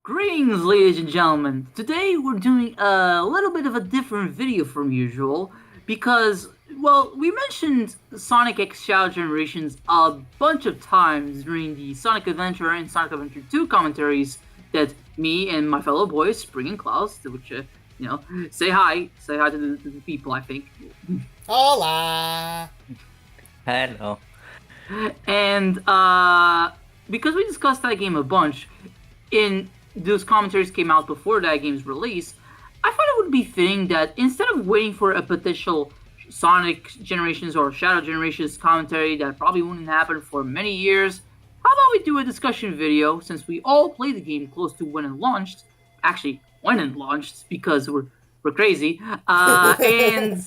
Greetings, ladies and gentlemen. Today we're doing a little bit of a different video from usual because, well, we mentioned Sonic X Shadow Generations a bunch of times during the Sonic Adventure and Sonic Adventure 2 commentaries that me and my fellow boys, Spring and Klaus, which, say hi to the people, I think. Hola! Hello. And, because we discussed that game a bunch, in those commentaries came out before that game's release, I thought it would be fitting that instead of waiting for a potential Sonic Generations or Shadow Generations commentary that probably wouldn't happen for many years, how about we do a discussion video since we all played the game close to when it launched? Actually, when it launched because we're crazy, and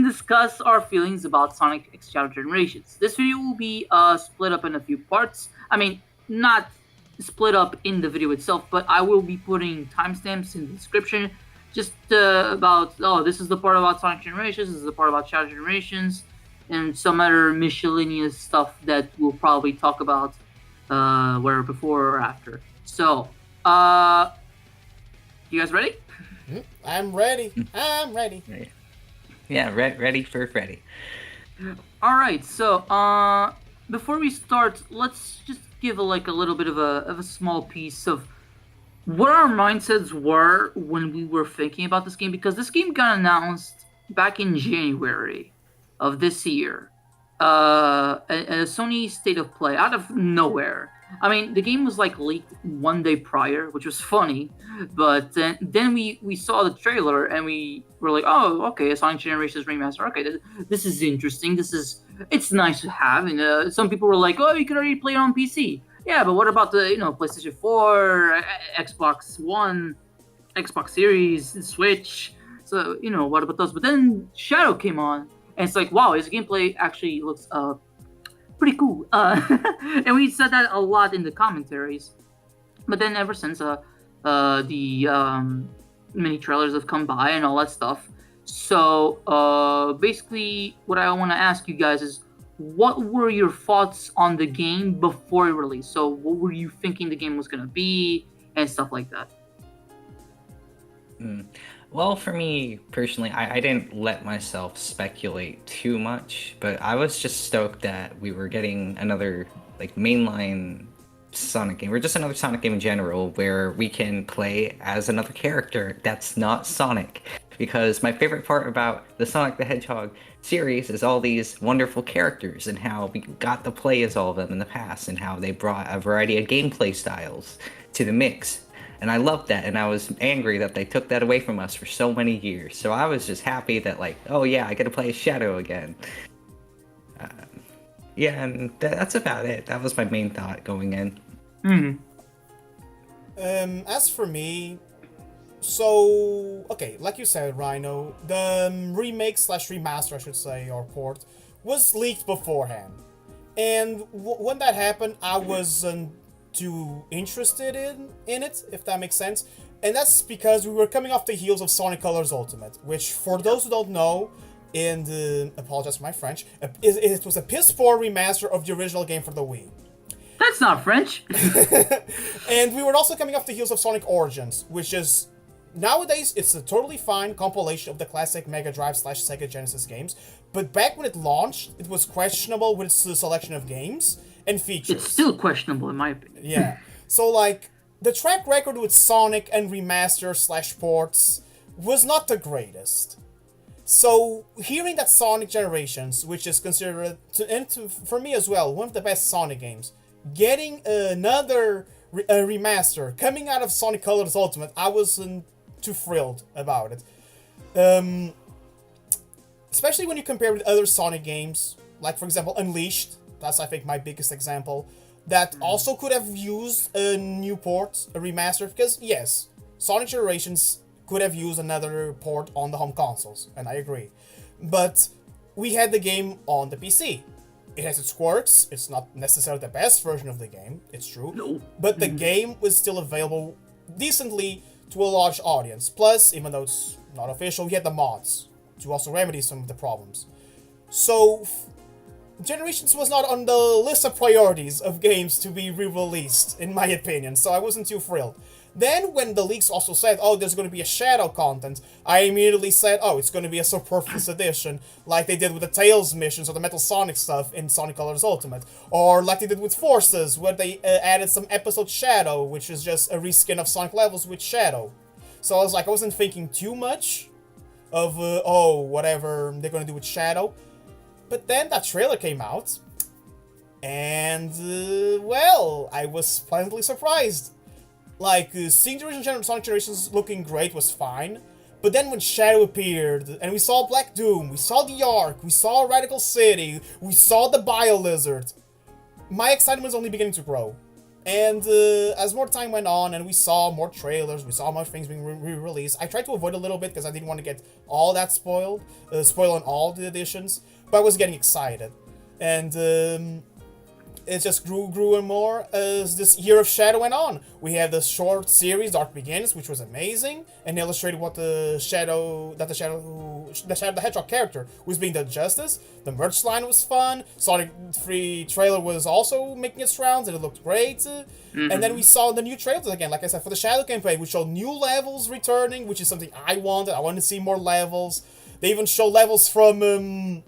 discuss our feelings about Sonic X Shadow Generations. This video will be split up in a few parts. I mean, not split up in the video itself, but I will be putting timestamps in the description just about, this is the part about Sonic Generations, this is the part about Shadow Generations, and some other miscellaneous stuff that we'll probably talk about where before or after. So, you guys ready? I'm ready. I'm ready. Yeah, ready for Freddy. Alright, so, before we start, let's just give a little bit of a small piece of what our mindsets were when we were thinking about this game, because this game got announced back in January of this year. A Sony State of Play out of nowhere. I mean, the game was leaked one day prior, which was funny, but then we saw the trailer and we were like, oh, okay, a Sonic Generations remaster. Okay, this is interesting. It's nice to have. And some people were like, oh, you can already play it on PC. Yeah, but what about the PlayStation 4, Xbox One, Xbox Series, Switch? So what about those? But then Shadow came on, and it's like, wow, his gameplay actually looks pretty cool. And we said that a lot in the commentaries. But then ever since the mini trailers have come by and all that stuff. So basically, what I want to ask you guys is, what were your thoughts on the game before it released? So what were you thinking the game was going to be and stuff like that? Well, for me personally, I didn't let myself speculate too much, but I was just stoked that we were getting another mainline Sonic game, or just another Sonic game in general, where we can play as another character that's not Sonic. Because my favorite part about the Sonic the Hedgehog series is all these wonderful characters and how we got to play as all of them in the past, and how they brought a variety of gameplay styles to the mix. And I loved that, and I was angry that they took that away from us for so many years. So I was just happy that, oh yeah, I get to play as Shadow again. Yeah, and that's about it. That was my main thought going in. As for me, so, okay, like you said, Rhino, the remake slash remaster, I should say, or port, was leaked beforehand. And when that happened, I wasn't too interested in it, if that makes sense. And that's because we were coming off the heels of Sonic Colors Ultimate, which, for those who don't know, apologize for my French, it was a PS4 remaster of the original game for the Wii. That's not French. And we were also coming off the heels of Sonic Origins, which is, nowadays, it's a totally fine compilation of the classic Mega Drive slash Sega Genesis games, but back when it launched, it was questionable with its selection of games and features. It's still questionable in my opinion. Yeah. So, the track record with Sonic and remaster slash ports was not the greatest. So, hearing that Sonic Generations, which is considered, for me as well, one of the best Sonic games, getting another remaster coming out of Sonic Colors Ultimate, I wasn't too thrilled about it. Especially when you compare with other Sonic games, like for example Unleashed, that's I think my biggest example, that also could have used a new port, a remaster, because yes, Sonic Generations could have used another port on the home consoles, and I agree. But we had the game on the PC. It has its quirks, it's not necessarily the best version of the game, it's true, No. but the game was still available decently to a large audience. Plus, even though it's not official, we had the mods to also remedy some of the problems. So, Generations was not on the list of priorities of games to be re-released, in my opinion, so I wasn't too thrilled. Then, when the leaks also said, oh, there's going to be a Shadow content, I immediately said, oh, it's going to be a superfluous edition, like they did with the Tails missions or the Metal Sonic stuff in Sonic Colors Ultimate, or like they did with Forces, where they added some episode Shadow, which is just a reskin of Sonic levels with Shadow. So I was like, I wasn't thinking too much of, oh, whatever they're going to do with Shadow. But then that trailer came out, and, well, I was pleasantly surprised. Like, seeing the original Sonic Generations looking great was fine, but then when Shadow appeared, and we saw Black Doom, we saw the Ark, we saw Radical City, we saw the Bio-Lizard, my excitement was only beginning to grow. And as more time went on, and we saw more trailers, we saw more things being re-released, I tried to avoid a little bit, because I didn't want to get all that spoiled, spoiling all the editions, but I was getting excited. And, it just grew and more as this Year of Shadow went on. We had the short series Dark Begins, which was amazing, and illustrated what the Hedgehog character was being done justice. The merch line was fun. Sonic 3 trailer was also making its rounds, and it looked great. And then we saw the new trailers again, like I said, for the Shadow campaign, we showed new levels returning, which is something I wanted. I wanted to see more levels. They even showed levels from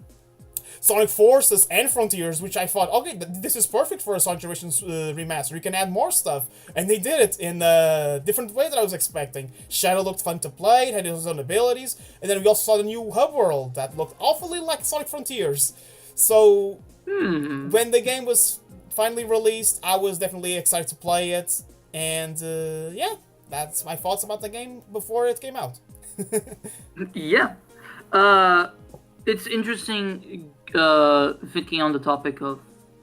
Sonic Forces and Frontiers, which I thought, okay, this is perfect for a Sonic Generations remaster. You can add more stuff. And they did it in a different way than I was expecting. Shadow looked fun to play, it had its own abilities. And then we also saw the new hub world that looked awfully like Sonic Frontiers. So, when the game was finally released, I was definitely excited to play it. And, yeah, that's my thoughts about the game before it came out. Yeah. It's interesting thinking on the topic of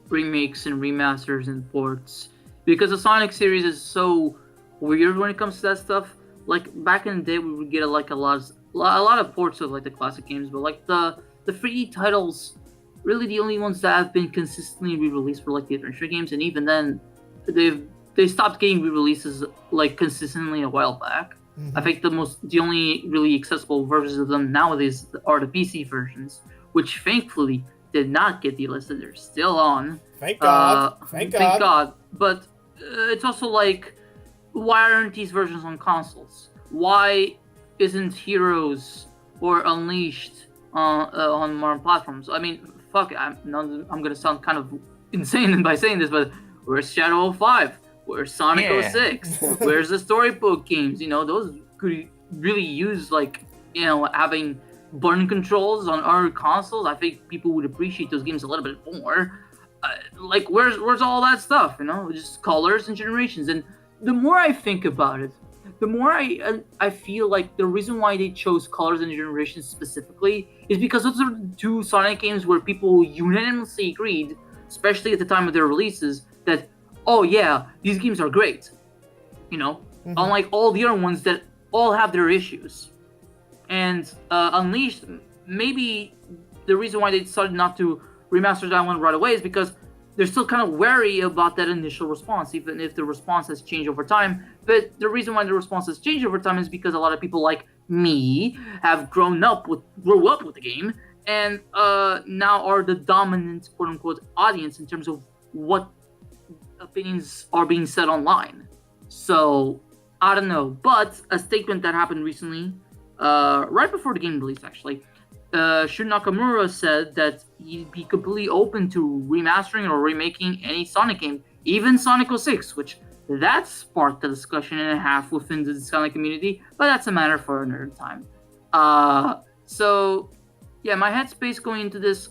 remakes and remasters and ports, because the Sonic series is so weird when it comes to that stuff. Like, back in the day, we would get like a lot of ports of like the classic games, but like the 3D titles, really the only ones that have been consistently re-released were like the adventure games, and even then, they stopped getting re-releases like consistently a while back. I think the only really accessible versions of them nowadays are the PC versions, which thankfully did not get delisted. They're still on. Thank God. Thank God. But it's also like, why aren't these versions on consoles? Why isn't Heroes or Unleashed on modern platforms? I mean, fuck, I'm gonna sound kind of insane by saying this, but where's Shadow 05? Where's Sonic 06? Where's the storybook games? You know, those could really use, like, you know, having button controls on our consoles. I think people would appreciate those games a little bit more. Like, where's all that stuff? You know, just colors and generations. And the more I think about it, the more I feel like the reason why they chose colors and generations specifically is because those are the two Sonic games where people unanimously agreed, especially at the time of their releases, that, oh yeah, these games are great, you know, unlike all the other ones that all have their issues. And Unleashed, maybe the reason why they decided not to remaster that one right away is because they're still kind of wary about that initial response, even if the response has changed over time. But the reason why the response has changed over time is because a lot of people like me have grew up with the game, and now are the dominant quote-unquote audience in terms of what opinions are being said online. So I don't know, but a statement that happened recently, right before the game release actually, Shun Nakamura said that he'd be completely open to remastering or remaking any Sonic game, even Sonic 06, which that sparked a discussion and a half within the Sonic community, but that's a matter for another time. So yeah, my headspace going into this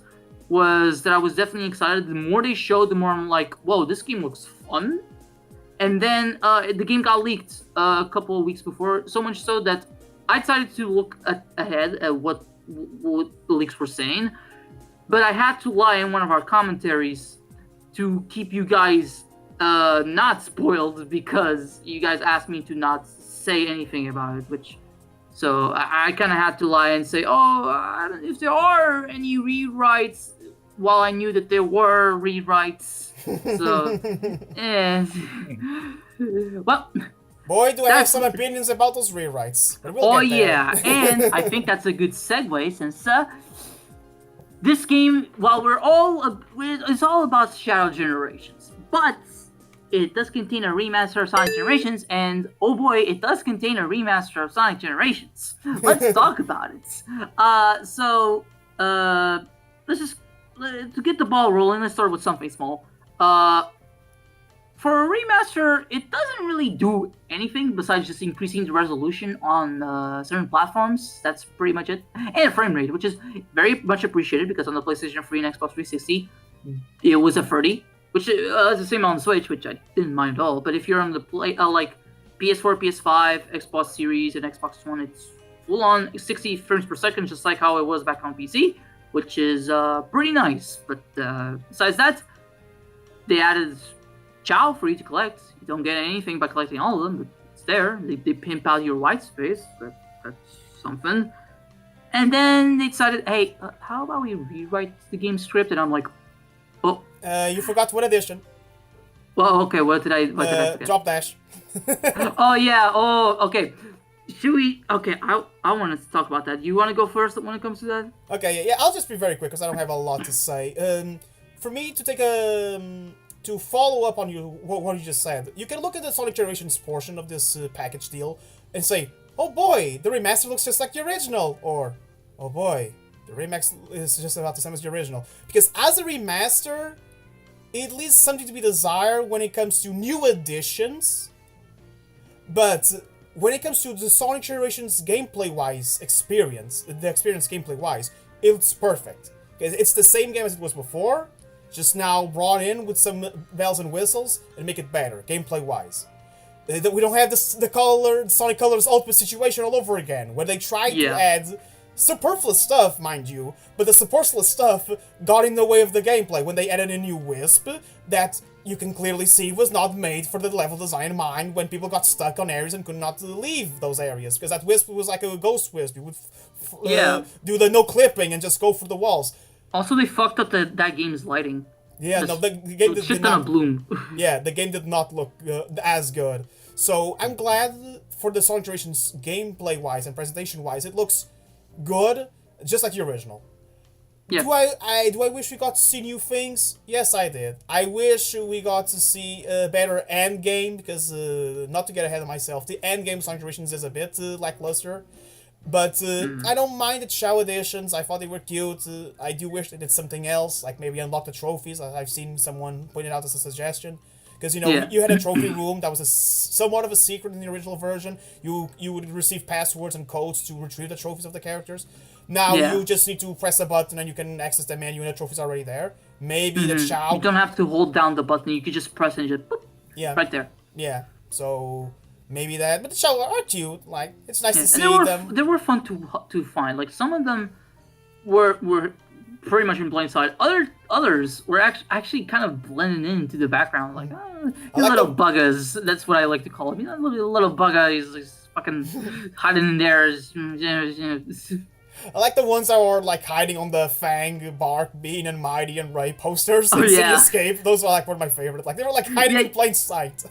was that I was definitely excited. The more they showed, the more I'm like, whoa, this game looks fun. And then the game got leaked a couple of weeks before, so much so that I decided to look ahead at what the leaks were saying. But I had to lie in one of our commentaries to keep you guys not spoiled, because you guys asked me to not say anything about it, so I kind of had to lie and say, if there are any rewrites, while I knew that there were rewrites. So, well, boy, do I have some opinions about those rewrites. But we'll get there. Yeah, and I think that's a good segue, since this game, while it's all about Shadow Generations, but it does contain a remaster of Sonic Generations, and oh boy, it does contain a remaster of Sonic Generations. Let's talk about it. Let's just to get the ball rolling. Let's start with something small. For a remaster, it doesn't really do anything besides just increasing the resolution on certain platforms. That's pretty much it. And frame rate, which is very much appreciated because on the PlayStation 3 and Xbox 360, it was a 30, which is the same on Switch, which I didn't mind at all. But if you're on the like PS4, PS5, Xbox Series, and Xbox One, it's full on 60 frames per second, just like how it was back on PC, which is pretty nice. But besides that, they added Chow for you to collect. You don't get anything by collecting all of them, but it's there. They pimp out your white space. That's something. And then they decided, hey, how about we rewrite the game script? And I'm like, oh. You forgot what edition? Well, okay. What did I forget? Drop dash. Oh yeah. Oh, okay. Should we? Okay. I want to talk about that. You want to go first when it comes to that? Okay. Yeah. I'll just be very quick because I don't have a lot to say. For me to take to follow up on what you just said, you can look at the Sonic Generations portion of this package deal and say, oh boy, the remaster looks just like the original, or oh boy, the remix is just about the same as the original. Because as a remaster, it leaves something to be desired when it comes to new additions, but when it comes to the Sonic Generations gameplay-wise experience, the experience gameplay-wise, it's perfect. It's the same game as it was before, just now brought in with some bells and whistles and make it better, gameplay-wise. We don't have the Sonic Colors Ultimate situation all over again, where they tried to add superfluous stuff, mind you, but the superfluous stuff got in the way of the gameplay when they added a new Wisp that you can clearly see was not made for the level design in mind when people got stuck on areas and could not leave those areas, because that Wisp was like a ghost Wisp. You would do the no clipping and just go for the walls. Also, they fucked up that game's lighting. Yeah, no, the game did not bloom. Yeah, the game did not look as good. So I'm glad for the Sonic Generations gameplay-wise and presentation-wise, it looks good, just like the original. Yeah. Do I wish we got to see new things? Yes, I did. I wish we got to see a better end game, because not to get ahead of myself, the end game of Sonic Generations is a bit lackluster. But I don't mind the Chow editions. I thought they were cute. I do wish they did something else, like maybe unlock the trophies. I've seen someone point it out as a suggestion. Because, you had a trophy room that was somewhat of a secret in the original version. You would receive passwords and codes to retrieve the trophies of the characters. Now you just need to press a button and you can access the menu and the trophy's already there. Maybe the Chow... You don't have to hold down the button. You could just press and just... Boop, right there. Yeah, so... Maybe that, but the Chow are cute. Like, it's nice to see them. They were fun to find. Like, some of them were pretty much in plain sight. Others were actually kind of blending into the background. Like, like little buggas. That's what I like to call them. Little bugga. He's fucking hiding in there. I like the ones that were like hiding on the Fang, Bark, Bean, and Mighty, and Ray posters in City Escape. Those were like one of my favorites. Like, they were like hiding in plain sight.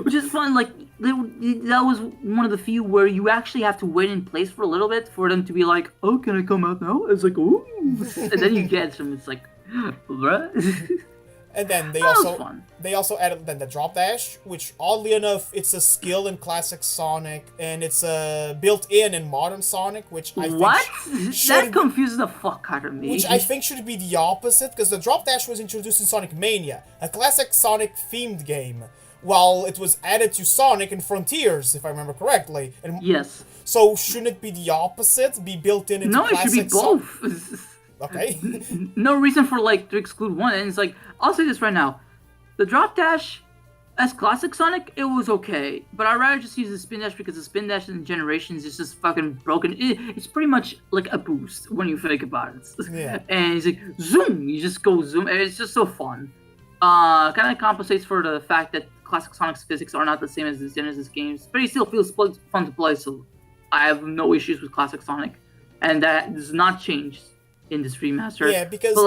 Which is fun. Like, that was one of the few where you actually have to wait in place for a little bit for them to be like, oh, can I come out now? It's like, ooh. And then you get some. It's like, bruh. And then they also added then the drop dash, which oddly enough, it's a skill in classic Sonic, and it's built in modern Sonic, which I think that confuses the fuck out of me. Which I think should be the opposite, because the drop dash was introduced in Sonic Mania, a classic Sonic themed game, while it was added to Sonic and Frontiers, if I remember correctly. And yes. So shouldn't it be the opposite? Be built in into classic? No, it should be both. Okay. No reason for to exclude one. And it's like, I'll say this right now, the drop dash as classic Sonic, it was okay, but I'd rather just use the spin dash because the spin dash in Generations is just fucking broken. It's pretty much like a boost when you think about it. Yeah. And it's like zoom, you just go zoom. And it's just so fun. Kind of compensates for the fact that classic Sonic's physics are not the same as the Genesis games, but it still feels fun to play. So I have no issues with classic Sonic, and that does not change in this remaster. Yeah, because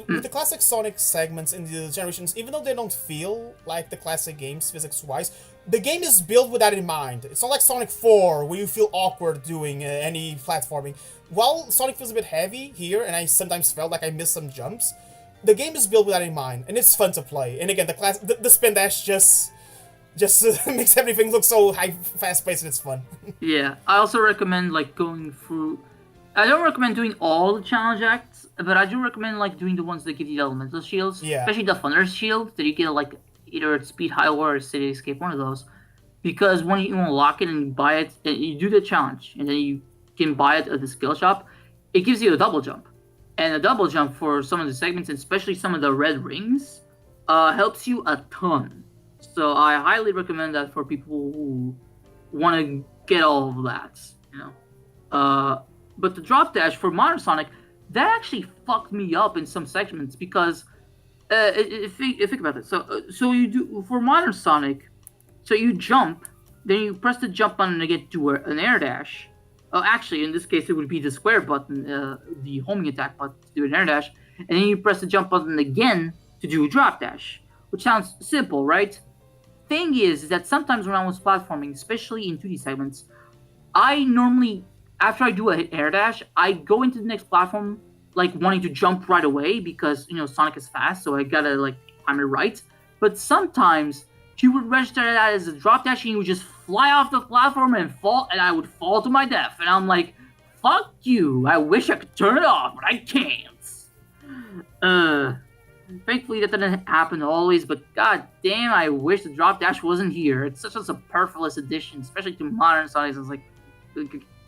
with the classic Sonic segments in the Generations, even though they don't feel like the classic games physics-wise, the game is built with that in mind. It's not like Sonic 4, where you feel awkward doing any platforming. While Sonic feels a bit heavy here, and I sometimes felt like I missed some jumps, the game is built with that in mind, and it's fun to play. And again, the spin dash just makes everything look so fast-paced, and it's fun. Yeah, I also recommend like going through. I don't recommend doing all the challenge acts, but I do recommend like doing the ones that give you the elemental shields, Yeah. especially the Thunder shield that you get like either at Speed High or City Escape, one of those. Because when you unlock it and you buy it, and you do the challenge, and then you can buy it at the skill shop, it gives you a double jump. And a double jump for some of the segments, and especially some of the red rings, helps you a ton. So I highly recommend that for people who want to get all of that, you know. But the drop dash for Modern Sonic, that actually fucked me up in some segments because think about it. So you do for Modern Sonic, so you jump, then you press the jump button to get to an air dash. Actually, in this case, it would be the square button, the homing attack button to do an air dash, and then you press the jump button again to do a drop dash, which sounds simple, right? Thing is that sometimes when I was platforming, especially in 2D segments, I normally, after I do an air dash, I go into the next platform like wanting to jump right away because, you know, Sonic is fast, so I gotta like time it right. But sometimes he would register that as a drop dash and he would just fly off the platform and fall, and I would fall to my death. And I'm like, fuck you, I wish I could turn it off, but I can't. Thankfully that didn't happen always, but god damn, I wish the drop dash wasn't here. It's such a superfluous addition, especially to Modern Sonic. I was like,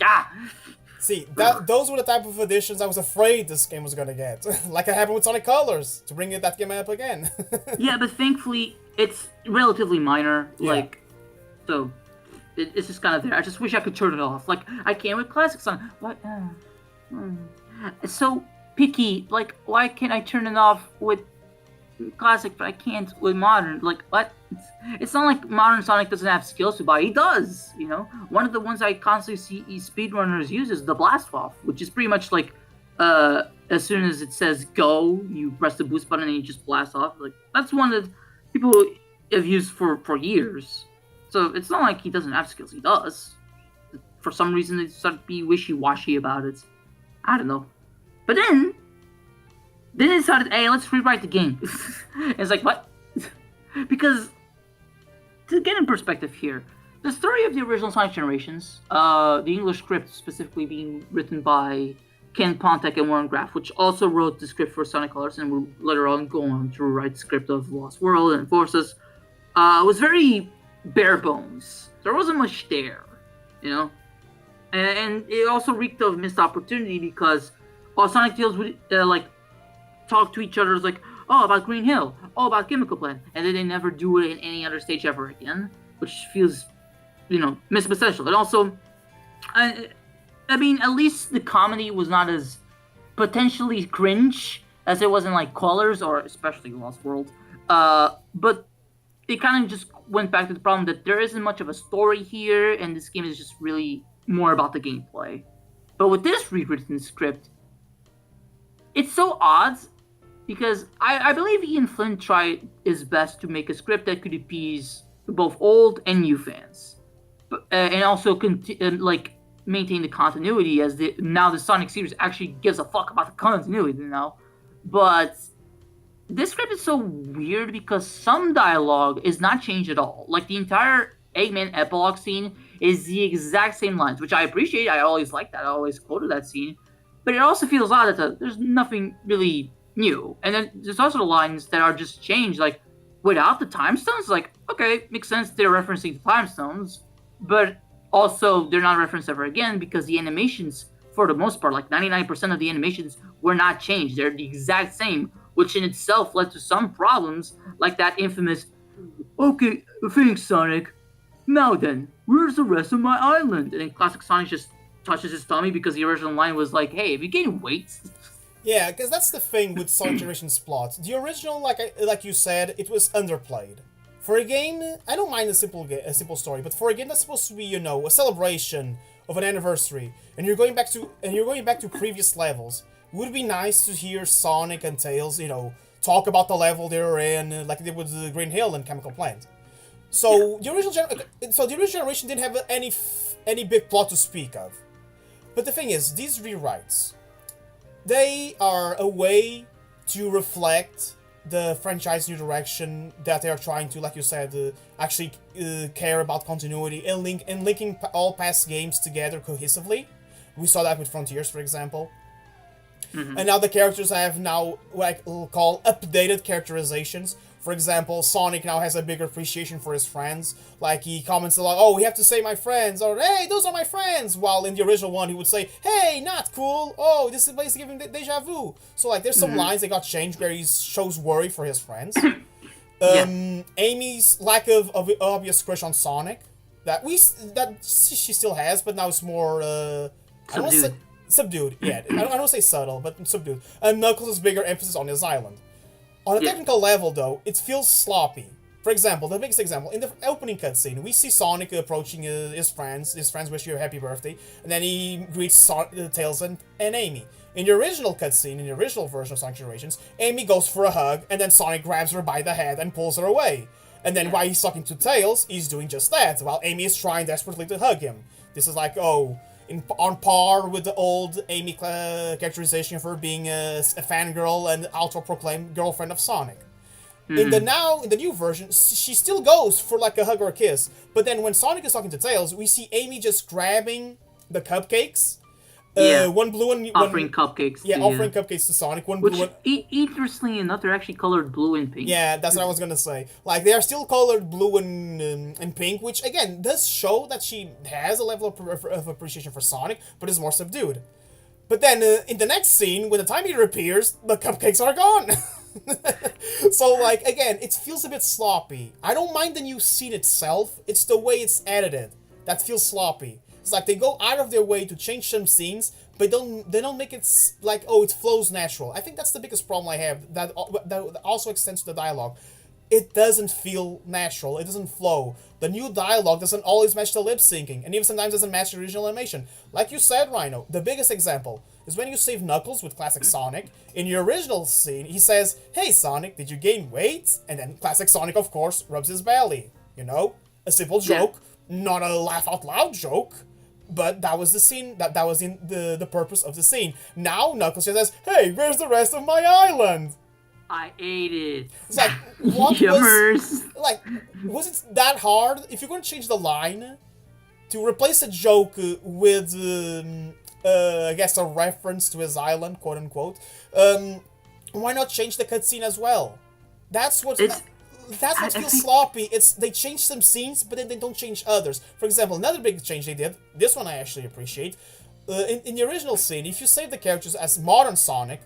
ah. See, those were the type of additions I was afraid this game was gonna get. Like it happened with Sonic Colors, to bring that game up again. Yeah, but thankfully, it's relatively minor. Yeah. Like, so, it's just kind of there. I just wish I could turn it off. Like, I can't with Classic Sonic. What? It's so picky. Like, why can't I turn it off with Classic, but I can't with Modern? Like, what? It's not like Modern Sonic doesn't have skills to buy. He does, you know? One of the ones I constantly see speedrunners use is the Blast Off, which is pretty much like, as soon as it says go, you press the boost button and you just blast off. Like, that's one that people have used for years. So it's not like he doesn't have skills. He does. For some reason, they start to be wishy-washy about it. I don't know. But then they decided, hey, let's rewrite the game. It's like, what? Because, to get in perspective here, the story of the original Sonic Generations, the English script specifically being written by Ken Pontek and Warren Graff, which also wrote the script for Sonic Colors and will later on go on to write the script of Lost World and Forces, was very bare bones. There wasn't much there, you know? And it also reeked of missed opportunity because Sonic Tails would, like, talk to each other like, oh, about Green Hill, oh, about Chemical Plant, and then they never do it in any other stage ever again, which feels, you know, missed potential. And also, I mean, at least the comedy was not as potentially cringe as it was in, like, Colors or especially Lost World. But it kind of just went back to the problem that there isn't much of a story here, and this game is just really more about the gameplay. But with this rewritten script, it's so odd because I believe Ian Flynn tried his best to make a script that could appease both old and new fans, but, and also like maintain the continuity as now the Sonic series actually gives a fuck about the continuity now. But this script is so weird because some dialogue is not changed at all. Like the entire Eggman epilogue scene is the exact same lines, which I appreciate. I always like that. I always quoted that scene. But it also feels odd that there's nothing really new. And then there's also the lines that are just changed, like without the time stones. Like, okay, makes sense they're referencing the time stones, but also they're not referenced ever again because the animations, for the most part, like 99% of the animations were not changed. They're the exact same, which in itself led to some problems, like that infamous, okay, thanks, Sonic. Now then, where's the rest of my island? And then Classic Sonic just touches his tummy because the original line was like, hey, have you gained weight? Yeah, because that's the thing with Sonic Generations plot. The original, like you said, it was underplayed. For a game, I don't mind a simple story, but for a game that's supposed to be, you know, a celebration of an anniversary, and you're going back to previous levels, would it be nice to hear Sonic and Tails, you know, talk about the level they were in, like they did with Green Hill and Chemical Plant. So the original generation didn't have any big plot to speak of. But the thing is, these rewrites, they are a way to reflect the franchise new direction that they are trying to, like you said, actually care about continuity and linking all past games together cohesively. We saw that with Frontiers, for example. Mm-hmm. And now the characters have now what I call updated characterizations. For example, Sonic now has a bigger appreciation for his friends. Like, he comments a lot, oh, we have to say my friends, or hey, those are my friends! While in the original one, he would say, hey, not cool! Oh, this is basically giving deja vu! So, like, there's some lines that got changed where he shows worry for his friends. Amy's lack of obvious crush on Sonic, that she still has, but now it's more, subdued, yeah. I don't want to say subtle, but subdued. And Knuckles' bigger emphasis on his island. On a technical level, though, it feels sloppy. For example, the biggest example, in the opening cutscene, we see Sonic approaching his friends. His friends wish you a happy birthday, and then he greets Tails and Amy. In the original cutscene, in the original version of Sonic Generations, Amy goes for a hug, and then Sonic grabs her by the head and pulls her away. And then while he's talking to Tails, he's doing just that, while Amy is trying desperately to hug him. This is like, on par with the old Amy characterization of her being a fangirl and auto-proclaimed girlfriend of Sonic. In the new version, she still goes for like a hug or a kiss, but then when Sonic is talking to Tails, we see Amy just grabbing the cupcakes. One blue and offering cupcakes. Yeah, offering cupcakes to Sonic. One Which, blue. interestingly enough, they're actually colored blue and pink. Yeah, that's what I was gonna say. Like, they are still colored blue and pink, which again does show that she has a level of appreciation for Sonic, but is more subdued. But then in the next scene, when the time meter appears, the cupcakes are gone. So, like, again, it feels a bit sloppy. I don't mind the new scene itself. It's the way it's edited that feels sloppy. It's like they go out of their way to change some scenes, but they don't make it like, oh, it flows natural. I think that's the biggest problem I have, that also extends to the dialogue. It doesn't feel natural, it doesn't flow. The new dialogue doesn't always match the lip syncing, and even sometimes doesn't match the original animation. Like you said, Rhino, the biggest example is when you save Knuckles with classic Sonic. In your original scene, he says, hey Sonic, did you gain weight? And then classic Sonic, of course, rubs his belly. You know? A simple joke, not a laugh out loud joke. But that was the scene, that was in the purpose of the scene. Now Knuckles just says, hey, where's the rest of my island? I ate it. It's like, what was it that hard? If you're going to change the line, to replace a joke with, I guess, a reference to his island, quote unquote, why not change the cutscene as well? That's what feels sloppy. They change some scenes, but then they don't change others. For example, another big change they did, this one I actually appreciate, in the original scene, if you save the characters as modern Sonic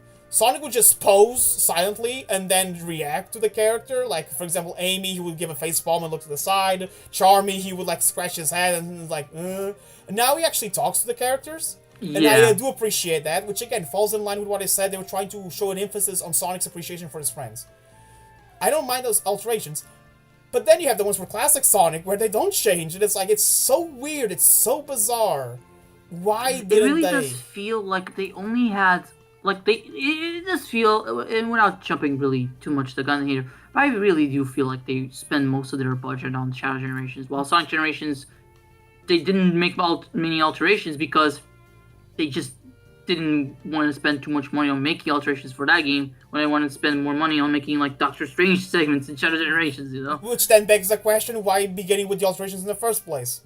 would just pose silently and then react to the character. Like, for example, Amy, he would give a facepalm and look to the side. Charmy, he would like scratch his head and like, And now he actually talks to the characters. And I do appreciate that, which again falls in line with what I said. They were trying to show an emphasis on Sonic's appreciation for his friends. I don't mind those alterations, but then you have the ones for classic Sonic where they don't change, and it's like, it's so weird, it's so bizarre. Why didn't they? It really does feel like they only had, it does feel, and without jumping really too much the gun here, but I really do feel like they spend most of their budget on Shadow Generations, while Sonic Generations, they didn't make many alterations because they just didn't want to spend too much money on making alterations for that game when I wanted to spend more money on making like Doctor Strange segments in Shadow Generations, you know? Which then begs the question, why beginning with the alterations in the first place?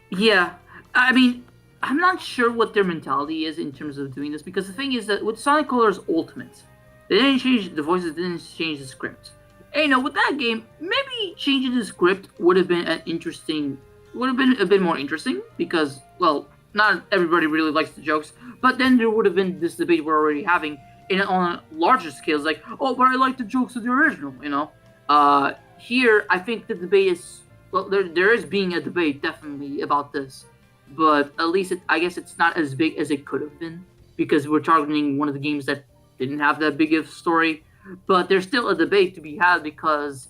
Yeah, I mean, I'm not sure what their mentality is in terms of doing this, because the thing is that with Sonic Colors Ultimate, they didn't change the voices, didn't change the script. And with that game, maybe changing the script would have been a bit more interesting, because, well, not everybody really likes the jokes, but then there would have been this debate we're already having on a larger scale. It's like, oh, but I like the jokes of the original, you know? Here, I think the debate is, well, there is being a debate, definitely, about this, but at least, I guess it's not as big as it could have been, because we're targeting one of the games that didn't have that big of a story, but there's still a debate to be had, because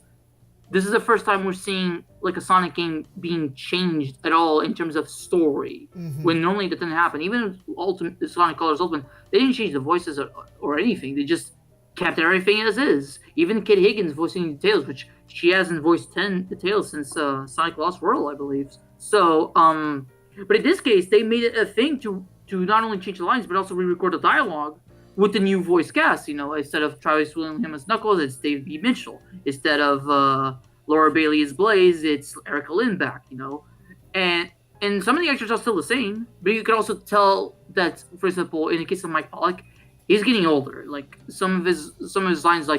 this is the first time we're seeing like a Sonic game being changed at all in terms of story, when normally that didn't happen. Even with Sonic Colors Ultimate, they didn't change the voices or anything. They just kept everything as is. Even Kid Higgins voicing Tails, which she hasn't voiced the Tails since Sonic Lost World, I believe. So, but in this case, they made it a thing to not only change the lines but also re-record the dialogue with the new voice cast. Instead of Travis Willingham as Knuckles, it's David B. Mitchell. Instead of Laura Bailey as Blaze, it's Erica Lynn back. And some of the actors are still the same, but you could also tell that, for example, in the case of Mike Pollock, he's getting older. Like some of his lines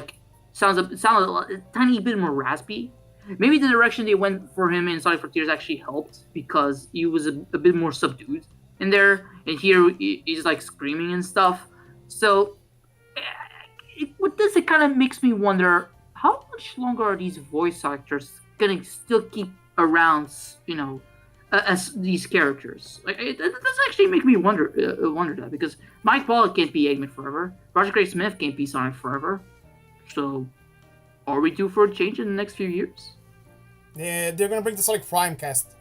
sound a tiny bit more raspy. Maybe the direction they went for him in Sonic Frontiers actually helped because he was a bit more subdued in there, and here he's like screaming and stuff. So with this, it kind of makes me wonder how much longer are these voice actors gonna still keep around, as these characters. Like it does actually make me wonder that, because Mike Pollock can't be Eggman forever. Roger Craig Smith can't be Sonic forever. So, are we due for a change in the next few years? Yeah, they're gonna bring the Sonic Prime cast.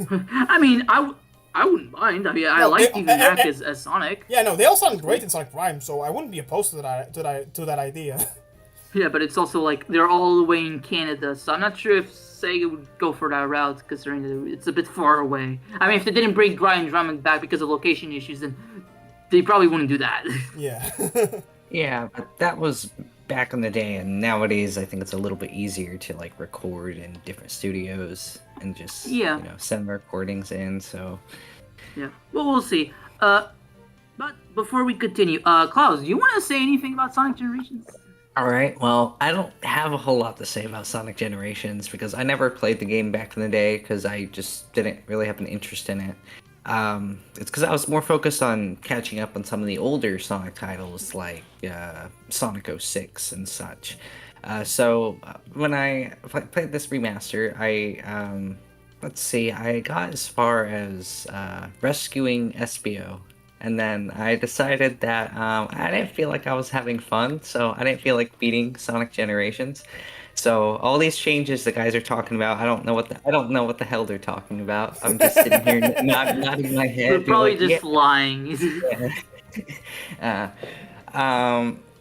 I mean, I wouldn't mind. I mean, I like Stephen Mack as Sonic. Yeah, no, they all sound great in Sonic Prime, so I wouldn't be opposed to that idea. Yeah, but it's also like they're all the way in Canada, so I'm not sure if Sega would go for that route, considering that it's a bit far away. I mean, if they didn't bring Brian Drummond back because of location issues, then they probably wouldn't do that. Yeah. Yeah, but that was back in the day, and nowadays I think it's a little bit easier to like record in different studios and just send the recordings in. So yeah, well, we'll see. But before we continue, Klaus, do you want to say anything about Sonic Generations? all right, well, I don't have a whole lot to say about Sonic Generations because I never played the game back in the day because I just didn't really have an interest in it. It's because I was more focused on catching up on some of the older Sonic titles like Sonic 06 and such. So when I played this remaster, I got as far as rescuing Espio. And then I decided that I didn't feel like I was having fun, so I didn't feel like beating Sonic Generations. So all these changes the guys are talking about, I don't know what the hell they're talking about. I'm just sitting here nodding my head. They're probably just lying.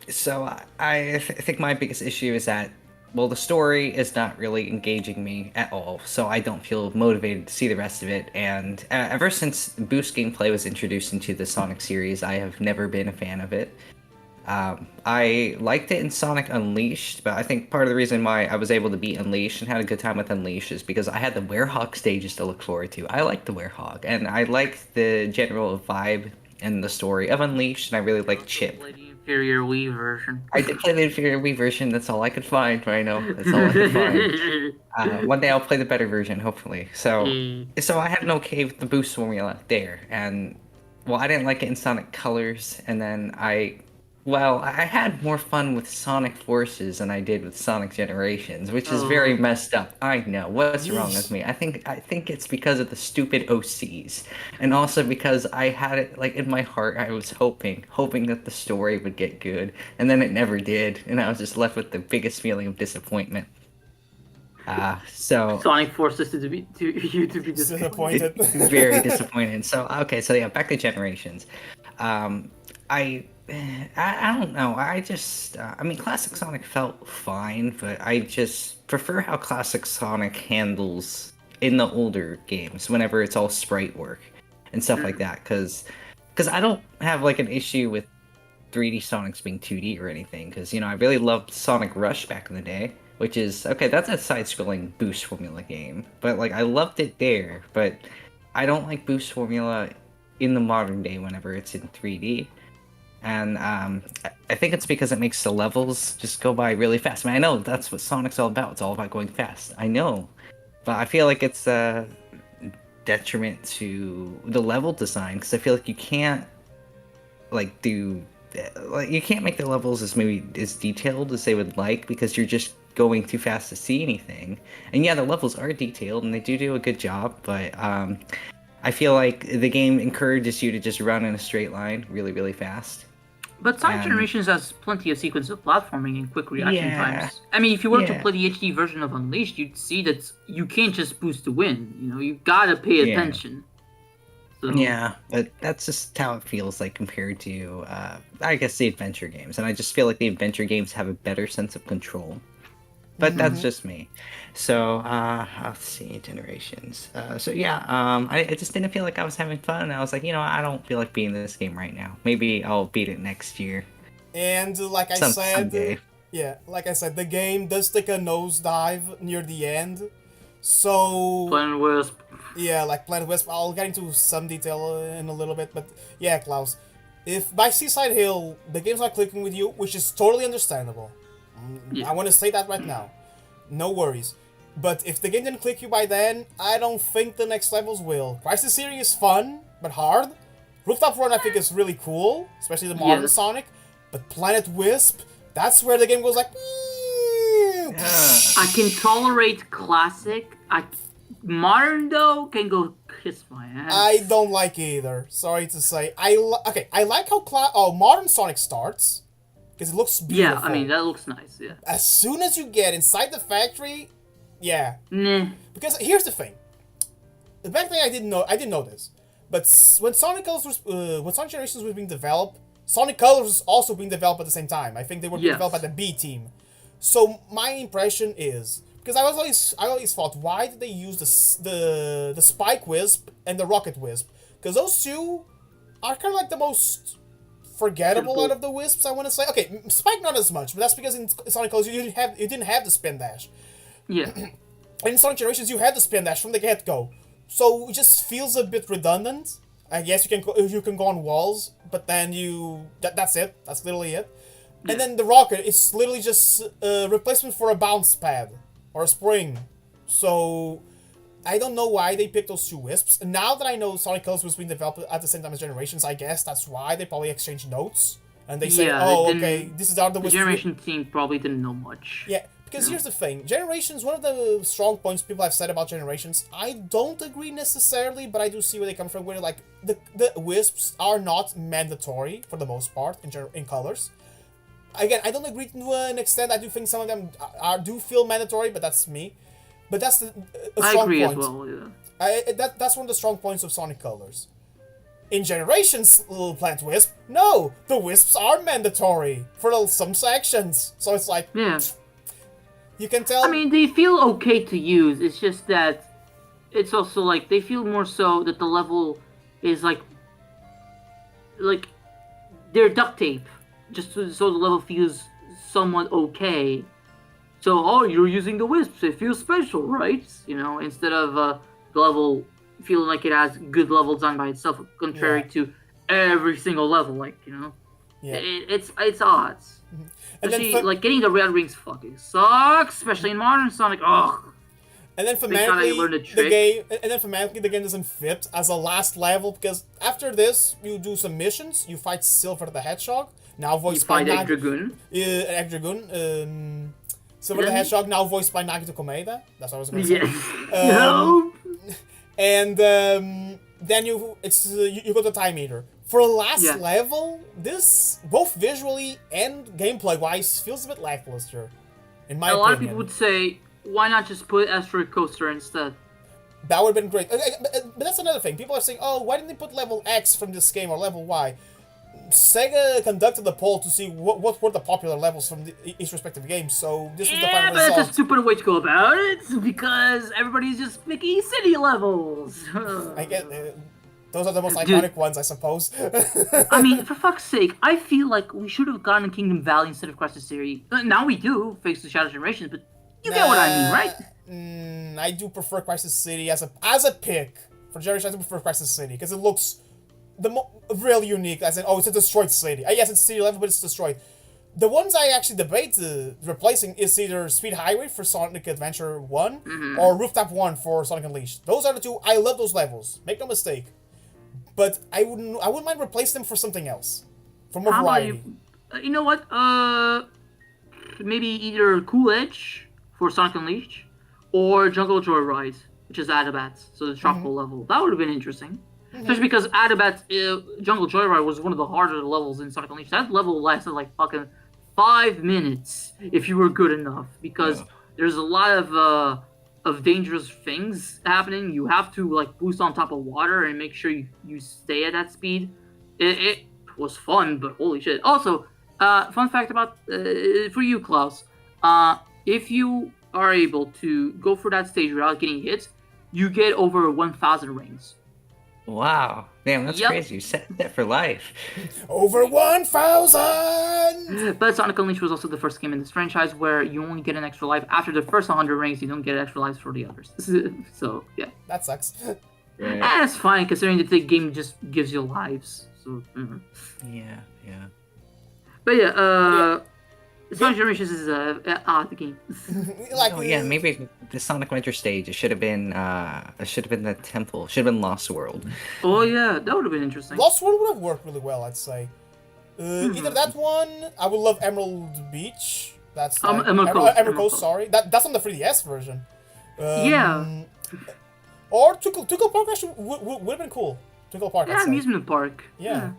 So I think my biggest issue is that, well, the story is not really engaging me at all, so I don't feel motivated to see the rest of it. And ever since boost gameplay was introduced into the Sonic series, I have never been a fan of it. I liked it in Sonic Unleashed, but I think part of the reason why I was able to beat Unleashed and had a good time with Unleashed is because I had the Werehog stages to look forward to. I like the Werehog, and I like the general vibe and the story of Unleashed, and I really like Chip. Inferior Wii version. I did play the inferior Wii version. That's all I could find, Rhino. That's all I could find. One day I'll play the better version, hopefully. So I had an okay with the boost formula there, and well, I didn't like it in Sonic Colors, and then I had more fun with Sonic Forces than I did with Sonic Generations, which is very messed up. I know. What's wrong with me? I think it's because of the stupid OCs. And also because I had it like in my heart, I was hoping that the story would get good, and then it never did, and I was just left with the biggest feeling of disappointment. So Sonic forces you to be disappointed. Very disappointed. So yeah, back to Generations. I don't know. I mean, Classic Sonic felt fine, but I just prefer how Classic Sonic handles in the older games whenever it's all sprite work and stuff like that. Because I don't have like an issue with 3D Sonics being 2D or anything. Because I really loved Sonic Rush back in the day, which is that's a side-scrolling boost formula game. But like I loved it there, but I don't like boost formula in the modern day whenever it's in 3D. And I think it's because it makes the levels just go by really fast. I mean, I know that's what Sonic's all about. It's all about going fast. I know. But I feel like it's a detriment to the level design, because I feel like you can't you can't make the levels as detailed as they would like, because you're just going too fast to see anything. And yeah, the levels are detailed and they do a good job, but I feel like the game encourages you to just run in a straight line really, really fast. But Sonic Generations has plenty of sequence of platforming and quick reaction times. I mean, if you were to play the HD version of Unleashed, you'd see that you can't just boost to win. You gotta pay attention. So Yeah, but that's just how it feels like compared to, I guess, the adventure games. And I just feel like the adventure games have a better sense of control. But that's just me. So, let's see, Generations. So yeah, I just didn't feel like I was having fun. I was like, I don't feel like beating this game right now. Maybe I'll beat it next year, And like I said, someday. yeah, like I said, the game does take a nosedive near the end. So Planet Wisp. yeah, like Planet Wisp, I'll get into some detail in a little bit, but yeah, Klaus, if by Seaside Hill the game's not clicking with you, which is totally understandable, Yeah. I want to say that right now, no worries. But if the game didn't click you by then, I don't think the next levels will. Crisis Series is fun, but hard. Rooftop Run I think is really cool, especially the modern Yes. Sonic. But Planet Wisp, that's where the game goes like. I can tolerate classic. Modern though can go kiss my ass. I don't like either. Sorry to say. I like how modern Sonic starts because it looks beautiful. Yeah, I mean that looks nice. Yeah. As soon as you get inside the factory, yeah. Nah. Because here's the thing. The back thing I didn't know this, but when Sonic Colors when Sonic Generations was being developed, Sonic Colors was also being developed at the same time. I think they were being Yes. developed by the B team. So my impression is because I always thought, why did they use the Spike Wisp and the Rocket Wisp? Because those two are kind of like the most forgettable Simple. out of the Wisps. I want to say, okay, Spike not as much, but that's because in Sonic Colors you didn't have the spin dash. Yeah. And in Sonic Generations you had the spin dash from the get go, so it just feels a bit redundant. I guess you can go on walls, but then that's it. That's literally it. Yeah. And then the rocket, it's literally just a replacement for a bounce pad or a spring. So I don't know why they picked those two wisps. And now that I know Sonic Colors was being developed at the same time as Generations, I guess that's why they probably exchanged notes and they say, Yeah, "Oh, they didn't- okay, this is our the The wisp." Generation team probably didn't know much. Yeah, because here's the thing. Generations, one of the strong points people have said about Generations, I don't agree necessarily, but I do see where they come from, where like the wisps are not mandatory for the most part in Colors. Again, I don't agree to an extent. I do think some of them do feel mandatory, but that's me. But that's a I strong agree point. as well. Yeah. That's one of the strong points of Sonic Colors. In Generations, little Plant Wisp, no, the wisps are mandatory for some sections. So it's like, Yeah. you can tell. I mean, they feel okay to use. It's just that it's also like they feel more so that the level is like they're duct tape, just so the level feels somewhat okay. So, oh, you're using the wisps. It feels special, right? Instead of the level feeling like it has good level design by itself, contrary Yeah. to every single level. Yeah. It's odd. And then Especially, getting the red rings fucking sucks, especially in modern Sonic. Ugh. And then Thank God I thematically, learned a the trick. game, and then thematically, the game doesn't fit as a last level because after this, you do some missions. You fight Silver the Hedgehog, now You voiced by find Egg Dragoon. Egg Dragoon. Silver the Yeah. Hedgehog, now voiced by Nagito Komeda. That's what I was gonna say. Yes. No. And then you go to Time Eater. For a last Yeah. level, this both visually and gameplay wise feels a bit lackluster, in my A opinion. lot of people would say, why not just put Asteroid Coaster instead? That would have been great. But that's another thing. People are saying, oh, why didn't they put level X from this game or level Y? Sega conducted a poll to see what were the popular levels from each respective game, so this was the Yeah, final but that's a result. stupid way to go about it, because everybody's just picking city levels. I get those are the most Dude. iconic ones, I suppose. I mean, for fuck's sake, I feel like we should have gotten Kingdom Valley instead of Crisis Series. Now we do, thanks to Shadow Generations, but you get what I mean, right? I do prefer Crisis City as a pick for Generation. I do prefer Crisis City because it looks really unique. As in, oh, it's a destroyed city. Yes, it's city level, but it's destroyed. The ones I actually debate replacing is either Speed Highway for Sonic Adventure 1 or Rooftop 1 for Sonic Unleashed. Those are the two. I love those levels. Make no mistake. But I wouldn't mind replace them for something else. For more How about variety. you know what? Maybe either Cool Edge for Sonic Unleashed or Jungle Joyride, which is Adabats, so the tropical level. That would have been interesting. Especially because Adabats, Jungle Joyride was one of the harder levels in Sonic Unleashed. That level lasted like fucking 5 minutes if you were good enough, because there's a lot of of dangerous things happening. You have to like boost on top of water and make sure you stay at that speed. It was fun, but holy shit. Also, fun fact about for you, Klaus. If you are able to go for that stage without getting hit, you get over 1,000 rings. Wow. Damn, that's Yep. crazy. You set that for life. Over 1,000. But Sonic Unleashed was also the first game in this franchise where you only get an extra life after the first 100 rings. You don't get extra lives for the others. So yeah, That sucks. Right. and it's fine considering that the game just gives you lives. So, Yeah. but yeah, Sonic Generations is the game. Like, Oh yeah, maybe the Sonic Winter stage. It should have been. It should have been the temple. Should have been Lost World. Oh yeah, that would have been interesting. Lost World would have worked really well, I'd say. Either that one, I would love Emerald Beach. That's like, Emerald Coast, Emerald Emerald Coast, Coast. sorry. That's on the 3DS version. Yeah. Or Twinkle Park actually would have been cool. Twinkle Park, I'd Yeah, say. amusement park. Yeah.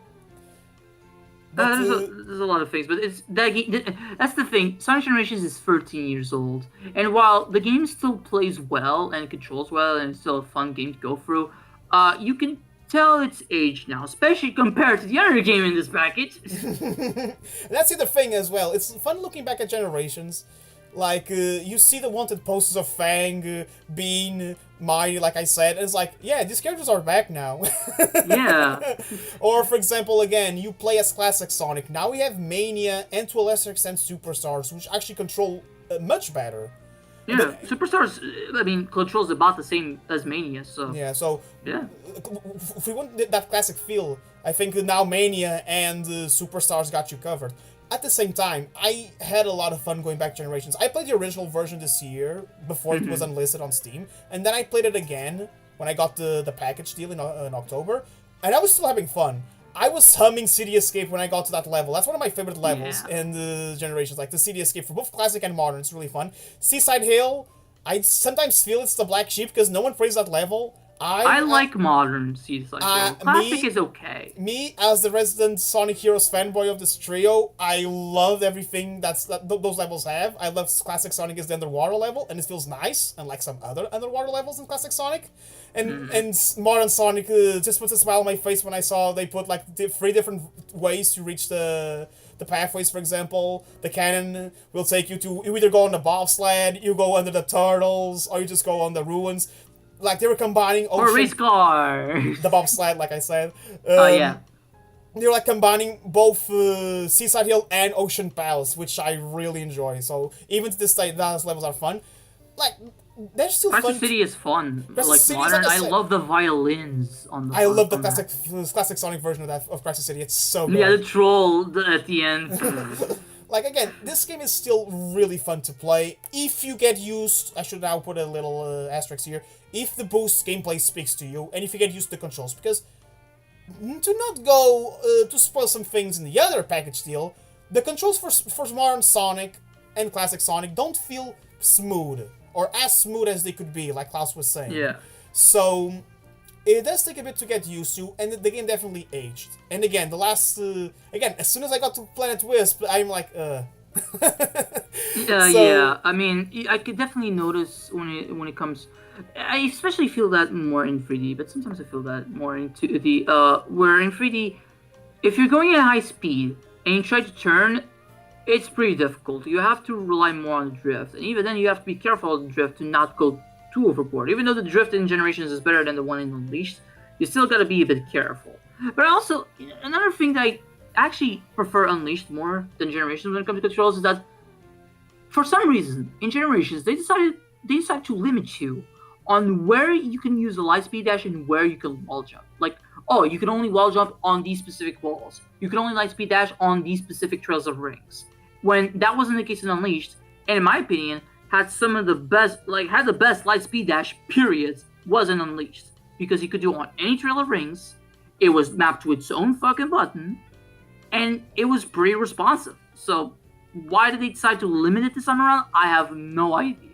But, There's a lot of things, but it's that that's the thing. Sonic Generations is 13 years old, and while the game still plays well and controls well, and it's still a fun game to go through, you can tell it's aged now, especially compared to the other game in this package. that's the other thing as well. It's fun looking back at Generations. Like, you see the wanted posters of Fang, Bean, Mighty, like I said, and it's like, yeah, these characters are back now. Yeah. Or, for example, again, you play as Classic Sonic. Now we have Mania and, to a lesser extent, Superstars, which actually control much better. Yeah, Superstars, I mean, controls about the same as Mania, so... Yeah, so Yeah. if we want that classic feel, I think now Mania and Superstars got you covered. At the same time, I had a lot of fun going back Generations. I played the original version this year, before it was unlisted on Steam, and then I played it again when I got the package deal in October, and I was still having fun. I was humming City Escape when I got to that level. That's one of my favorite levels in the Generations, like the City Escape for both Classic and Modern. It's really fun. Seaside Hill, I sometimes feel it's the black sheep because no one plays that level. I like modern Seaside Hill. Classic is okay. Me, as the resident Sonic Heroes fanboy of this trio, I love everything those levels have. I love Classic Sonic as the underwater level, and it feels nice, unlike some other underwater levels in Classic Sonic. And Modern Sonic just puts a smile on my face when I saw they put like 3 different ways to reach the pathways. For example, the cannon will take you either go on the bobsled, you go under the turtles, or you just go on the ruins. Like, they were combining Or race car! the bobsled, like I said. Oh, yeah. They were like combining both Seaside Hill and Ocean Palace, which I really enjoy. So even to this day, those levels are fun. Like, they're still Crescent fun. City is fun. Crescent Like City is modern, like I love the violins on the. I love the on that. classic Sonic version of Crescent City. It's so good. Yeah, the troll at the end. Like, again, this game is still really fun to play. If you get used, I should now put a little asterisk here, if the boost gameplay speaks to you, and if you get used to the controls, because to not go, to spoil some things in the other package deal, the controls for modern Sonic and Classic Sonic don't feel smooth, or as smooth as they could be, like Klaus was saying. Yeah. So, it does take a bit to get used to, and the game definitely aged. And again, again, as soon as I got to Planet Wisp, I'm like, Yeah. I mean, I could definitely notice when it comes. I especially feel that more in 3D, but sometimes I feel that more in 2D. Where in 3D, if you're going at high speed and you try to turn, it's pretty difficult. You have to rely more on the drift, and even then, you have to be careful of the drift to not go too overboard. Even though the drift in Generations is better than the one in Unleashed, you still gotta be a bit careful. But also, another thing that I actually prefer Unleashed more than Generations when it comes to controls is that, for some reason, in Generations, they decided to limit you on where you can use the light speed dash and where you can wall jump. Like, oh, you can only wall jump on these specific walls. You can only light speed dash on these specific trails of rings. When that wasn't the case in Unleashed, and in my opinion, had the best light speed dash, period, was in Unleashed. Because you could do it on any trail of rings, it was mapped to its own fucking button, and it was pretty responsive. So, why did they decide to limit it this time around? I have no idea.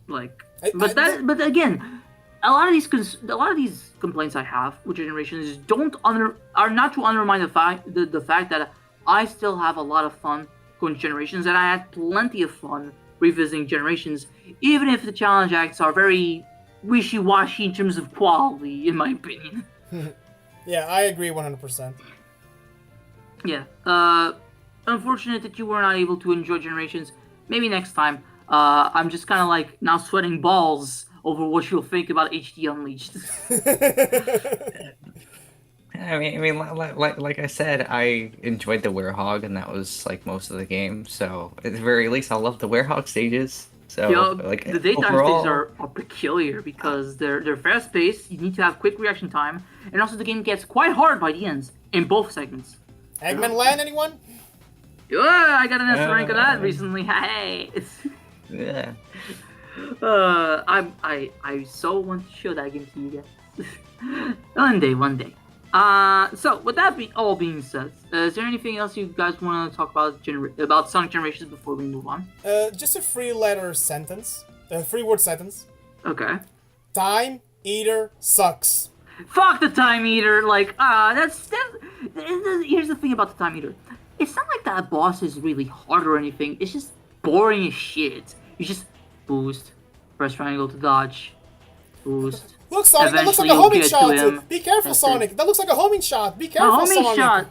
But again, a lot of these complaints I have with Generations are not to undermine the fact that I still have a lot of fun going to Generations, and I had plenty of fun revisiting Generations, even if the challenge acts are very wishy-washy in terms of quality, in my opinion. Yeah, I agree 100%. Yeah. Unfortunate that you were not able to enjoy Generations. Maybe next time. I'm just kind of like now sweating balls over what you'll think about HD Unleashed. Like I said, I enjoyed the Werehog, and that was like most of the game. So at the very least, I love the Werehog stages. So You know, like the daytime overall, stages are peculiar because they're fast paced. You need to have quick reaction time, and also the game gets quite hard by the ends in both segments. Eggman Land, anyone? Yeah, I got an S rank on that recently. Hey, yeah. I so want to show that game to you guys. One day. So with that all being said, is there anything else you guys want to talk about Sonic Generations before we move on? Just a three-letter sentence. Three-word sentence. Okay. Time Eater sucks. Fuck the Time Eater. Like, here's the thing about the Time Eater. It's not like that boss is really hard or anything. It's just boring as shit. You just boost, press triangle to dodge, boost. Look, Sonic, that looks like a homing shot. Be careful, Sonic. That looks like a homing shot. Be careful, Sonic. Homing shot.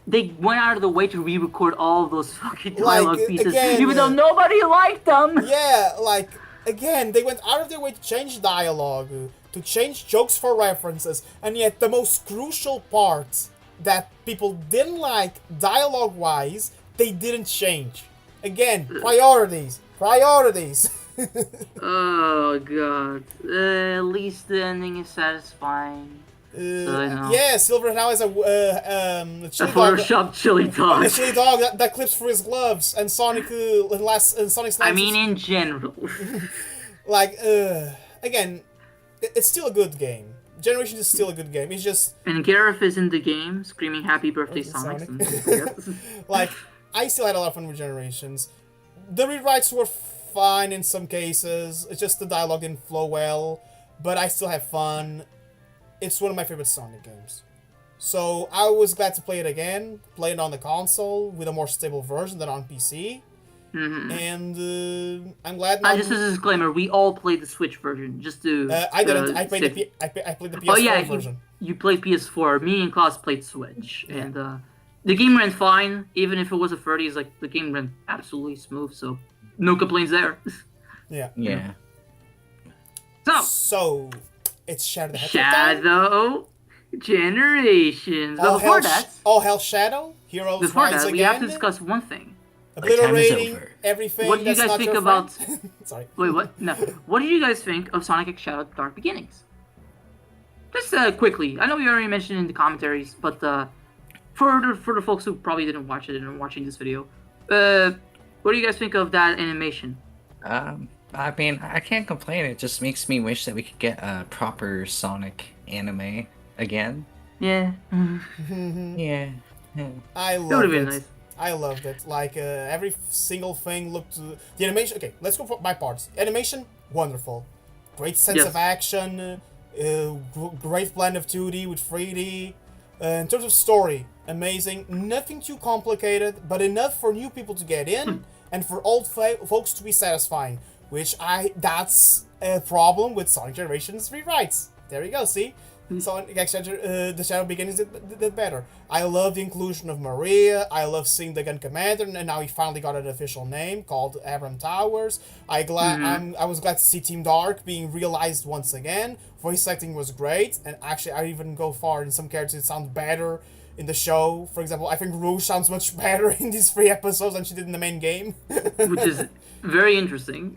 They went out of the way to re-record all of those fucking dialogue pieces, again, even though nobody liked them. Yeah, like, again, they went out of their way to change dialogue, to change jokes for references, and yet the most crucial part that people didn't like dialogue-wise, they didn't change. Again, priorities. Oh god. At least the ending is satisfying. Yeah, Silver now has a chili Photoshop chili dog. A chili dog that clips through his gloves, and Sonic Sonic's. I mean, in general. Like, again, it's still a good game. Generation is still a good game. It's just. And Gareth is in the game, screaming "Happy Birthday, Sonic!" Like, I still had a lot of fun with Generations. The rewrites were fine in some cases. It's just the dialogue didn't flow well, but I still had fun. It's one of my favorite Sonic games. So I was glad to play it again, play it on the console with a more stable version than on PC. Mm-hmm. And I'm glad. Just as a disclaimer, we all played the Switch version. Just to I didn't. I played the PS4 oh yeah, version. You played PS4. Me and Klaus played Switch, and the game ran fine. Even if it was a 30s, like the game ran absolutely smooth. So no complaints there. Yeah. Yeah. So it's Shadow the Hedgehog Shadow Generations. But before that, All Hell Shadow, Heroes before Rise that, Again. we have to discuss one thing. Obliterating everything. What do you that's guys not think your about? friend. Sorry. Wait, what? No. What did you guys think of Sonic X Shadow Dark Beginnings? Just quickly. I know we already mentioned it in the commentaries, but for the folks who probably didn't watch it and are watching this video, what do you guys think of that animation? I mean, I can't complain. It just makes me wish that we could get a proper Sonic anime again. Yeah. Yeah. I That would loved have been it. nice. I loved it. Like, every single thing looked... the animation... Okay, let's go by parts. Animation, wonderful. Great sense of action. Great blend of 2D with 3D. In terms of story, amazing. Nothing too complicated, but enough for new people to get in, and for old folks to be satisfying. That's a problem with Sonic Generations rewrites. There you go, see? Sonic X the Shadow Beginnings did better. I love the inclusion of Maria. I love seeing the gun commander, and now he finally got an official name called Abram Towers. I was glad to see Team Dark being realized once again. Voice acting was great, and actually I even go far in some characters it sounds better in the show. For example, I think Rouge sounds much better in these 3 episodes than she did in the main game. Which is very interesting.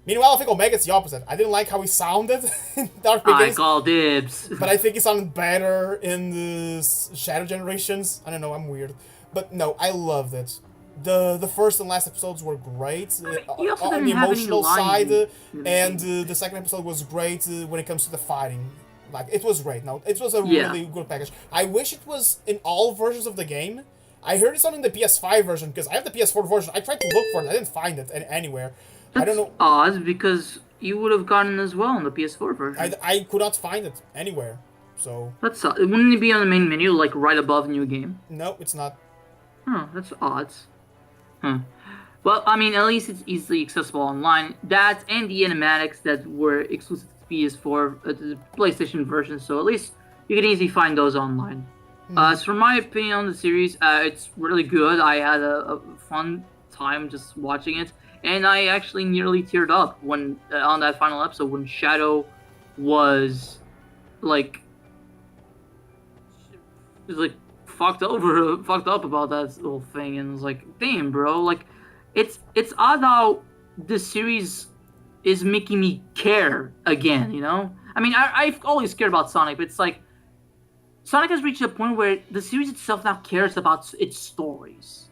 Meanwhile, I think Omega's the opposite. I didn't like how he sounded in Dark Beginnings. I call dibs. But I think he sounded better in the Shadow Generations. I don't know, I'm weird. But no, I loved it. The first and last episodes were great on the emotional side, and the second episode was great when it comes to the fighting. Like, it was great. No, it was a really good package. I wish it was in all versions of the game. I heard it's not in the PS5 version, because I have the PS4 version. I tried to look for it, I didn't find it anywhere. That's I don't know. odd, because you would have gotten as well on the PS4 version. I could not find it anywhere, so... That's odd. Wouldn't it be on the main menu, like right above New Game? No, it's not. Huh, that's odd. Huh. Well, I mean, at least it's easily accessible online. That and the animatics that were exclusive to PS4, the PlayStation version, so at least you can easily find those online. As for my opinion on the series, it's really good. I had a fun time just watching it, and I actually nearly teared up when on that final episode when Shadow was like like fucked up about that whole thing, and was like, damn, bro, like it's odd how this series is making me care again. You know, I mean, I've always cared about Sonic, but it's like Sonic has reached a point where the series itself now cares about its stories,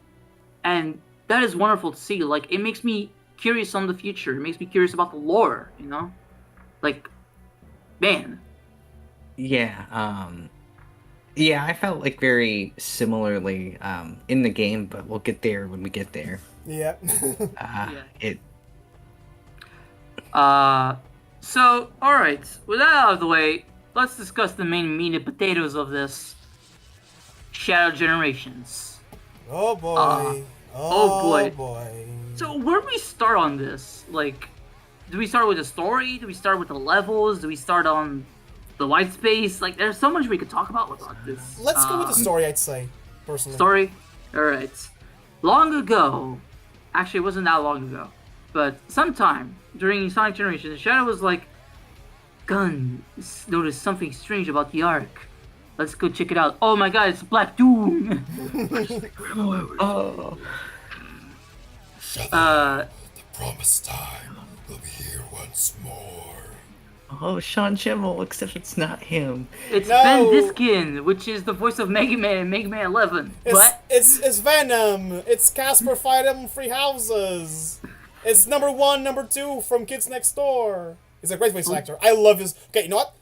and that is wonderful to see. Like, it makes me curious on the future. It makes me curious about the lore. You know, like, man. Yeah, yeah, I felt like very similarly in the game, but we'll get there when we get there. Yeah. It So, alright, with that out of the way, let's discuss the main meat and potatoes of this Shadow Generations. Oh boy. oh boy. boy. So, where do we start on this? Like, do we start with the story? Do we start with the levels? Do we start on the white space? Like, there's so much we could talk about this. Let's go with the story, I'd say, personally. Story? Alright. Long ago, actually, it wasn't that long ago, but sometime during Sonic Generations, Shadow was like, Gun, noticed something strange about the Ark. Let's go check it out. Oh my god, it's Black Doom! oh The promised time will be here once more. oh Sean Schimmel, except it's not him. It's No. Ben Diskin, which is the voice of Mega Man in Mega Man 11. What? It's Venom. It's Casper Fight Em Free Houses. It's number 1, number 2 from Kids Next Door. He's a great voice actor. I love his. Okay, you know what?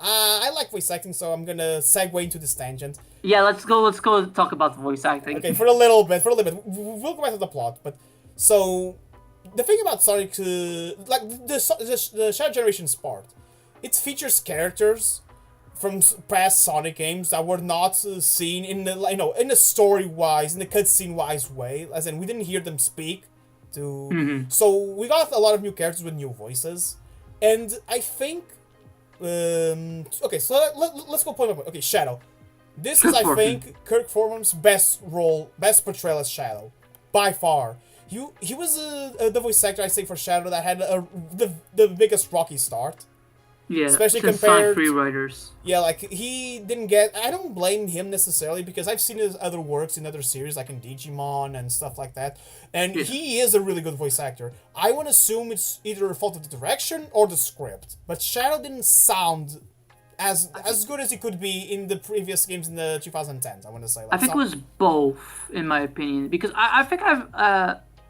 I like voice acting, so I'm gonna segue into this tangent. Yeah, let's go talk about the voice acting. Okay, for a little bit. We'll go back to the plot. But so the thing about Sonic, like the Shadow Generations part, it features characters from past Sonic games that were not seen in the in the story wise, in the cutscene wise way. As in, we didn't hear them speak. So we got a lot of new characters with new voices, and I think. Okay, so let's go point by point. Okay, Shadow. This is, I think, Kirk Foreman's best portrayal as Shadow, by far. He was the voice actor, I think, for Shadow that had the biggest rocky start. Yeah, especially since compared. Sonic Free Riders. Yeah, like he didn't get. I don't blame him necessarily because I've seen his other works in other series, like in Digimon and stuff like that, and he is a really good voice actor. I would assume it's either a fault of the direction or the script, but Shadow didn't sound as good as he could be in the previous games in the 2010s. I want to say. Like, I think it was both, in my opinion, because I think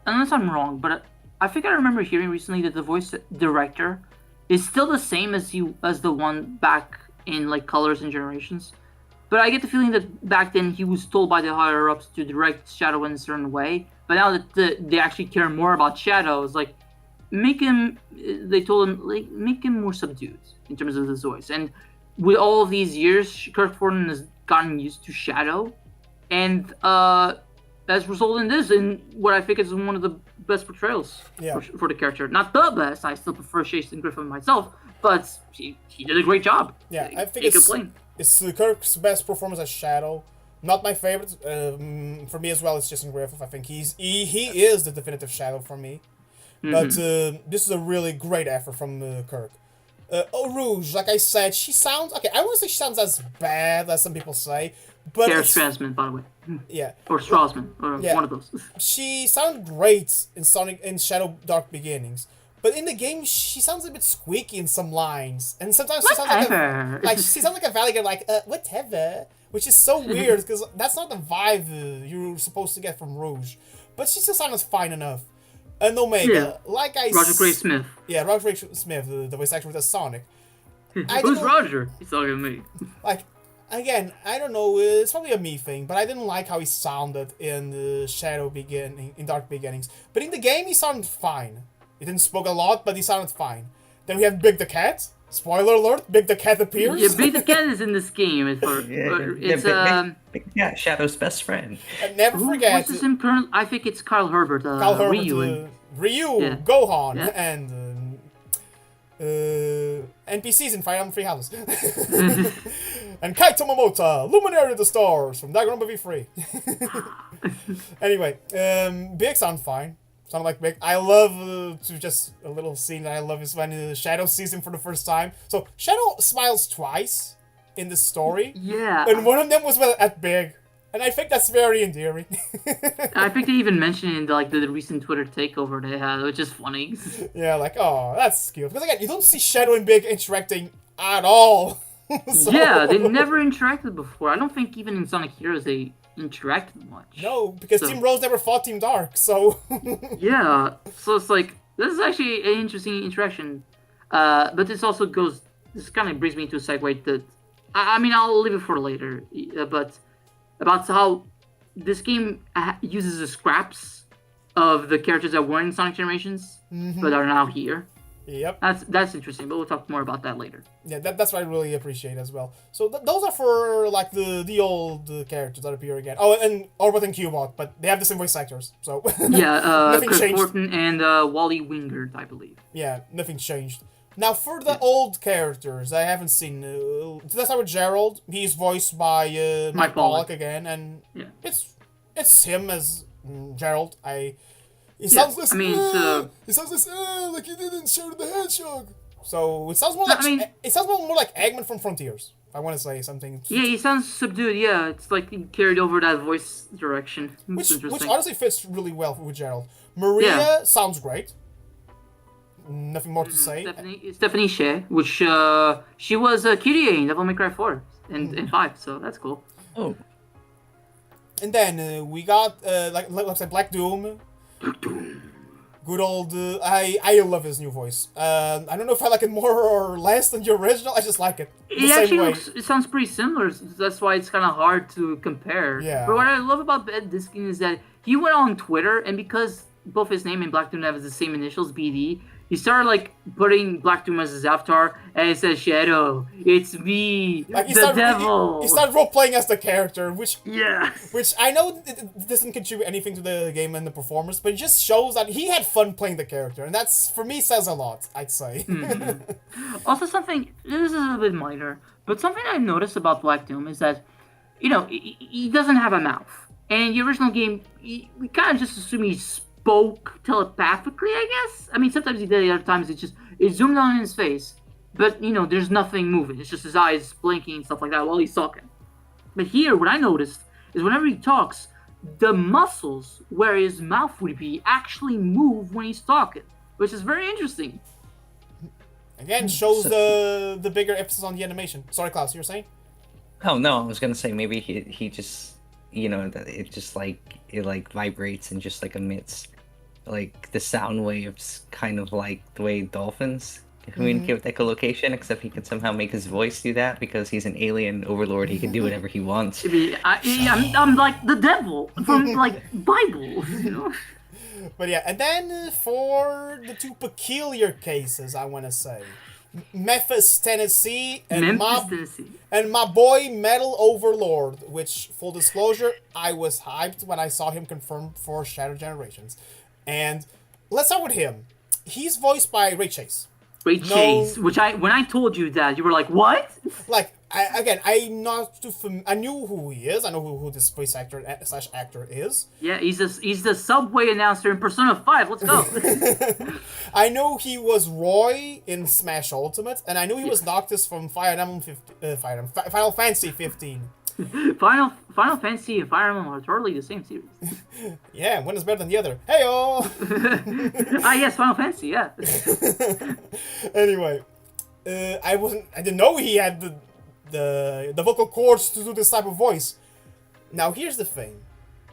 unless I'm wrong, but I think I remember hearing recently that the voice director is still the same as the one back in like Colors and Generations, but I get the feeling that back then he was told by the higher ups to direct Shadow in a certain way. But now that they actually care more about Shadow, it's like they told him like make him more subdued in terms of his voice. And with all of these years, Kirk Foreman has gotten used to Shadow, and that's resulted in this, in what I think is one of the best portrayals for the character. Not the best. I still prefer Jason Griffin myself, but he did a great job. Yeah, I think it's Kirk's best performance as Shadow. Not my favorite. For me as well, it's Jason Griffin. I think he is the definitive Shadow for me. But this is a really great effort from Kirk. Rouge, like I said, she sounds okay. I wouldn't say she sounds as bad as some people say, but Sarah Strassman, by the way. Yeah. Or Strassman, or one of those. She sounded great in Shadow Dark Beginnings, but in the game she sounds a bit squeaky in some lines, and sometimes she sounds like a Valley girl, like whatever, which is so weird because that's not the vibe you're supposed to get from Rouge. But she still sounded fine enough. And Omega, like I Roger Gray Smith. Yeah, Roger Gray Smith, the voice actor with the Sonic. Who's Roger? He's talking to me. Like, again, I don't know, it's probably a me thing, but I didn't like how he sounded in the Dark Beginnings. But in the game, he sounded fine. He didn't spoke a lot, but he sounded fine. Then we have Big the Cat, Spoiler alert, Big the Cat appears. Yeah, Big the Cat is in this game. Yeah, Shadow's best friend. And never forget... What's his name current? I think it's Carl Herbert. Carl Herbert, Ryu. Ryu, Gohan, Yeah. and NPCs in Fire Emblem Three Houses. And Kai Tomomoto, Luminary of the Stars from Danganronpa V3. Anyway, Big sound fine. Sound like Big. I love to just a little scene that I love is when Shadow sees him for the first time. So Shadow smiles twice in the story. Yeah. And one of them was at Big. And I think that's very endearing. I think they even mentioned in the recent Twitter takeover they had, which is funny. Yeah, like, oh, that's cute. Because again, you don't see Shadow and Big interacting at all. So... Yeah, they never interacted before. I don't think even in Sonic Heroes they interacted much. No, because Team Rose never fought Team Dark, so... Yeah, so it's like, this is actually an interesting interaction. But this also goes, this kind of brings me to a segue that, I mean, I'll leave it for later, but about how this game uses the scraps of the characters that were in Sonic Generations, but are now here. Yep. That's interesting, but we'll talk more about that later. Yeah, that's what I really appreciate as well. So those are for like the old characters that appear again. Oh, and Orbit and Cubot, but they have the same voice actors, so Yeah, nothing Chris changed. Thornton and Wally Wingard, I believe. Yeah, nothing changed. Now for the old characters, I haven't seen. Let's start with Gerald. He's voiced by Mike Pollock again, and it's him as Gerald. He sounds less. I mean, he sounds less like he did in Shadow the Hedgehog. So it sounds more like it sounds more like Eggman from Frontiers. I want to say something. Yeah, he sounds subdued. Yeah, it's like he carried over that voice direction. Which honestly fits really well with Gerald. Maria sounds great. Nothing more to say. Stephanie Shea, which she was Kyrie in Devil May Cry 4 and 5, so that's cool. Oh. And then we got let's say Black Doom. Good old. I love his new voice. I don't know if I like it more or less than the original. I just like it. It sounds pretty similar. That's why it's kind of hard to compare. Yeah. But what I love about Ed Diskin is that he went on Twitter, and because both his name and Black Doom have the same initials, BD, he started like putting Black Doom as his avatar, and it says "Shadow, it's me, the devil." He started role playing as the character, which Yes. which I know it doesn't contribute anything to the game and the performance, but it just shows that he had fun playing the character, and that's for me says a lot. I'd say. Also, something this is a bit minor, but something I noticed about Black Doom is that, he doesn't have a mouth, and in the original game, we kind of just assume he spoke telepathically, I guess. I mean, sometimes he did, other times it zoomed on his face, but there's nothing moving. It's just his eyes blinking and stuff like that while he's talking. But here, what I noticed is whenever he talks, the muscles where his mouth would be actually move when he's talking, which is very interesting. Again, shows the bigger emphasis on the animation. Sorry, Klaus, you were saying? Oh no, I was gonna say maybe he just that it just it vibrates and just emits the sound waves, kind of like the way dolphins communicate with echolocation, except he can somehow make his voice do that because he's an alien overlord. He can do whatever he wants. I'm like the devil from Bible, But yeah, and then for the two peculiar cases, I want to say, Memphis, Tennessee, and my boy Metal Overlord. Which, full disclosure, I was hyped when I saw him confirmed for Shadow Generations. And let's start with him. He's voiced by Ray Chase. Chase, which when I told you that, you were like, what? I knew who he is. I know who this voice actor / actor is. Yeah, he's the Subway announcer in Persona 5. Let's go. I know he was Roy in Smash Ultimate, and I knew he was Noctis from Final Fantasy 15. Final Fantasy and Fire Emblem are totally the same series. Yeah, one is better than the other. Heyo! Yes, Final Fantasy, yeah. Anyway, I didn't know he had the vocal cords to do this type of voice. Now here's the thing,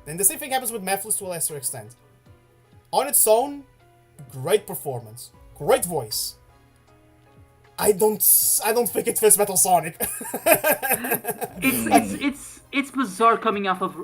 and the same thing happens with Mephiles to a lesser extent. On its own, great performance, great voice. I don't think it fits Metal Sonic. It's bizarre coming off of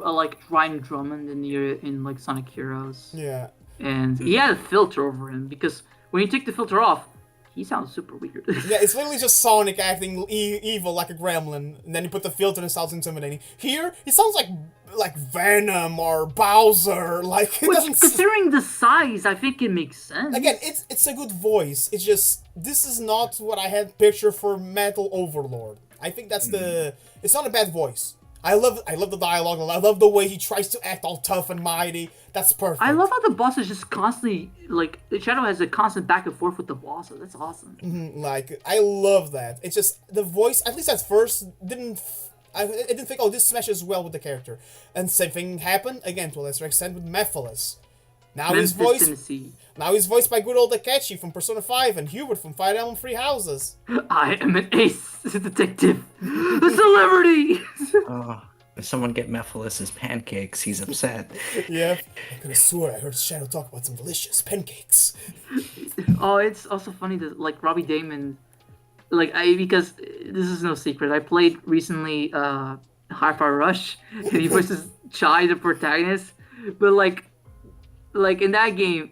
Ryan Drummond in Sonic Heroes. Yeah. And he had a filter over him because when you take the filter off, he sounds super weird. Yeah, it's literally just Sonic acting evil like a gremlin, and then you put the filter and it sounds intimidating. Here, he sounds like Venom or Bowser. Like it Which, doesn't. considering the size, I think it makes sense. Again, it's a good voice. It's just this is not what I had pictured for Metal Overlord. I think that's the. It's not a bad voice. I love the dialogue. I love the way he tries to act all tough and mighty. That's perfect. I love how the boss is just constantly like Shadow has a constant back and forth with the boss. So that's awesome. Like I love that. It's just the voice. At least at first, I didn't think, oh, this meshes well with the character. And same thing happened again to a lesser extent with Mephiles. Now his voice. Tennessee. Now he's voiced by good old Akechi from Persona 5 and Hubert from Fire Emblem Three Houses. I am an ace detective, a celebrity. Oh, if someone get Mephiles' pancakes, he's upset. Yeah. I could have swore I heard Shadow talk about some delicious pancakes. Oh, it's also funny that like Robbie Damon, because this is no secret. I played recently Hi-Fi Rush, and he voices Chai, the protagonist. But like in that game,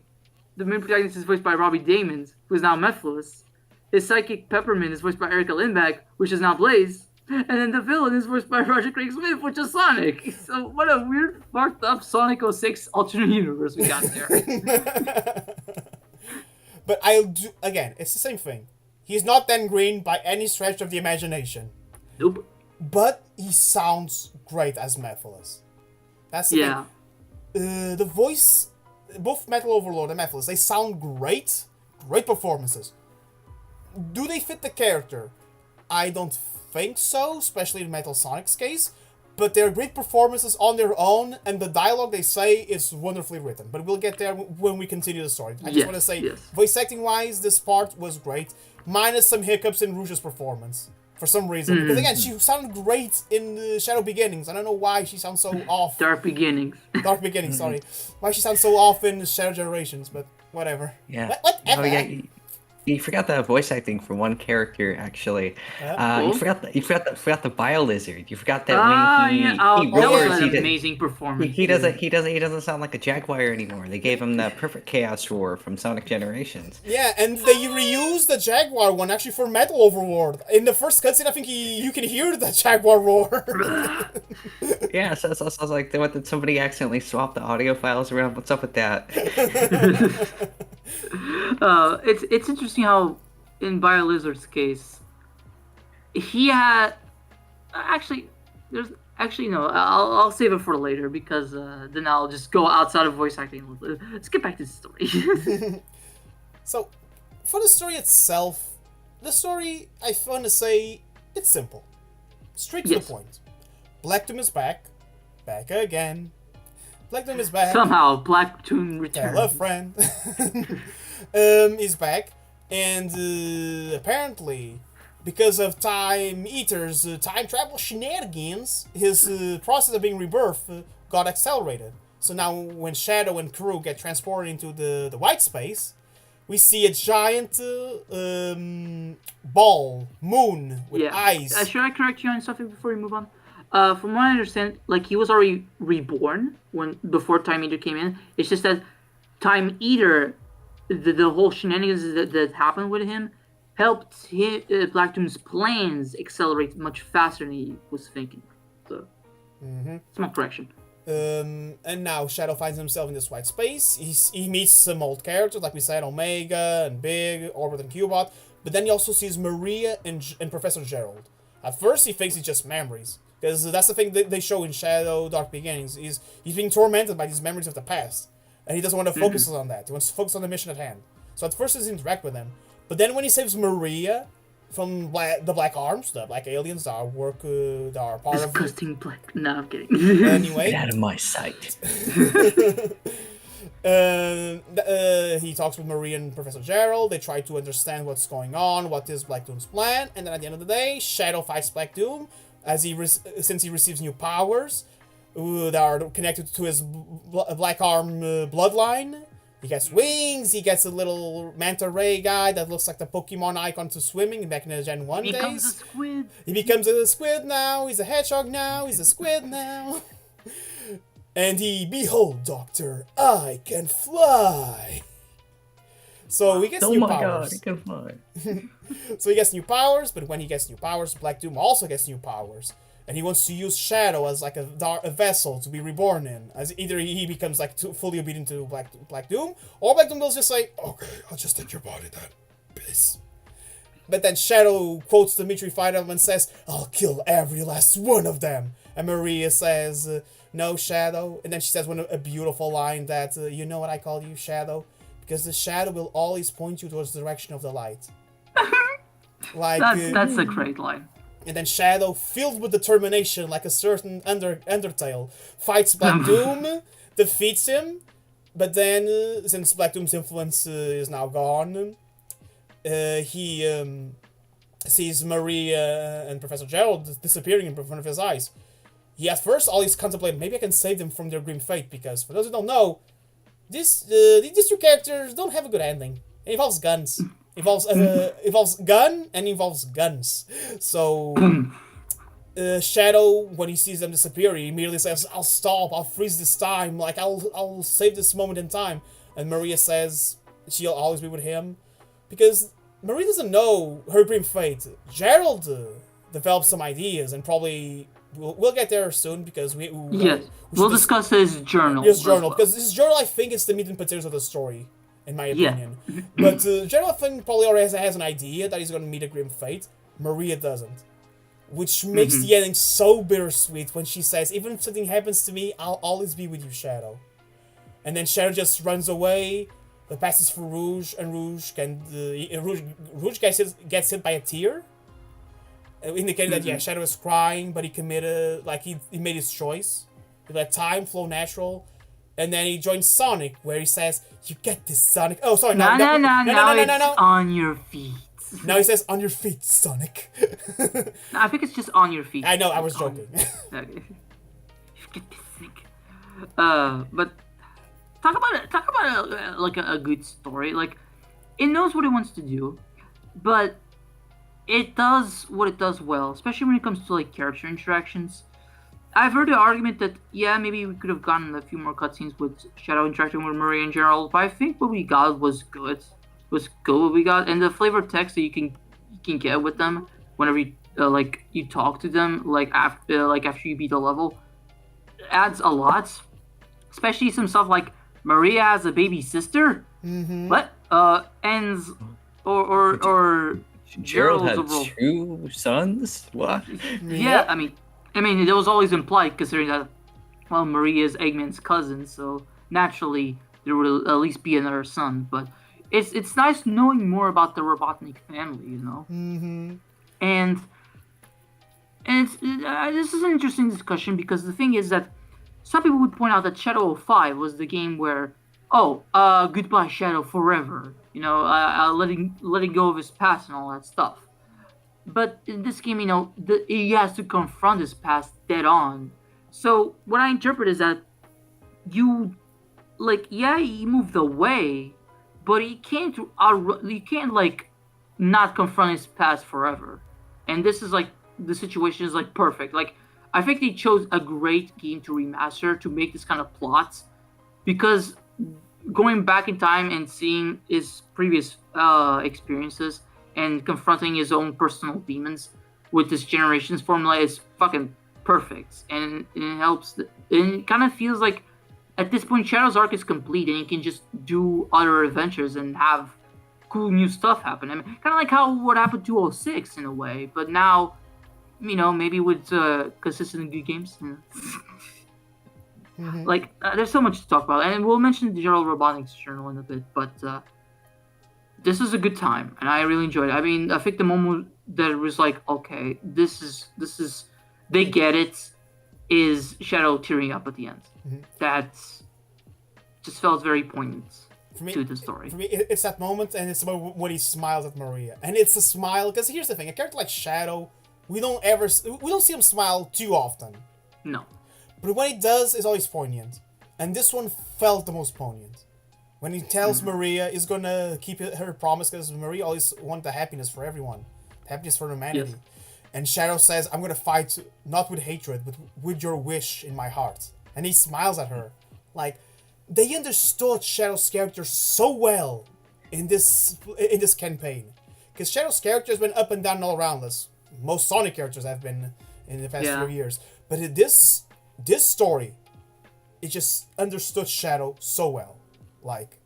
the main protagonist is voiced by Robbie Damon, who is now Mephiles. His psychic Peppermint is voiced by Erica Lindbergh, which is now Blaze. And then the villain is voiced by Roger Craig Smith, which is Sonic. So what a weird, fucked up Sonic 06 alternate universe we got there. But again, it's the same thing. He's not Dan Green by any stretch of the imagination. Nope. But he sounds great as Mephiles. That's the thing. The voice, both Metal Overlord and Mephiles, they sound great. Great performances. Do they fit the character? I don't think so, especially in Metal Sonic's case. But they're great performances on their own, and the dialogue they say is wonderfully written. But we'll get there when we continue the story. I just want to say, voice acting-wise, this part was great, minus some hiccups in Rouge's performance. For some reason. Because again, she sounded great in the Shadow Beginnings. I don't know why she sounds so off. Dark Beginnings, sorry. Why she sounds so off in Shadow Generations, but whatever. Yeah. Whatever. Oh, yeah. You forgot the voice acting for one character, actually. You forgot the Bio Lizard. You forgot that when he that roars, was an amazing performance. he doesn't sound like a jaguar anymore. They gave him the perfect chaos roar from Sonic Generations. Yeah, and they reused the Jaguar one actually for Metal Overlord. In the first cutscene, I think you can hear the Jaguar roar. Yeah, so I was like, what, did somebody accidentally swap the audio files around? What's up with that? It's interesting how in BioLizard's case he had I'll save it for later because then I'll just go outside of voice acting. Let's get back to the story. So for the story itself, I want to say it's simple, straight to the point. Black Doom is back again. Black Doom is back. Somehow, Black Doom returns. Hello, friend. He's back, and apparently, because of Time Eater's time travel shenanigans, his process of being rebirth got accelerated. So now, when Shadow and crew get transported into the white space, we see a giant ball, moon, with eyes. Should I correct you on something before we move on? From what I understand, like he was already reborn before Time Eater came in. It's just that Time Eater, the whole shenanigans that happened with him, helped Black Doom's plans accelerate much faster than he was thinking. So, small correction. And now Shadow finds himself in this white space. He meets some old characters, like we said, Omega and Big, Orbit and Cubot. But then he also sees Maria and Professor Gerald. At first, he thinks it's just memories. Because that's the thing that they show in Shadow Dark Beginnings. He's being tormented by these memories of the past. And he doesn't want to focus on that. He wants to focus on the mission at hand. So at first he doesn't interact with them. But then when he saves Maria from the Black Arms, the Black Aliens that are part of... Disgusting black... No, I'm kidding. Anyway. Get out of my sight. He talks with Maria and Professor Gerald. They try to understand what's going on, what is Black Doom's plan. And then at the end of the day, Shadow fights Black Doom. Since he receives new powers that are connected to his Black Arm bloodline. He gets wings, he gets a little manta ray guy that looks like the Pokemon icon to swimming back in the Gen 1 days. He becomes a squid. He becomes a squid now, he's a hedgehog now, he's a squid now. And behold, Doctor, I can fly. So he gets Oh new my god, powers. he can fly. So he gets new powers, but when he gets new powers, Black Doom also gets new powers. And he wants to use Shadow as like a vessel to be reborn in. As either he becomes like fully obedient to Black Doom, or Black Doom will just like, okay, I'll just take your body then. Peace. But then Shadow quotes Dimitri Fidel and says, I'll kill every last one of them. And Maria says, no, Shadow. And then she says a beautiful line that, you know what I call you, Shadow? Because the shadow will always point you towards the direction of the light. Like that's a great line. And then Shadow, filled with determination like a certain Undertale, fights Black Doom, defeats him, but then, since Black Doom's influence is now gone, he sees Maria and Professor Gerald disappearing in front of his eyes. He at first always contemplated, maybe I can save them from their grim fate, because for those who don't know, these two characters don't have a good ending. It involves guns. Involves gun and involves guns. So Shadow, when he sees them disappear, he immediately says, I'll stop, I'll freeze this time, like I'll save this moment in time. And Maria says she'll always be with him. Because Maria doesn't know her grim fate. Gerald developed some ideas, and probably we'll get there soon, because we'll discuss his journal. His journal, because his journal, I think, is the meat and potatoes of the story, in my opinion. But Gerald, I think, probably already has an idea that he's going to meet a grim fate. Maria doesn't. Which makes the ending so bittersweet when she says, even if something happens to me, I'll always be with you, Shadow. And then Shadow just runs away, passes for Rouge, and Rouge gets hit by a tear, indicating that Shadow is crying, but he committed, like he made his choice. He let time flow natural, and then he joins Sonic, where he says, "You get this, Sonic." Oh, sorry, no, it's on your feet. Now he says, "On your feet, Sonic." No, I think it's just on your feet. I know, I was joking. You get this, Nick. But talk about like a good story. Like, it knows what it wants to do, but it does what it does well, especially when it comes to like character interactions. I've heard the argument that maybe we could have gotten a few more cutscenes with Shadow interacting with Maria and Gerald, but I think what we got was good. What we got, and the flavor of text that you can get with them whenever you talk to them after you beat the level adds a lot. Especially some stuff like Maria has a baby sister. Mm-hmm. What? Ends or Gerald had overall. 2 sons? What? Yeah, I mean, it was always implied, considering that, well, Maria is Eggman's cousin, so naturally there would at least be another son. But it's nice knowing more about the Robotnik family, you know. Mm-hmm. And this is an interesting discussion, because the thing is that some people would point out that Shadow 05 was the game where, goodbye Shadow forever, letting go of his past and all that stuff. But in this game, he has to confront his past dead on. So what I interpret is that he moved away, but he can't not confront his past forever. And this is the situation is perfect. I think they chose a great game to remaster to make this kind of plot, because going back in time and seeing his previous experiences and confronting his own personal demons with this generation's formula is fucking perfect, and it helps. And it kind of feels like at this point Shadow's arc is complete, and he can just do other adventures and have cool new stuff happen. I mean, kind of like what happened to 06 in a way, but now, maybe with consistent good games. Mm-hmm. There's so much to talk about, and we'll mention the Gerald Robotnik's journal in a bit, but this is a good time, and I really enjoyed it. I mean, I think the moment that it was like, okay, this is, they get it, is Shadow tearing up at the end. Mm-hmm. That just felt very poignant me, to the story. For me, it's that moment, and it's about when he smiles at Maria, and it's a smile. Because here's the thing: a character like Shadow, we don't see him smile too often. No. But when he does, it's always poignant, and this one felt the most poignant. When he tells Maria he's gonna keep her promise, because Maria always wanted the happiness for everyone, happiness for humanity. Yes. And Shadow says, "I'm gonna fight not with hatred, but with your wish in my heart." And he smiles at her, like they understood Shadow's character so well in this campaign, because Shadow's character has been up and down all around us. Most Sonic characters have been in the past few years, but in this story, it just understood Shadow so well. Like,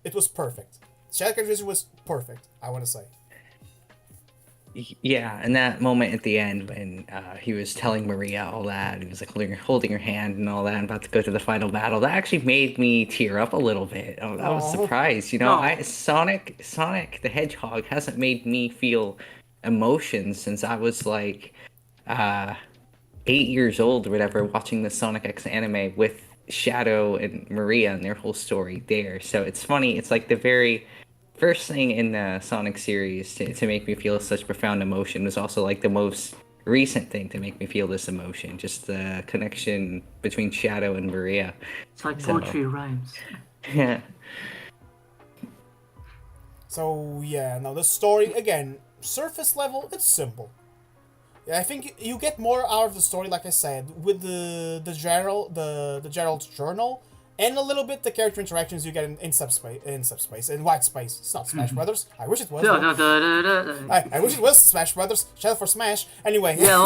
it was perfect. Shadow characterization was perfect, I want to say. Yeah, and that moment at the end when he was telling Maria all that, he was like holding her hand and all that, and about to go to the final battle, that actually made me tear up a little bit. I was surprised, you know. Sonic the Hedgehog hasn't made me feel emotions since I was like 8 years old or whatever, watching the Sonic X anime with Shadow and Maria and their whole story there. So it's funny, it's like the very first thing in the Sonic series to make me feel such profound emotion was also like the most recent thing to make me feel this emotion. Just the connection between Shadow and Maria. It's like poetry rhymes. Yeah. So yeah, now the story again, surface level, it's simple. I think you get more out of the story, like I said, with the Gerald's journal, and a little bit the character interactions you get in subspace, in white space. It's not Smash Brothers. I wish it was. I wish it was Smash Brothers. Shadow for Smash. Anyway. Yeah,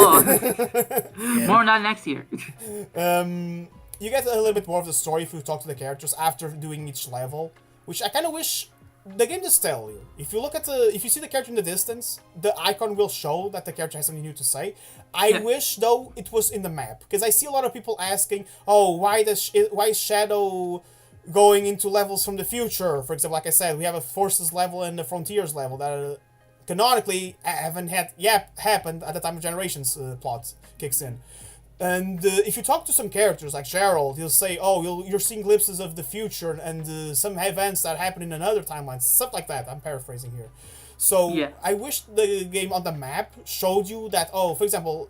more on that next year. You get a little bit more of the story if you talk to the characters after doing each level, which I kind of wish. The game just tell you. If you see the character in the distance, the icon will show that the character has something new to say. I wish though it was in the map, because I see a lot of people asking, "Oh, why is Shadow going into levels from the future?" For example, like I said, we have a Forces level and a Frontiers level that canonically haven't happened at the time of Generations plot kicks in. And if you talk to some characters like Gerald, he'll say, "Oh, you're seeing glimpses of the future and some events that happen in another timeline," stuff like that. I'm paraphrasing here. So I wish the game on the map showed you that. Oh, for example,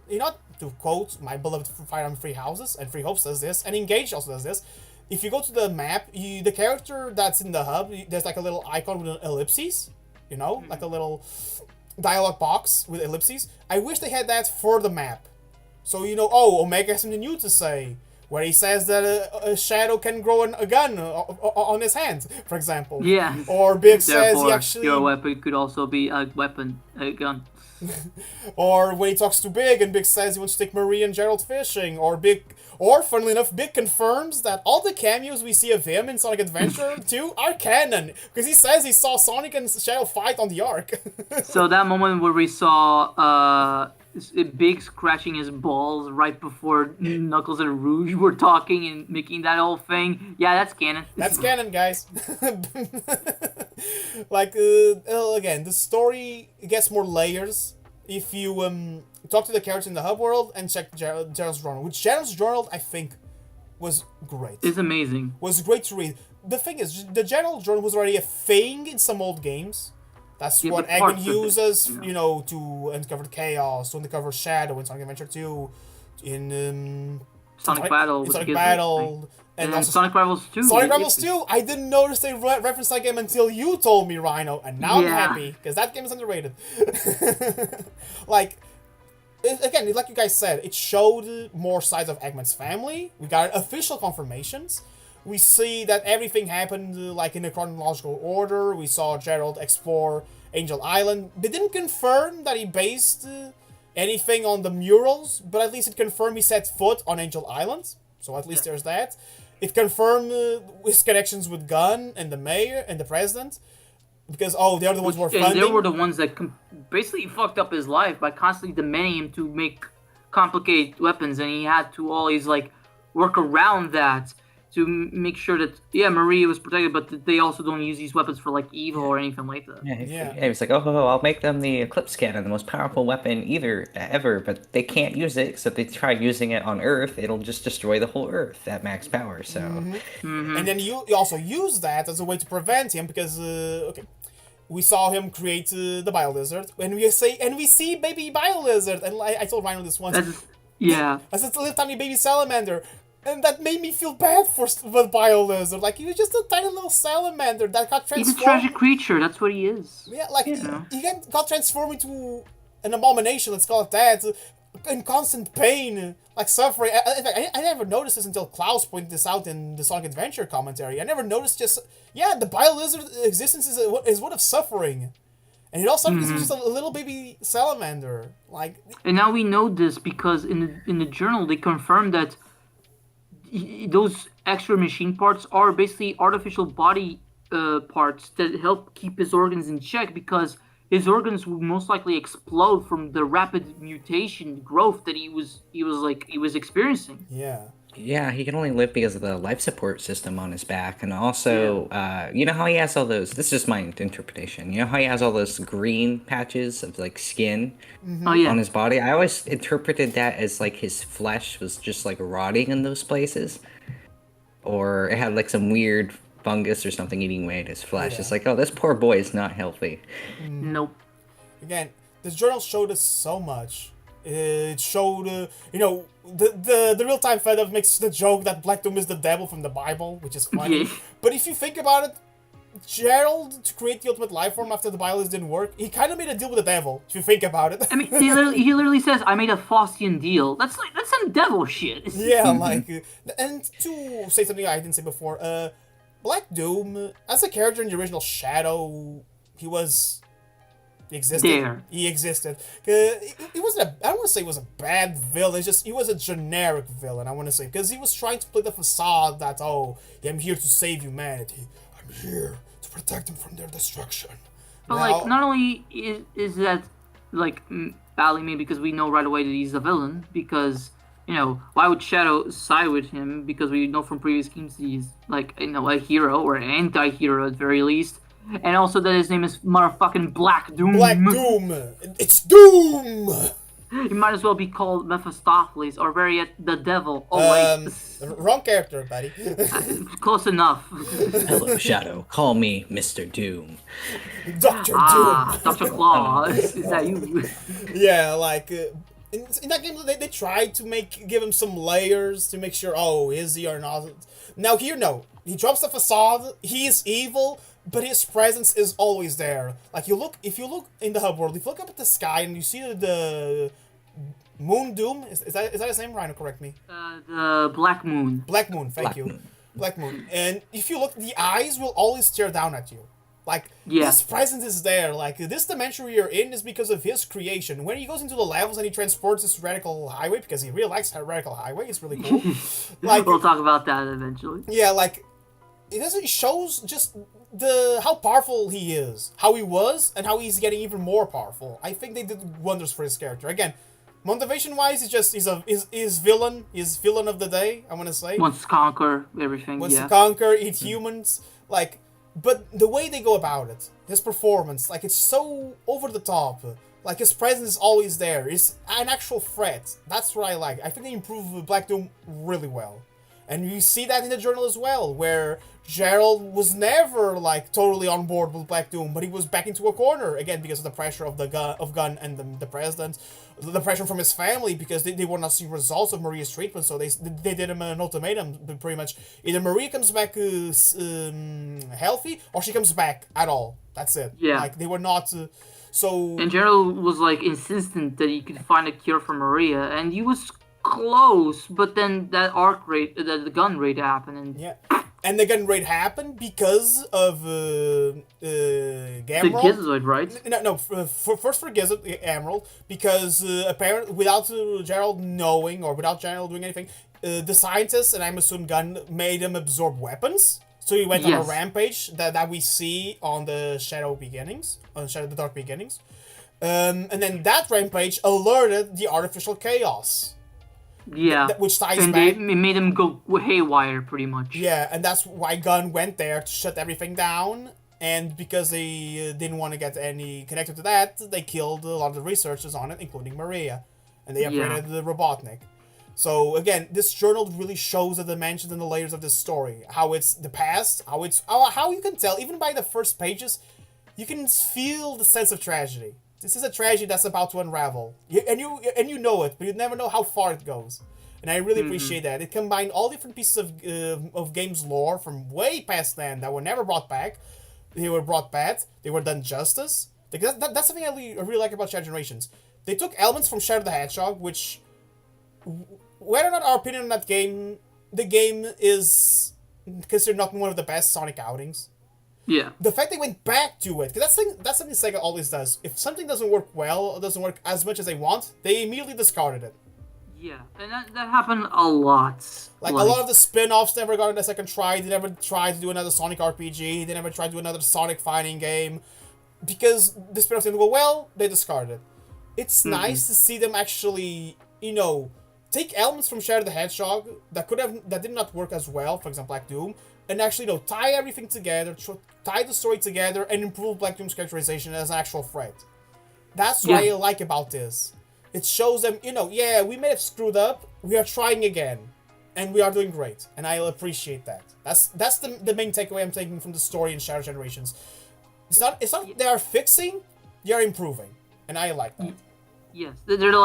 to quote my beloved Fire Emblem Free Houses, and Free Hopes does this, and Engage also does this. If you go to the map, the character that's in the hub, there's like a little icon with an ellipses, like a little dialogue box with ellipses. I wish they had that for the map. So Omega has something new to say, where he says that a Shadow can grow a gun on his hand, for example. Yeah. Or Big says he actually... your weapon could also be a gun. Or when he talks to Big, and Big says he wants to take Marie and Gerald fishing, or funnily enough, Big confirms that all the cameos we see of him in Sonic Adventure 2 are canon, because he says he saw Sonic and Shadow fight on the Ark. So that moment where we saw Big scratching his balls right before Knuckles and Rouge were talking and making that whole thing. Yeah, that's canon. That's canon, guys. Again, the story gets more layers if you talk to the characters in the hub world and check Gerald's journal. Which Gerald's journal, I think, was great. It's amazing. Was great to read. The thing is, the Gerald journal was already a thing in some old games. That's what Eggman uses, to uncover chaos, to uncover Shadow in Sonic Adventure 2, in Sonic Battle. And also Sonic Rivals 2. Sonic Rivals 2, I didn't notice they referenced that game until you told me, Rhino, and now I'm happy, because that game is underrated. Again, like you guys said, it showed more sides of Eggman's family. We got official confirmations. We see that everything happened in a chronological order. We saw Gerald explore Angel Island. They didn't confirm that he based anything on the murals, but at least it confirmed he set foot on Angel Island. So at least there's that. It confirmed his connections with Gunn and the mayor and the president. Because, they're the ones who were funding. They were the ones that basically fucked up his life by constantly demanding him to make complicated weapons. And he had to always, work around that to make sure that, Maria was protected, but they also don't use these weapons for, evil or anything like that. Yeah, he was like, I'll make them the Eclipse Cannon, the most powerful weapon ever, but they can't use it, so if they try using it on Earth, it'll just destroy the whole Earth at max power, so... Mm-hmm. And then you also use that as a way to prevent him, because, we saw him create the Bio-Lizard, and we see baby Bio-Lizard, and I told Rhino this once. As a little tiny baby salamander. And that made me feel bad for the Bio-Lizard. He was just a tiny little salamander that got transformed. He's a tragic creature, that's what he is. Yeah, he got transformed into an abomination, let's call it that, in constant pain. like suffering. In fact, I never noticed this until Klaus pointed this out in the Sonic Adventure commentary. I never noticed the Bile Lizard existence is one of suffering. And it all started because he was just a little baby salamander. Like, And now we know this because in the journal they confirmed that those extra machine parts are basically artificial body parts that help keep his organs in check, because his organs would most likely explode from the rapid mutation growth that he was experiencing. yeah. Yeah, he can only live because of the life support system on his back, and also, you know how he has all those. This is just my interpretation. You know how he has all those green patches of like skin Oh yeah. on his body. I always interpreted that as like his flesh was just like rotting in those places, or it had like some weird fungus or something eating away at his flesh. Yeah. It's like, oh, this poor boy is not healthy. Nope. Again, this journal showed us so much. It showed, the real-time fandom makes the joke that Black Doom is the devil from the Bible, which is funny. Yeah. But if you think about it, Gerald, to create the ultimate life form after the Bile didn't work, he kind of made a deal with the devil, if you think about it. I mean, he literally says, "I made a Faustian deal." That's some devil shit. Yeah, like, and to say something I didn't say before, Black Doom, as a character in the original Shadow, he existed. There. He existed. He wasn't I don't want to say he was a bad villain, it's just, he was a generic villain, I want to say, because he was trying to play the facade that, oh, I'm here to save humanity. I'm here to protect them from their destruction. But like, not only is that like badly made because we know right away that he's a villain, because why would Shadow side with him? Because we know from previous games he's like a hero or an anti-hero at very least, and also that his name is motherfucking Black Doom. Black Doom! It's Doom! He might as well be called Mephistopheles or very yet the devil. Oh wait, Wrong character, buddy. close enough. Hello, Shadow. Call me Mr. Doom. Dr. Doom! Dr. Claus, is that you? Yeah, like, in that game, they tried to give him some layers to make sure, oh, is he or not? Now here, no. He drops the facade, he is evil, but his presence is always there. Like, if you look in the hub world, if you look up at the sky and you see the Moon Doom, is that his name? Rhino, correct me. The Black Moon. Black Moon, thank you. Black Moon. And if you look, the eyes will always stare down at you. Like, his presence is there. Like, this dimension we are in is because of his creation. When he goes into the levels and he transports this radical highway, because he really likes radical highway, it's really cool. Like, we'll talk about that eventually. Yeah, like, it shows just how powerful he is, how he was, and how he's getting even more powerful. I think they did wonders for his character. Again, motivation-wise, he's villain of the day, I want to say. Wants to conquer everything, Wants to conquer, eat humans, like, but the way they go about it, his performance, like, it's so over the top. Like, his presence is always there. It's an actual threat. That's what I like. I think they improved Black Doom really well. And you see that in the journal as well, where Gerald was never, like, totally on board with Black Doom, but he was back into a corner, again, because of the pressure of Gunn and the president, the pressure from his family, because they want to see results of Maria's treatment, so they did him an ultimatum, pretty much. Either Maria comes back healthy, or she comes back at all. That's it. Yeah. Like, they were not... so... And Gerald was, like, insistent that he could find a cure for Maria, and he was close, but then that the gun raid happened, and... Yeah. And the gun raid happened because of Emerald. The Gizoid, right? No, first for Gizoid, Emerald, because apparently, without Gerald knowing, or without Gerald doing anything, the scientists, and I'm assuming Gunn, made him absorb weapons. So he went on a rampage that we see on the the Dark Beginnings. And then that rampage alerted the artificial chaos. Yeah, which ties and back. It made him go haywire, pretty much. Yeah, and that's why Gunn went there to shut everything down. And because they didn't want to get any connected to that, they killed a lot of the researchers on it, including Maria, and they upgraded the Robotnik. So again, this journal really shows the dimensions and the layers of this story. How it's the past, how you can tell even by the first pages, you can feel the sense of tragedy. This is a tragedy that's about to unravel, and you know it, but you never know how far it goes. And I really appreciate that. It combined all different pieces of games lore from way past then that were never brought back. They were brought back. They were done justice. That's something I really like about Shadow Generations. They took elements from Shadow the Hedgehog, which whether or not our opinion on that game, the game is considered not one of the best Sonic outings. Yeah. The fact they went back to it, because that's something Sega always does. If something doesn't work well, or doesn't work as much as they want, they immediately discarded it. Yeah, and that happened a lot. Like, a lot of the spin-offs never got a second try. They never tried to do another Sonic RPG. They never tried to do another Sonic fighting game. Because the spin-offs didn't go well, they discarded it. It's nice to see them actually, take elements from Shadow the Hedgehog that did not work as well, for example, Black Doom, and actually, tie everything together, tie the story together, and improve Black Doom's characterization as an actual threat. That's what I like about this. It shows them, we may have screwed up, we are trying again, and we are doing great, and I'll appreciate that. That's the main takeaway I'm taking from the story in Shadow Generations. It's not they are fixing, they are improving, and I like that. Yes, they're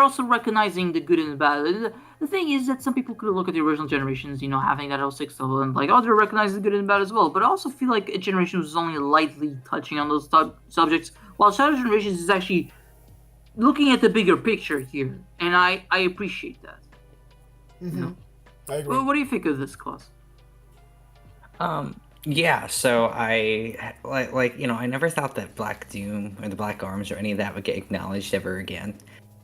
also recognizing the good and the bad. The thing is that some people could look at the original Generations, having that 06 level, and they're recognizing the good and the bad as well. But I also feel like a Generation was only lightly touching on those subjects, while Shadow Generations is actually looking at the bigger picture here, and I appreciate that. Mm-hmm. I agree. What do you think of this, Klaus? Yeah, so I I never thought that Black Doom or the Black Arms or any of that would get acknowledged ever again.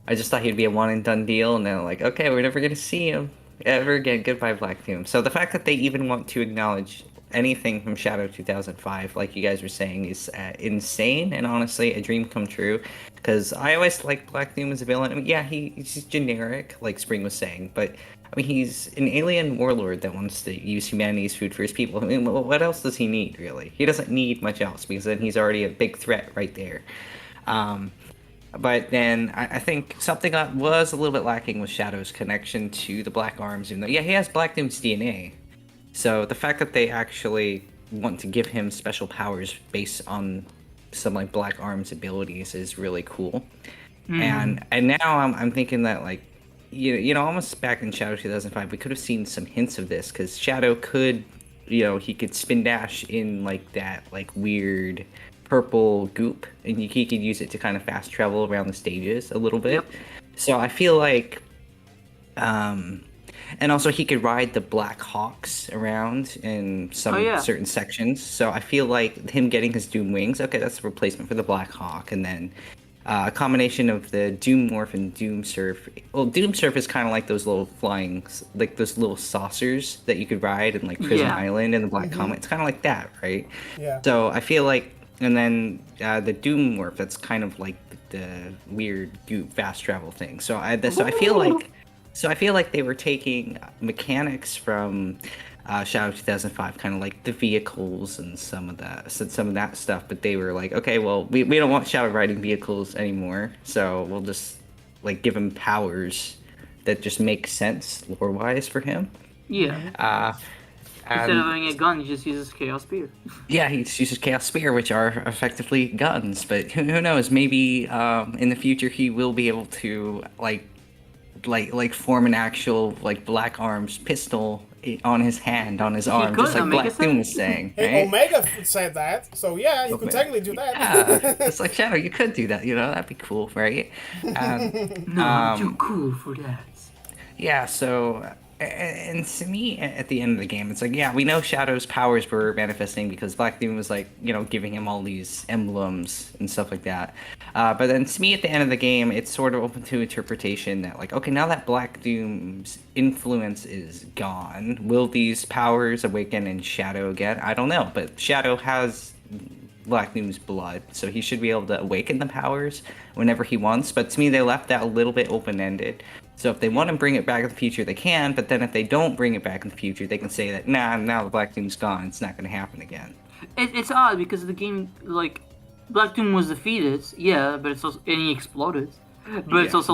I just thought he'd be a one and done deal, and then okay, we're never gonna see him ever again. Goodbye, Black Doom. So the fact that they even want to acknowledge anything from Shadow 2005, like you guys were saying, is insane and honestly a dream come true. Because I always liked Black Doom as a villain. I mean, yeah, he's generic, like Spring was saying, but I mean, he's an alien warlord that wants to use humanity as food for his people. I mean, what else does he need, really? He doesn't need much else, because then he's already a big threat right there. But then I think something that was a little bit lacking was Shadow's connection to the Black Arms. Even though, yeah, he has Black Doom's DNA. So the fact that they actually want to give him special powers based on some Black Arms abilities is really cool. And now I'm thinking that almost back in Shadow 2005, we could have seen some hints of this, because Shadow could, he could spin dash in that weird purple goop, and he could use it to kind of fast travel around the stages a little bit. Yep. So I feel like, and also he could ride the Black Hawks around in some certain sections. So I feel like him getting his Doom wings, okay, that's a replacement for the Black Hawk, and then a combination of the Doom Morph and Doom Surf. Well, Doom Surf is kind of like those little flying, those little saucers that you could ride in Prison Island and the Black Comet. It's kind of like that, right? Yeah. So I feel like, and then the Doom Morph, that's kind of like the weird goop fast travel thing. So I feel like they were taking mechanics from Shadow 2005, kind of like the vehicles and some of that stuff, but they were okay, well, we don't want Shadow riding vehicles anymore, so we'll just give him powers that just make sense lore wise for him. Yeah. Instead of having a gun, he just uses Chaos Spear. Yeah, he just uses Chaos Spear, which are effectively guns, but who knows, maybe in the future he will be able to form an actual Black Arms pistol on his hand, on his arm, just like Black Doom was saying. Right? Hey, Omega said that, so yeah, you could technically do that. Yeah, it's like Shadow, you could do that, that'd be cool, right? No, too cool for that. Yeah, so, and to me, at the end of the game, it's we know Shadow's powers were manifesting because Black Doom was giving him all these emblems and stuff like that. But then to me, at the end of the game, it's sort of open to interpretation that okay, now that Black Doom's influence is gone, will these powers awaken in Shadow again? I don't know, but Shadow has Black Doom's blood, so he should be able to awaken the powers whenever he wants. But to me, they left that a little bit open-ended. So if they want to bring it back in the future, they can. But then if they don't bring it back in the future, they can say that, now the Black Doom's gone. It's not going to happen again. It's odd because the game, Black Doom was defeated, but it's also, and he exploded. But it's also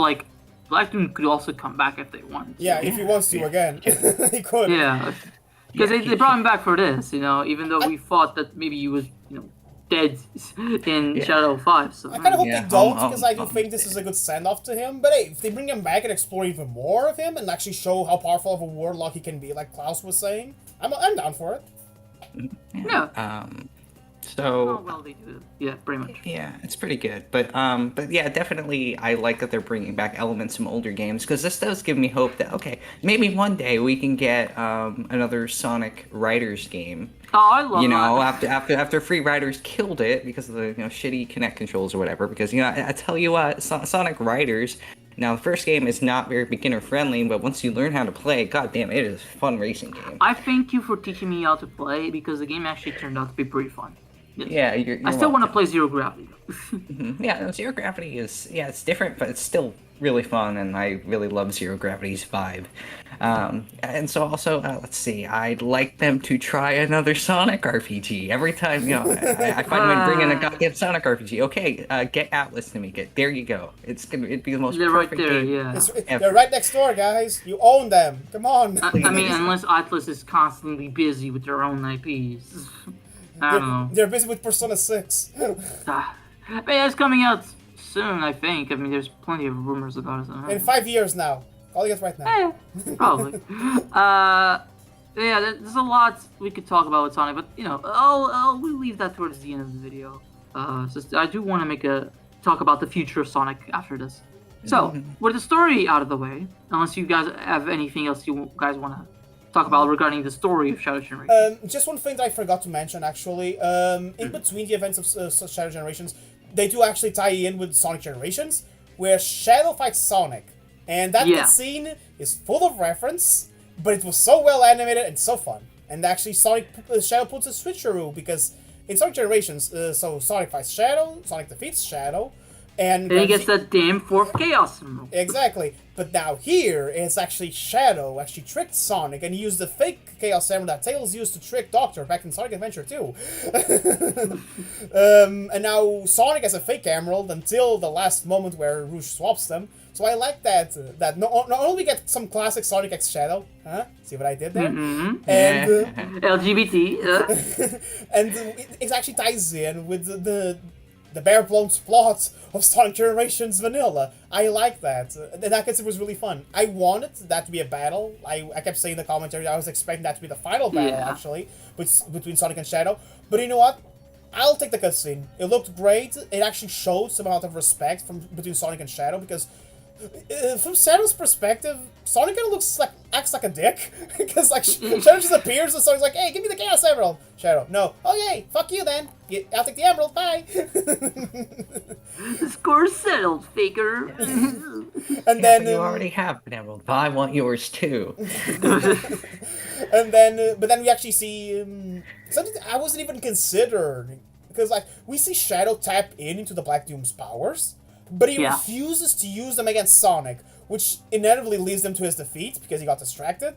Black Doom could also come back if they want. Yeah, if he wants to again, he could. Yeah, because they brought him back for this, even though we thought that maybe he was, dead in Shadow 5. So I kind of hope they don't, because I do think this is a good send-off to him. But hey, if they bring him back and explore even more of him and actually show how powerful of a warlock he can be, like Klaus was saying, I'm down for it. Yeah. So well they do. Yeah, pretty much. yeah, it's pretty good. But yeah, definitely I like that they're bringing back elements from older games because this does give me hope that okay, maybe one day we can get another Sonic Riders game. Oh, I love You know, that. after Free Riders killed it because of the shitty Kinect controls or whatever. Because I tell you what, Sonic Riders. Now the first game is not very beginner friendly, but once you learn how to play, goddamn, it is a fun racing game. I thank you for teaching me how to play because the game actually turned out to be pretty fun. Yes. Yeah, you're I still want to welcome. play Zero Gravity. Yeah, no, Zero Gravity is it's different, but it's still really fun, and I really love Zero Gravity's vibe. And so also, let's see, I'd like them to try another Sonic RPG. Every time, I find them bringing a goddamn Sonic RPG. Okay, get Atlas to make it. There you go. It'd be the most They're right perfect there, game. yeah. They're right next door, guys. You own them. Come on. I mean, unless Atlas is constantly busy with their own IPs. I don't know. They're busy with Persona 6. Ah. But yeah, it's coming out soon, I think. I mean, there's plenty of rumors about it. In 5 years now. Calling it right now. Probably. Yeah, there's a lot we could talk about with Sonic, but we'll leave that towards the end of the video. I do want to talk about the future of Sonic after this. So, with the story out of the way, unless you guys have anything else you guys want to talk about regarding the story of Shadow Generation. Just one thing that I forgot to mention, actually. In between the events of Shadow Generations, they do actually tie in with Sonic Generations, where Shadow fights Sonic. And that scene is full of reference, but it was so well animated and so fun. And actually, Shadow puts a switcheroo, because in Sonic Generations, so Sonic fights Shadow, Sonic defeats Shadow, and then he gets that damn fourth Chaos Emerald. Exactly. But now here, it's actually Shadow actually tricked Sonic, and he used the fake Chaos Emerald that Tails used to trick Doctor back in Sonic Adventure 2. And now Sonic has a fake emerald until the last moment where Rouge swaps them. So I like that not only we get some classic Sonic X Shadow, see what I did there? And LGBT. and it actually ties in with the bare-bones plot of Sonic Generations Vanilla. I like that. That it was really fun. I wanted that to be a battle. I kept saying in the commentary I was expecting that to be the final battle, actually, between Sonic and Shadow. But you know what? I'll take the cutscene. It looked great. It actually showed some amount of respect between Sonic and Shadow, because from Shadow's perspective, Sonic kind of acts like a dick, because Shadow just appears and Sonic's like, "Hey, give me the Chaos Emerald." Shadow, "No." "Okay, fuck you then. I'll take the Emerald. Bye." The score's settled, faker. And then you already have an emerald, but I want yours too. And then, but then we actually see something that I wasn't even considering, because we see Shadow tap into the Black Doom's powers, but he refuses to use them against Sonic, which inevitably leads them to his defeat because he got distracted.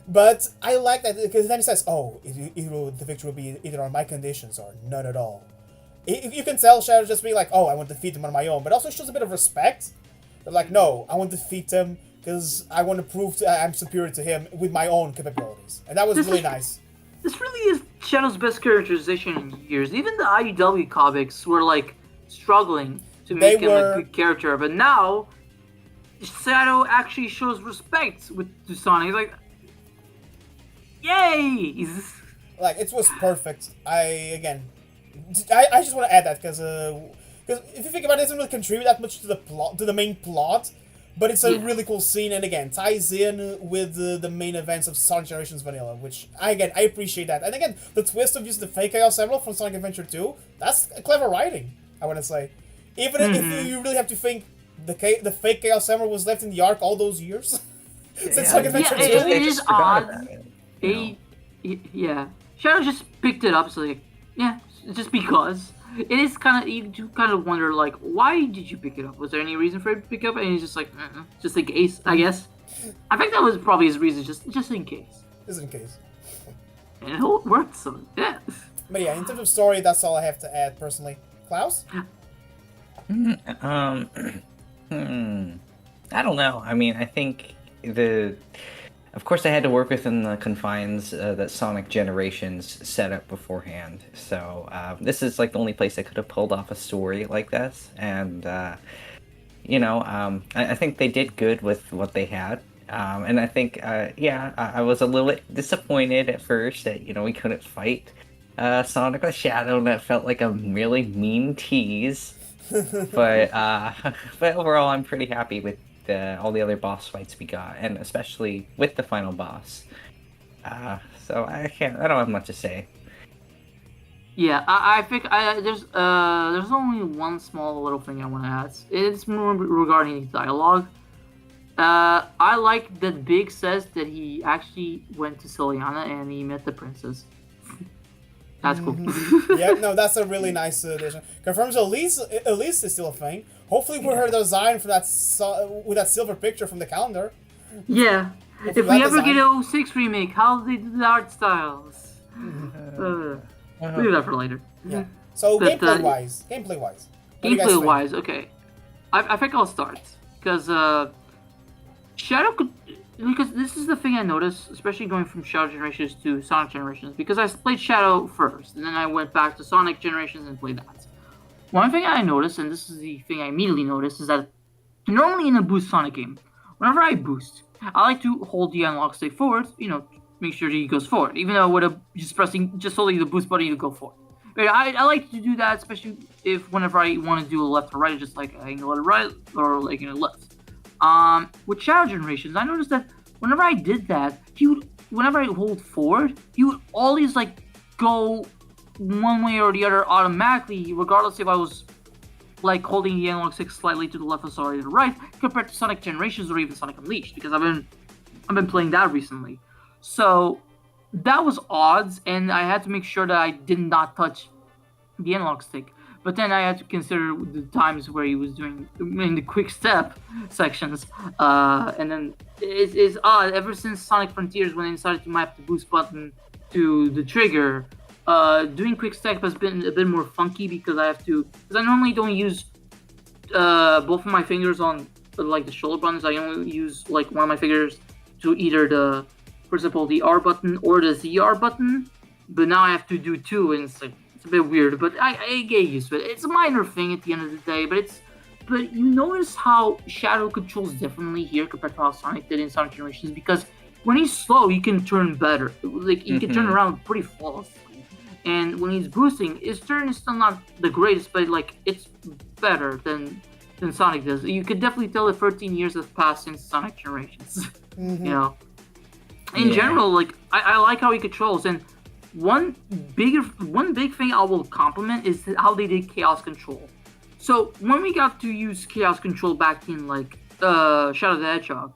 But I like that, because then he says, "Oh, the victory will be either on my conditions or none at all." You can tell Shadow just be like, "Oh, I want to defeat him on my own," but also shows a bit of respect. They're like, "No, I want to defeat him because I want to prove I'm superior to him with my own capabilities," and that was really nice. This really is Shadow's best characterization in years. Even the IDW comics were struggling to make him a good character, but now Shadow actually shows respect to Sonic. He's like, "Yay!" It was perfect. I just want to add that because if you think about it, it doesn't really contribute that much to the plot, to the main plot, but it's a really cool scene, and again ties in with the main events of Sonic Generations Vanilla, which I appreciate that. And again, the twist of using the fake Chaos Emerald from Sonic Adventure 2, that's clever writing, I want to say. Even if you really have to think the fake Chaos Emerald was left in the Ark all those years since Sonic Adventure 2. It is odd. Shadow just picked it up, so just because. It is you do kind of wonder, why did you pick it up? Was there any reason for it to pick up? And he's just like, just in case, I guess. I think that was probably his reason, just in case. Just in case. And it worked, so yeah. But yeah, in terms of story, that's all I have to add, personally. Klaus? I don't know. I mean, I think of course, I had to work within the confines that Sonic Generations set up beforehand. So this is the only place I could have pulled off a story like this, and I think they did good with what they had. And I think, I was a little bit disappointed at first that we couldn't fight Sonic the Shadow that felt like a really mean tease. But but overall, I'm pretty happy with all the other boss fights we got, and especially with the final boss. So I don't have much to say. Yeah, I think there's only one small little thing I want to add. It's more regarding dialogue. I like that Big says that he actually went to Soliana and he met the princess. That's cool. Yeah, no, that's a really nice addition. Confirms Elise is still a thing. Hopefully, with her design for that with that silver picture from the calendar. Yeah. Hopefully If we that ever design- get an 06 remake, how do they do the art styles? Leave that for later. Yeah. So But, gameplay wise, what do you guys Gameplay think? wise, okay. I think I'll start because Shadow could, because this is the thing I noticed, especially going from Shadow Generations to Sonic Generations, because I played Shadow first and then I went back to Sonic Generations and played that. One thing I noticed, and this is the thing I immediately noticed, is that normally in a boost Sonic game, whenever I boost, I like to hold the analog stick forward, make sure he goes forward, even though with just holding the boost button to go forward. But I like to do that, especially whenever I want to do a left or right, just like I can go to right or like left. With Shadow Generations, I noticed that whenever I did that, whenever I hold forward, he would always like go one way or the other automatically, regardless if I was like holding the analog stick slightly to the left or slightly to the right, compared to Sonic Generations or even Sonic Unleashed, because I've been playing that recently. So that was odds, and I had to make sure that I did not touch the analog stick. But then I had to consider the times where he was doing in the quick step sections, and then it's odd. Ever since Sonic Frontiers, when they decided to map the boost button to the trigger, doing quick step has been a bit more funky because I normally don't use both of my fingers on like the shoulder buttons. I only use like one of my fingers to either for example, the R button or the ZR button. But now I have to do two, and it's a bit weird. But I get used to it. It's a minor thing at the end of the day, but you notice how Shadow controls differently here compared to how Sonic did in Sonic Generations, because when he's slow, he can turn better. Like he can turn around pretty flawlessly. And when he's boosting, his turn is still not the greatest, but like it's better than Sonic does. You could definitely tell that 13 years have passed since Sonic Generations. In general, like I like how he controls, and one big thing I will compliment is how they did Chaos Control. So when we got to use Chaos Control back in like Shadow the Hedgehog,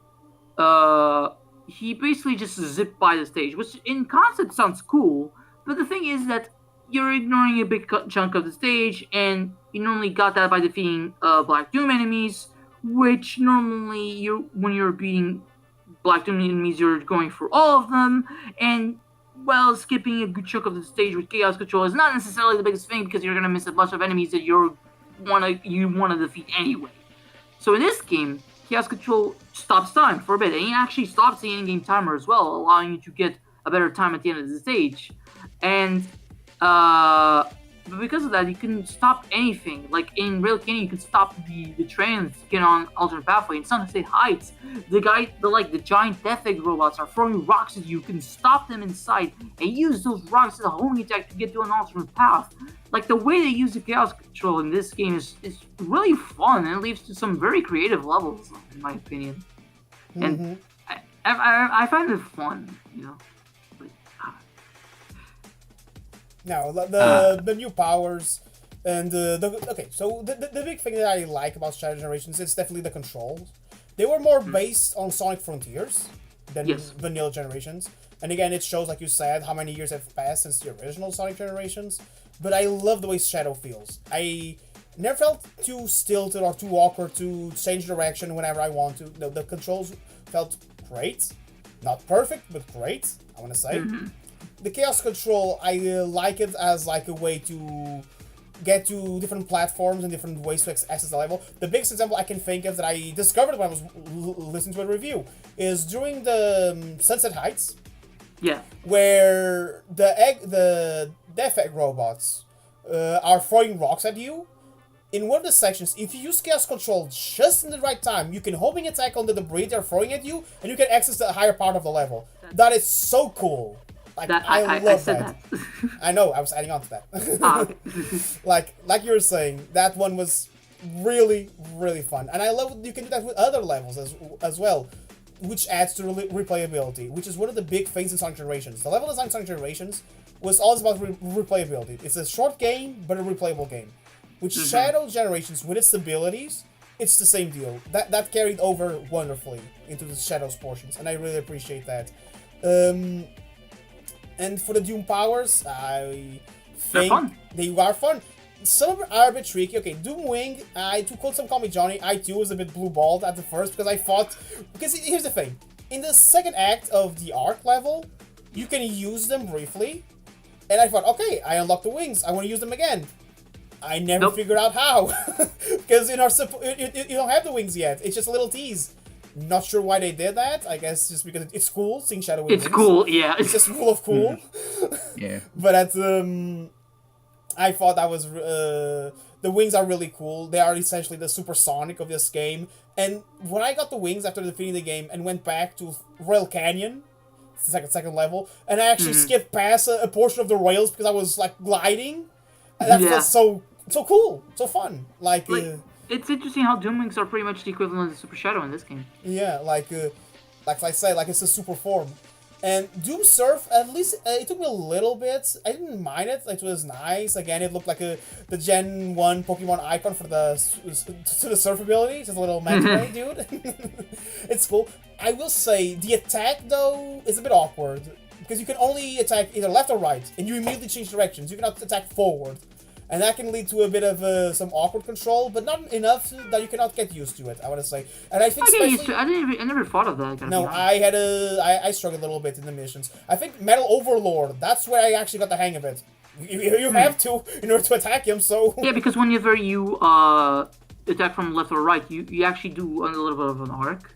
he basically just zipped by the stage, which in concept sounds cool, but the thing is that you're ignoring a big chunk of the stage, and you normally got that by defeating Black Doom enemies, which normally when you're beating Black Doom enemies, you're going for all of them, and well, skipping a good chunk of the stage with Chaos Control is not necessarily the biggest thing, because you're gonna miss a bunch of enemies that you wanna defeat anyway. So in this game, Chaos Control stops time for a bit, and he actually stops the in-game timer as well, allowing you to get a better time at the end of the stage. And but because of that, you can stop anything. Like in Rail Canyon, you can stop the trains to get on alternate pathway. In Sunset State Heights, the giant Death Egg robots are throwing rocks at you. You can stop them inside and use those rocks as a homing attack to get to an alternate path. Like the way they use the Chaos Control in this game is really fun, and it leads to some very creative levels, in my opinion. And I find it fun, Now, the new powers and okay, so the big thing that I like about Shadow Generations is definitely the controls. They were more based on Sonic Frontiers than vanilla Generations. And again, it shows, like you said, how many years have passed since the original Sonic Generations. But I love the way Shadow feels. I never felt too stilted or too awkward to change direction whenever I want to. The controls felt great. Not perfect, but great, I want to say. The Chaos Control, I like it as like a way to get to different platforms and different ways to access the level. The biggest example I can think of that I discovered when I was listening to a review is during the Sunset Heights. Yeah. Where the Death Egg robots are throwing rocks at you. In one of the sections, if you use Chaos Control just in the right time, you can homing attack on the debris they're throwing at you, and you can access the higher part of the level. That is so cool. Like, That I I love said that. that. I know, I was adding on to that. Ah, okay. like you were saying, that one was really, really fun. And I love you can do that with other levels as well, which adds to replayability, which is one of the big things in Sonic Generations. The level design in Sonic Generations was always about replayability. It's a short game, but a replayable game. With Shadow Generations, with its abilities, it's the same deal. That carried over wonderfully into the Shadows portions, and I really appreciate that. And for the Doom powers, I think they are fun. Some of them are a bit tricky. Okay, Doom Wing, to quote some Call Me Johnny, I too was a bit blue-balled at the first because I thought... Because here's the thing. In the second act of the Arc level, you can use them briefly. And I thought, okay, I unlocked the wings. I want to use them again. I never figured out how. Because you don't have the wings yet. It's just a little tease. Not sure why they did that. I guess just because it's cool seeing Shadow Wings. It's cool, yeah. It's just full of cool. Yeah. But I thought that was the wings are really cool. They are essentially the supersonic of this game. And when I got the wings after defeating the game and went back to Royal Canyon, the second level, and I actually skipped past a portion of the rails because I was like gliding, and that felt so cool, so fun. Like it's interesting how Doom Wings are pretty much the equivalent of Super Shadow in this game. Yeah, like I say, like it's a super form. And Doom Surf, at least it took me a little bit. I didn't mind it. It was nice. Again, it looked like the Gen 1 Pokemon icon for the surf ability. Just a little manta dude. It's cool. I will say the attack though is a bit awkward because you can only attack either left or right, and you immediately change directions. You cannot attack forward. And that can lead to a bit of some awkward control, but not enough that you cannot get used to it, I want to say. And I think I never thought of that. No, I struggled a little bit in the missions. I think Metal Overlord, that's where I actually got the hang of it. You have to in order to attack him, so... Yeah, because whenever you attack from left or right, you actually do a little bit of an arc.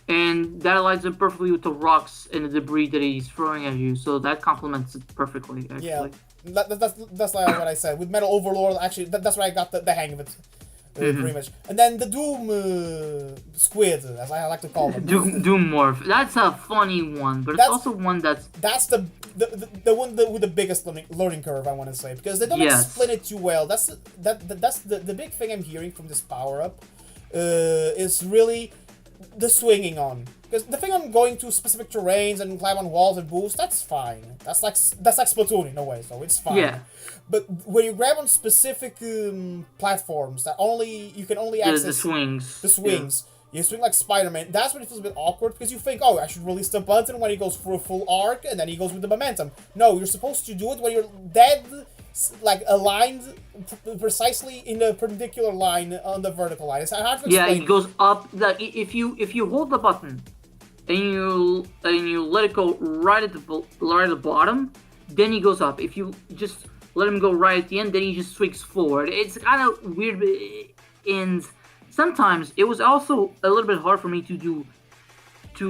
And that aligns up perfectly with the rocks and the debris that he's throwing at you, so that complements it perfectly, actually. Yeah. That's like what I said. With Metal Overlord, actually, that's where I got the hang of it, pretty much. And then the Doom Squid, as I like to call them. Doom Morph. That's a funny one, but it's also one that's... That's the one with the biggest learning curve, I want to say, because they don't explain it too well. That's the big thing I'm hearing from this power-up, is really the swinging on. Because the thing on going to specific terrains and climb on walls and boost, that's fine. That's like Splatoon in a way, so it's fine. Yeah. But when you grab on specific platforms that you can only access the swings. The swings. Yeah. You swing like Spider-Man. That's when it feels a bit awkward because you think, oh, I should release the button when he goes for a full arc and then he goes with the momentum. No, you're supposed to do it when you're dead, like aligned precisely in the perpendicular line on the vertical line. It's hard to explain. Yeah, it goes up. Like if you hold the button and you let it go right at the bottom, then he goes up. If you just let him go right at the end, then he just swings forward. It's kind of weird, and sometimes it was also a little bit hard for me to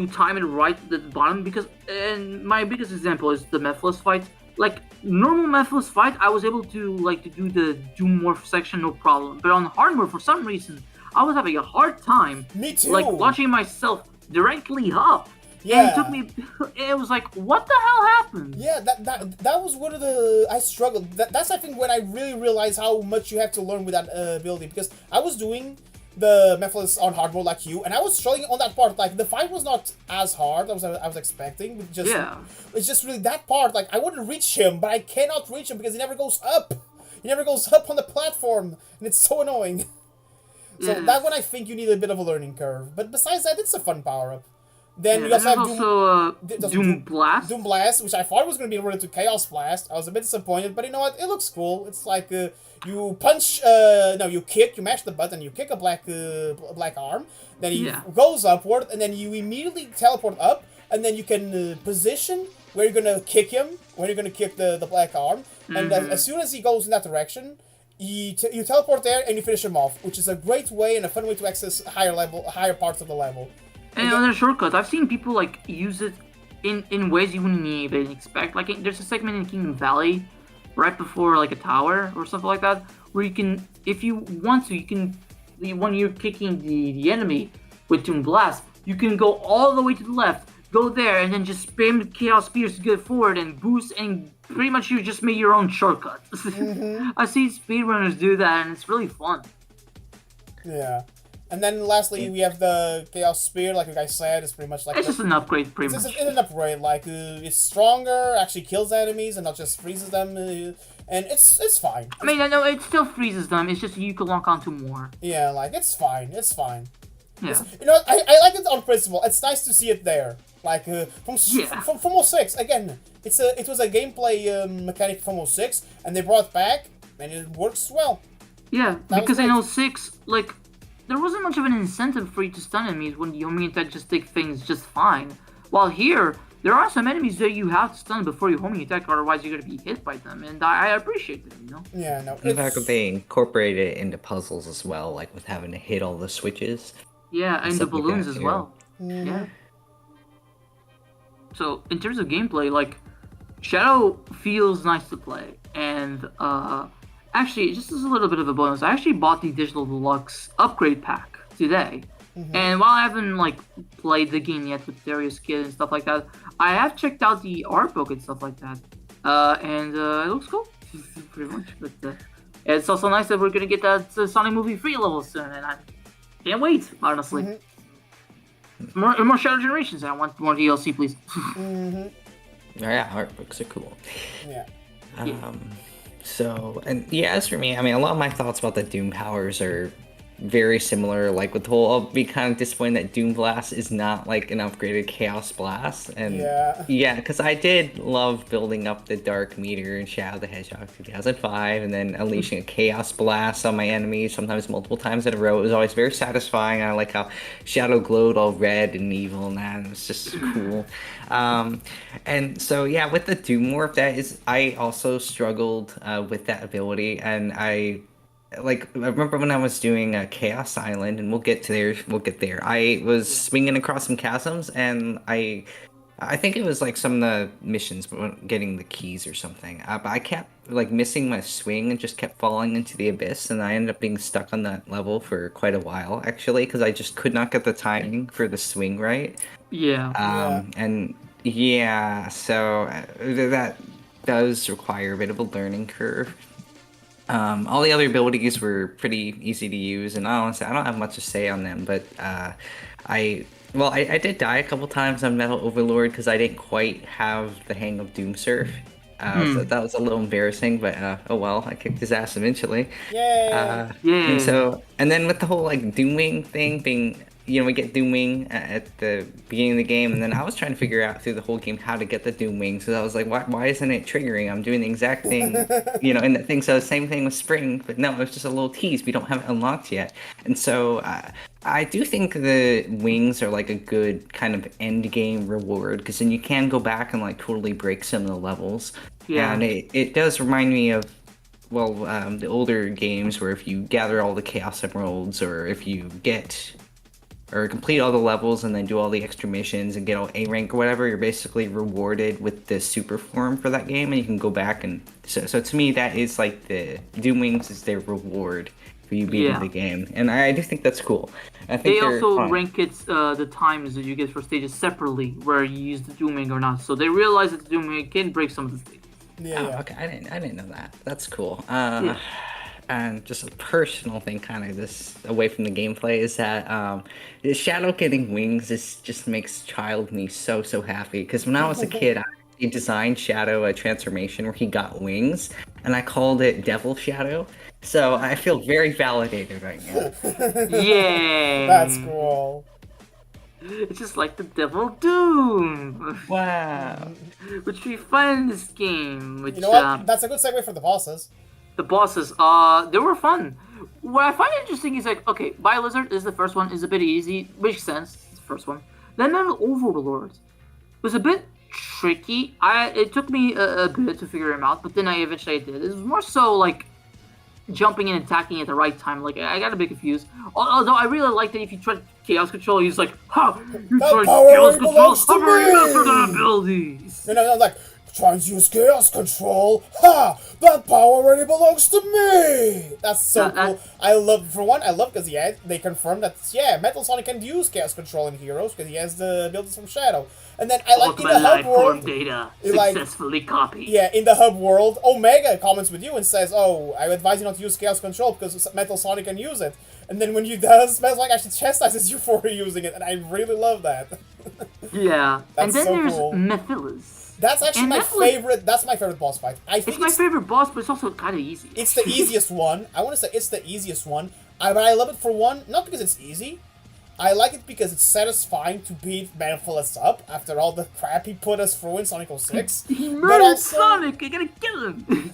time it right at the bottom because. And my biggest example is the Mephiles fight. Like normal Mephiles fight, I was able to do the Doom Morph section no problem. But on hard mode, for some reason, I was having a hard time. Me too. Like launching myself directly up. Yeah. And it took me. It was like, what the hell happened? Yeah, that was one of the I struggled. That's I think when I really realized how much you have to learn with that ability because I was doing the Mephiles on hard mode like you, and I was struggling on that part. Like the fight was not as hard as I was expecting. It's just really that part. Like I want to reach him, but I cannot reach him because he never goes up. He never goes up on the platform, and it's so annoying. So that one I think you need a bit of a learning curve. But besides that, it's a fun power up. Then you also have Doom Blast. Doom Blast, which I thought was going to be related to Chaos Blast. I was a bit disappointed, but you know what? It looks cool. It's like you punch, you kick, you mash the button, you kick a black arm, then he goes upward, and then you immediately teleport up, and then you can position where you're going to kick him, where you're going to kick the black arm, and as soon as he goes in that direction, you teleport there and you finish him off, which is a great way and a fun way to access higher parts of the level. And another shortcut, I've seen people like use it in ways you wouldn't even expect. Like there's a segment in Kingdom Valley, right before like a tower or something like that, where you can, if you want to, when you're kicking the enemy with Doom Blast, you can go all the way to the left, go there and then just spam the Chaos Spears to get forward and boost, and pretty much you just make your own shortcut. I see speedrunners do that, and it's really fun. Yeah. And then lastly, we have the Chaos Spear, like you guys said, it's pretty much like... It's just an upgrade, pretty much. It's an upgrade, like, it's stronger, actually kills enemies, and not just freezes them, and it's fine. I mean, I know it still freezes them, it's just you can lock onto more. Yeah, like, it's fine. Yeah. You know, I like it on principle. It's nice to see it there. Like, from 06, again, it was a gameplay mechanic from 06, and they brought it back, and it works well. Yeah, because in 06, like, there wasn't much of an incentive for you to stun enemies when the homing attack just take things just fine. While here, there are some enemies that you have to stun before you homing attack, otherwise you're going to be hit by them, and I appreciate it, you know? Yeah, no. The fact that they incorporate it into puzzles as well, like with having to hit all the switches. Yeah, and the balloons like that, as well. Mm-hmm. Yeah. So, in terms of gameplay, like, Shadow feels nice to play, and, actually, just as a little bit of a bonus, I actually bought the Digital Deluxe upgrade pack today. Mm-hmm. And while I haven't, like, played the game yet with Darius Kid and stuff like that, I have checked out the art book and stuff like that. And it looks cool, pretty much. But it's also nice that we're gonna get that Sonic movie free level soon, and I can't wait, honestly. Mm-hmm. More Shadow Generations, and I want more DLC, please. Mm-hmm. Yeah, art books are cool. Yeah. So, and yeah, as for me, I mean, a lot of my thoughts about the Doom powers are very similar. Like with the whole, I'll be kind of disappointed that Doom Blast is not like an upgraded Chaos Blast. And yeah, because I did love building up the Dark Meteor in Shadow the Hedgehog 2005, and then unleashing a Chaos Blast on my enemies, sometimes multiple times in a row. It was always very satisfying. I like how Shadow glowed all red and evil, and that, it was just cool. And so yeah, with the Doom Morph, I also struggled with that ability, and I remember when I was doing Chaos Island, and we'll get there. I was swinging across some chasms, and I think it was like some of the missions, getting the keys or something. But I kept like missing my swing and just kept falling into the abyss, and I ended up being stuck on that level for quite a while, actually, because I just could not get the timing for the swing right. Yeah. And yeah, so that does require a bit of a learning curve. All the other abilities were pretty easy to use, and honestly, I don't have much to say on them, but I did die a couple times on Metal Overlord because I didn't quite have the hang of Doom Surf. So that was a little embarrassing, but oh well, I kicked his ass eventually. Yay! Yeah. And then with the whole like Doomwing thing being, we get Doomwing at the beginning of the game, and then I was trying to figure out through the whole game how to get the Doomwing. So I was like, why isn't it triggering? I'm doing the exact thing, in that thing. So same thing with Spring, but no, it's just a little tease. We don't have it unlocked yet. And so I do think the wings are like a good kind of end game reward, because then you can go back and like totally break some of the levels. Yeah. And it does remind me of, the older games where if you gather all the Chaos Emeralds, or if you complete all the levels and then do all the extra missions and get all A rank or whatever, you're basically rewarded with the super form for that game, and you can go back and so to me that is like the Doom Wings is their reward for you beating the game, and I do think that's cool. I think they also rank the times that you get for stages separately, where you use the Doom Wing or not. So they realize that the Doom Wing can break some of the stages. Yeah. Okay, I didn't know that. That's cool. And just a personal thing, kind of this away from the gameplay, is that Shadow getting wings just makes child me so happy. Because when I was a kid, I designed Shadow a transformation where he got wings, and I called it Devil Shadow. So I feel very validated right now. Yeah, that's cool. It's just like the Devil Doom. Wow. Which we find in this game. Which, you know what? That's a good segue for the bosses. The bosses, they were fun. What I find interesting is like, okay, BioLizard is the first one, is a bit easy, makes sense, it's the first one. Then the Overlord was a bit tricky. It took me a bit to figure him out, but then I eventually did. It was more so like jumping and attacking at the right time. Like, I got a bit confused. Although I really like that if you try Chaos Control, he's like, ha! You tried Chaos Control, I'm master that abilities! No, like, trying to use chaos control. Ha! That power already belongs to me. That's so cool. I love, for one, I love because they confirmed that Metal Sonic can use chaos control in Heroes because he has the abilities from Shadow. And then I like in the hub world, data successfully copied. Yeah, in the hub world, Omega comments with you and says, "Oh, I advise you not to use chaos control because Metal Sonic can use it." And then when you does, Metal Sonic actually chastises you for using it, and I really love that. Yeah, and then so there's cool. Mephiles. That's actually my favorite. That's my favorite boss fight. I think it's my favorite boss, but it's also kind of easy. It's the easiest one. I want to say it's the easiest one. But I love it for one, not because it's easy. I like it because it's satisfying to beat Mephiles up after all the crap he put us through in Sonic 06. He murdered Sonic. You gotta kill him.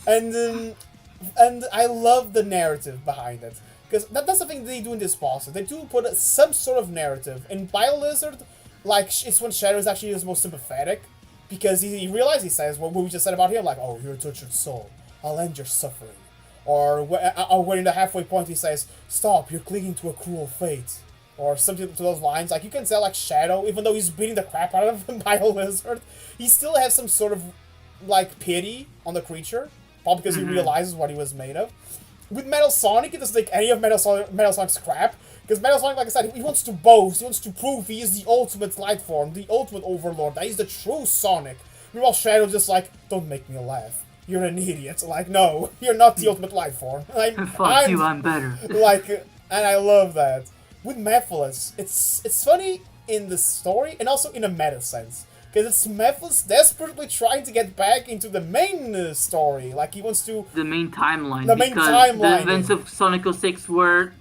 And I love the narrative behind it. Because that's the thing they do in this boss. They do put some sort of narrative. In BioLizard, like, it's when Shadow is actually his most sympathetic. Because he realizes, he says, what we just said about him, like, oh, you're a tortured soul. I'll end your suffering. Or when in the halfway point he says, stop, you're clinging to a cruel fate. Or something to those lines. Like, you can tell, like, Shadow, even though he's beating the crap out of BioLizard, he still has some sort of, like, pity on the creature. Probably because he realizes what he was made of. With Metal Sonic, it doesn't take any of Metal Sonic's crap. Because Metal Sonic, like I said, he wants to boast. He wants to prove he is the ultimate light form, the ultimate overlord. That he's the true Sonic. Meanwhile, Shadow's just like, don't make me laugh. You're an idiot. Like, no, you're not the ultimate life form. Fuck you, I'm better. Like, and I love that. With Mephiles, it's funny in the story and also in a meta sense. Because it's Mephiles desperately trying to get back into the main story. Like, he wants to... The main timeline. The main timeline. The events of Sonic 06 were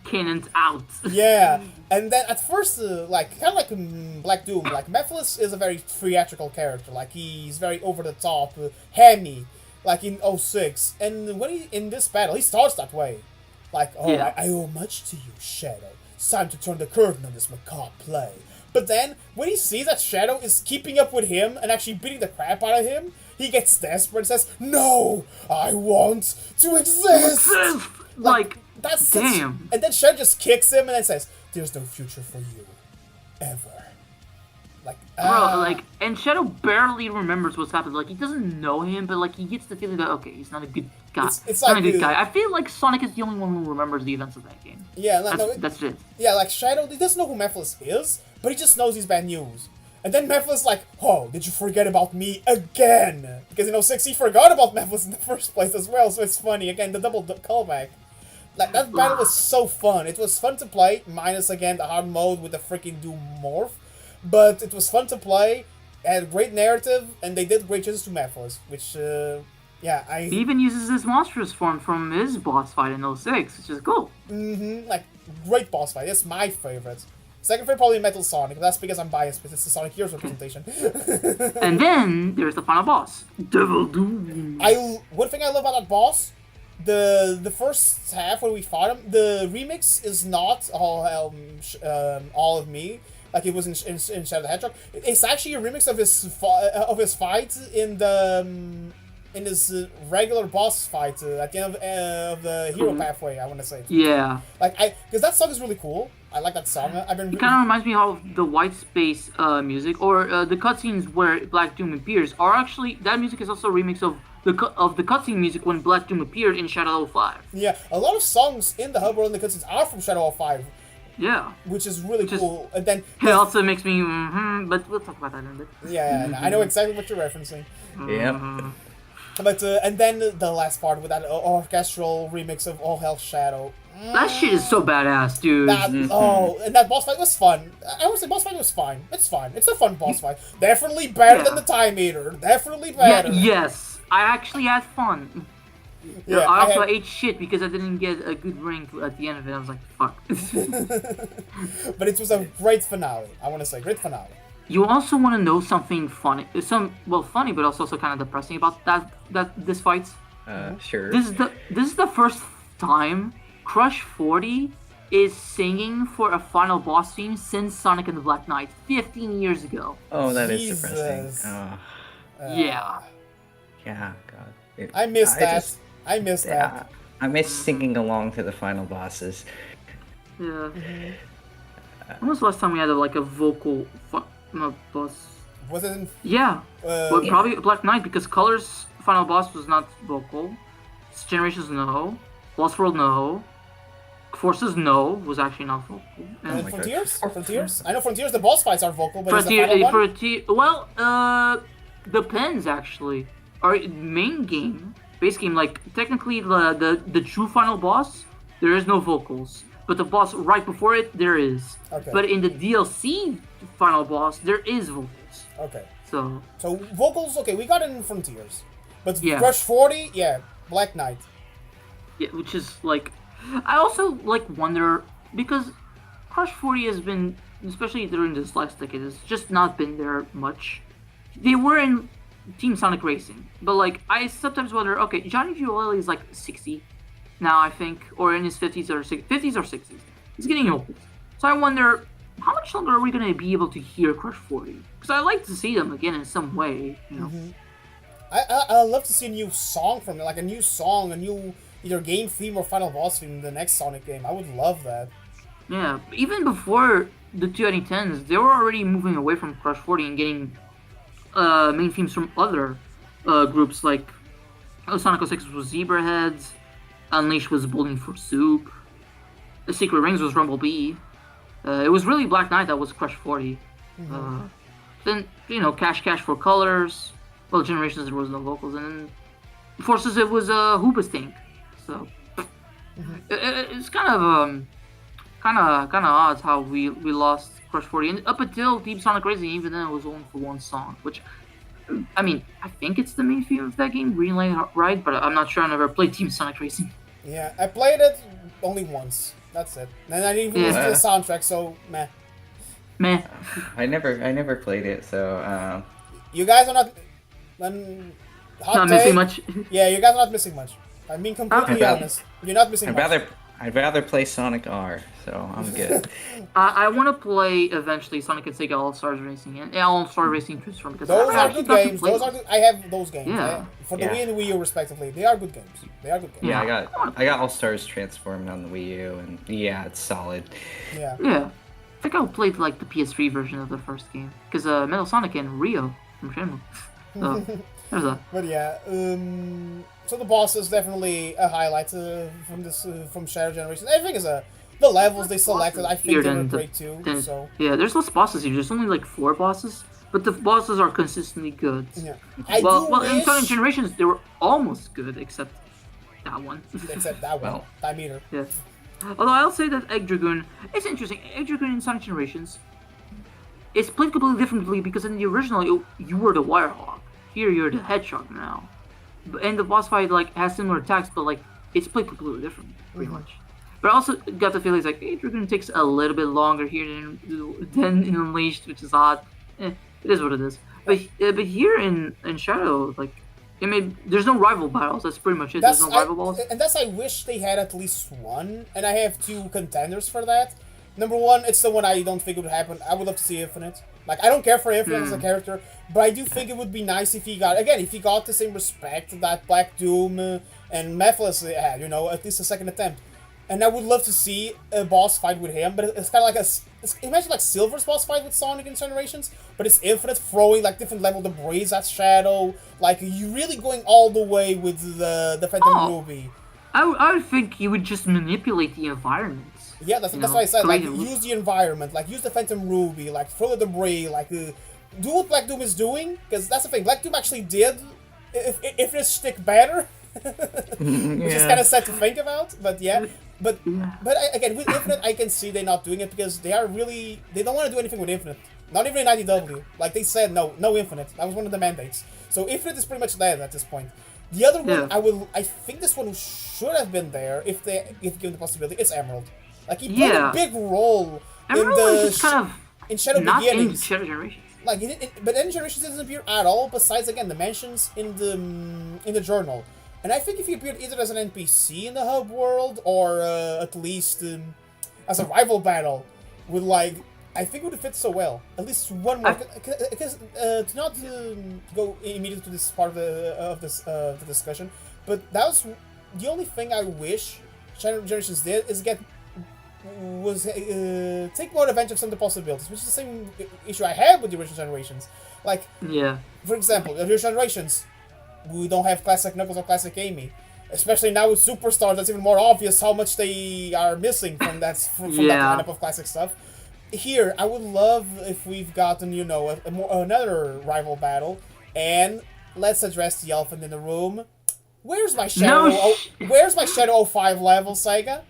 canoned out. Yeah. And then at first, like, kind of like in Black Doom, like, Mephiles is a very theatrical character. Like, he's very over-the-top, hammy, like in 06. And when in this battle, he starts that way. Like, oh, yeah. I owe much to you, Shadow. It's time to turn the curtain on this macabre play. But then, when he sees that Shadow is keeping up with him and actually beating the crap out of him, he gets desperate and says, no, I want to exist! Like, that's damn. Such... And then Shadow just kicks him and then says, there's no future for you. Ever. Like, Bro, like, and Shadow barely remembers what's happened. Like, he doesn't know him, but, like, he gets the feeling that, okay, he's not a good guy. It's not a good guy. I feel like Sonic is the only one who remembers the events of that game. Yeah, that's it. Yeah, like, Shadow, he doesn't know who Mephiles is, but he just knows he's bad news. And then Mephiles is like, oh, did you forget about me again? Because in 06, he forgot about Mephiles in the first place as well, so it's funny. Again, the double callback. Like, that battle was so fun. It was fun to play, minus, again, the hard mode with the freaking Doom morph. But it was fun to play, it had a great narrative, and they did great changes to Mephiles, which, He even uses his monstrous form from his boss fight in 06, which is cool. Like, great boss fight. It's my favorite. Second favorite probably Metal Sonic. That's because I'm biased, because it's the Sonic Heroes representation. And then there's the final boss, Devil Doom. One thing I love about that boss, the first half when we fought him, the remix is not all of me, like it was in Shadow the Hedgehog. It's actually a remix of his fight in his regular boss fight at the end of the Hero Pathway, I want to say. Yeah. Like, because that song is really cool. I like that song. It kind of reminds me of the White Space music, or the cutscenes where Black Doom appears. Are actually, that music is also a remix of the cutscene music when Black Doom appeared in Shadow 05. Yeah, a lot of songs in the hub world and the cutscenes are from Shadow 05. Yeah. Which is really cool. And then it also makes me but we'll talk about that in a bit. Yeah, I know exactly what you're referencing. Yeah. But and then the last part with that orchestral remix of All Hell Shadow. That shit is so badass, dude. And that boss fight was fun. I would say boss fight was fine. It's fine. It's a fun boss fight. Definitely better than the Time Eater. Definitely better. Yeah, yes. I actually had fun. Yeah, I also ate shit because I didn't get a good rank at the end of it. I was like, fuck. But it was a great finale. I want to say, great finale. You also want to know something funny, funny, but also kind of depressing about this fight. Sure. This is the first time Crush 40 is singing for a final boss theme since Sonic and the Black Knight 15 years ago. Oh, that is depressing. Yeah. Yeah, God. I miss that. I miss that. I miss singing along to the final bosses. Yeah. When was the last time we had a vocal boss? Was it in, Yeah. Well, probably Black Knight because Color's final boss was not vocal. Generations no. Lost World no. Forces no was actually not vocal. and my Frontiers? God. Frontiers? I know Frontiers, the boss fights are vocal, but Frontier, is the final one? Frontier. Well, depends actually. Our main game, base game, like technically the true final boss, there is no vocals. But the boss right before it, there is. Okay. But in the DLC final boss, there is vocals. Okay. So So vocals, okay, we got it in Frontiers. But Yeah. Crush 40, yeah, Black Knight. yeah, which is like, I also like wonder because Crush 40 has been, especially during this last decade, has just not been there much. They were in Team Sonic Racing, but like I sometimes wonder, okay, Johnny Giolelli is like 60 now, I think, or in his 50s or 60s. He's getting old. So I wonder, how much longer are we going to be able to hear Crush 40? Because I like to see them again in some way, you know. I love to see a new song from it, like a new song, a new either game theme or final boss theme in the next Sonic game. I would love that. Yeah, even before the 2010s, they were already moving away from Crush 40 and getting main themes from other groups, like Sonic 06 was Zebraheads, Unleashed was Bowling for Soup, The Secret Rings was Rumble Bee. It was really Black Knight that was Crush 40. Then, you know, Cash Cash for Colors. Well, Generations there was no vocals, and then Forces it was Hoobastank. So it's kind of odd how we lost Crush 40, and up until Deep Sonic Racing, even then it was only for one song, which. I mean, I think it's the main theme of that game, Green Light Ride, but I'm not sure. I never played Team Sonic Racing. Yeah, I played it only once. That's it. And I didn't even listen to the soundtrack, so meh. Meh. I never played it, so You guys are not. Hot Not take, missing much. Yeah, you guys are not missing much. I'm being completely Okay. honest. You're not missing much. I'd rather play Sonic R, so I'm good. I want to play eventually Sonic and Sega All Stars Racing and All Star Racing Transform because Those I are actually good got to games. play Those are them. good. I have those games. Yeah. For the Yeah. Wii and the Wii U respectively. They are good games. They are good games. Yeah, Yeah. I got All Stars Transformed on the Wii U, and yeah, it's solid. Yeah. Yeah, I think I played like the PS3 version of the first game because Metal Sonic and Rio from Shenmue. So there's that. But yeah, so the boss is definitely a highlight from Shadow Generation. Everything is the levels they selected. I think they were great too. So Yeah, there's less bosses here. There's only like 4 bosses, but the bosses are consistently good. yeah, Well, in wish, Sonic Generations they were almost good except that one. except that one, Well. Dimeter. Yeah. Although I'll say that Egg Dragoon, it's interesting. Egg Dragoon in Sonic Generations, it's played completely differently because in the original you were the Wirehawk. Here you're the Hedgehog now, and the boss fight like has similar attacks, but like it's played completely different, pretty much. But I also got the feeling like Egg Dragoon takes a little bit longer here than in Unleashed, which is odd. It is what it is. But here in Shadow, like. There's no rival battles. That's pretty much it. There's no rival battles. And that's I wish they had at least one, and I have 2 contenders for that. Number 1, it's the one I don't think would happen. I would love to see Infinite. Like, I don't care for Infinite as a character, but I do think it would be nice if he got the same respect that Black Doom and Mephiles had, you know, at least a second attempt. And I would love to see a boss fight with him, but it's kind of like imagine like Silver's boss fight with Sonic in Generations, but it's Infinite throwing like different level debris at Shadow, like you really going all the way with the Phantom Ruby. I would think you would just manipulate the environments. Yeah, that's why I said, like, use the environment, like, use the Phantom Ruby, like, throw the debris, like, do what Black Doom is doing, because that's the thing, Black Doom actually did, if it's stick better, which is kind of sad to think about, but yeah. But again, with Infinite, I can see they're not doing it because they don't want to do anything with Infinite. Not even in IDW. Like, they said, no Infinite. That was one of the mandates. So Infinite is pretty much dead at this point. The other one, I think this one should have been there if given the possibility. It's Emerald. Like, he played a big role Emerald in Shadow not Beginnings. in Shadow Generations. Like, but in Generations doesn't appear at all. Besides, again, the mentions in the journal. And I think if he appeared either as an NPC in the hub world or at least as a rival battle, with like, I think it would fit so well. At least one more, because to not go immediately to this part of the discussion, but that was the only thing I wish Shadow Generations did is get was take more advantage of some of the possibilities, which is the same issue I had with the original generations. Like, Yeah. for example, the original generations, we don't have classic Knuckles or classic Amy. Especially now with Superstars, that's even more obvious how much they are missing from that that lineup of classic stuff. Here, I would love if we've gotten, you know, another rival battle, and let's address the elephant in the room. Where's my Shadow? Where's my Shadow 05 level, Sega?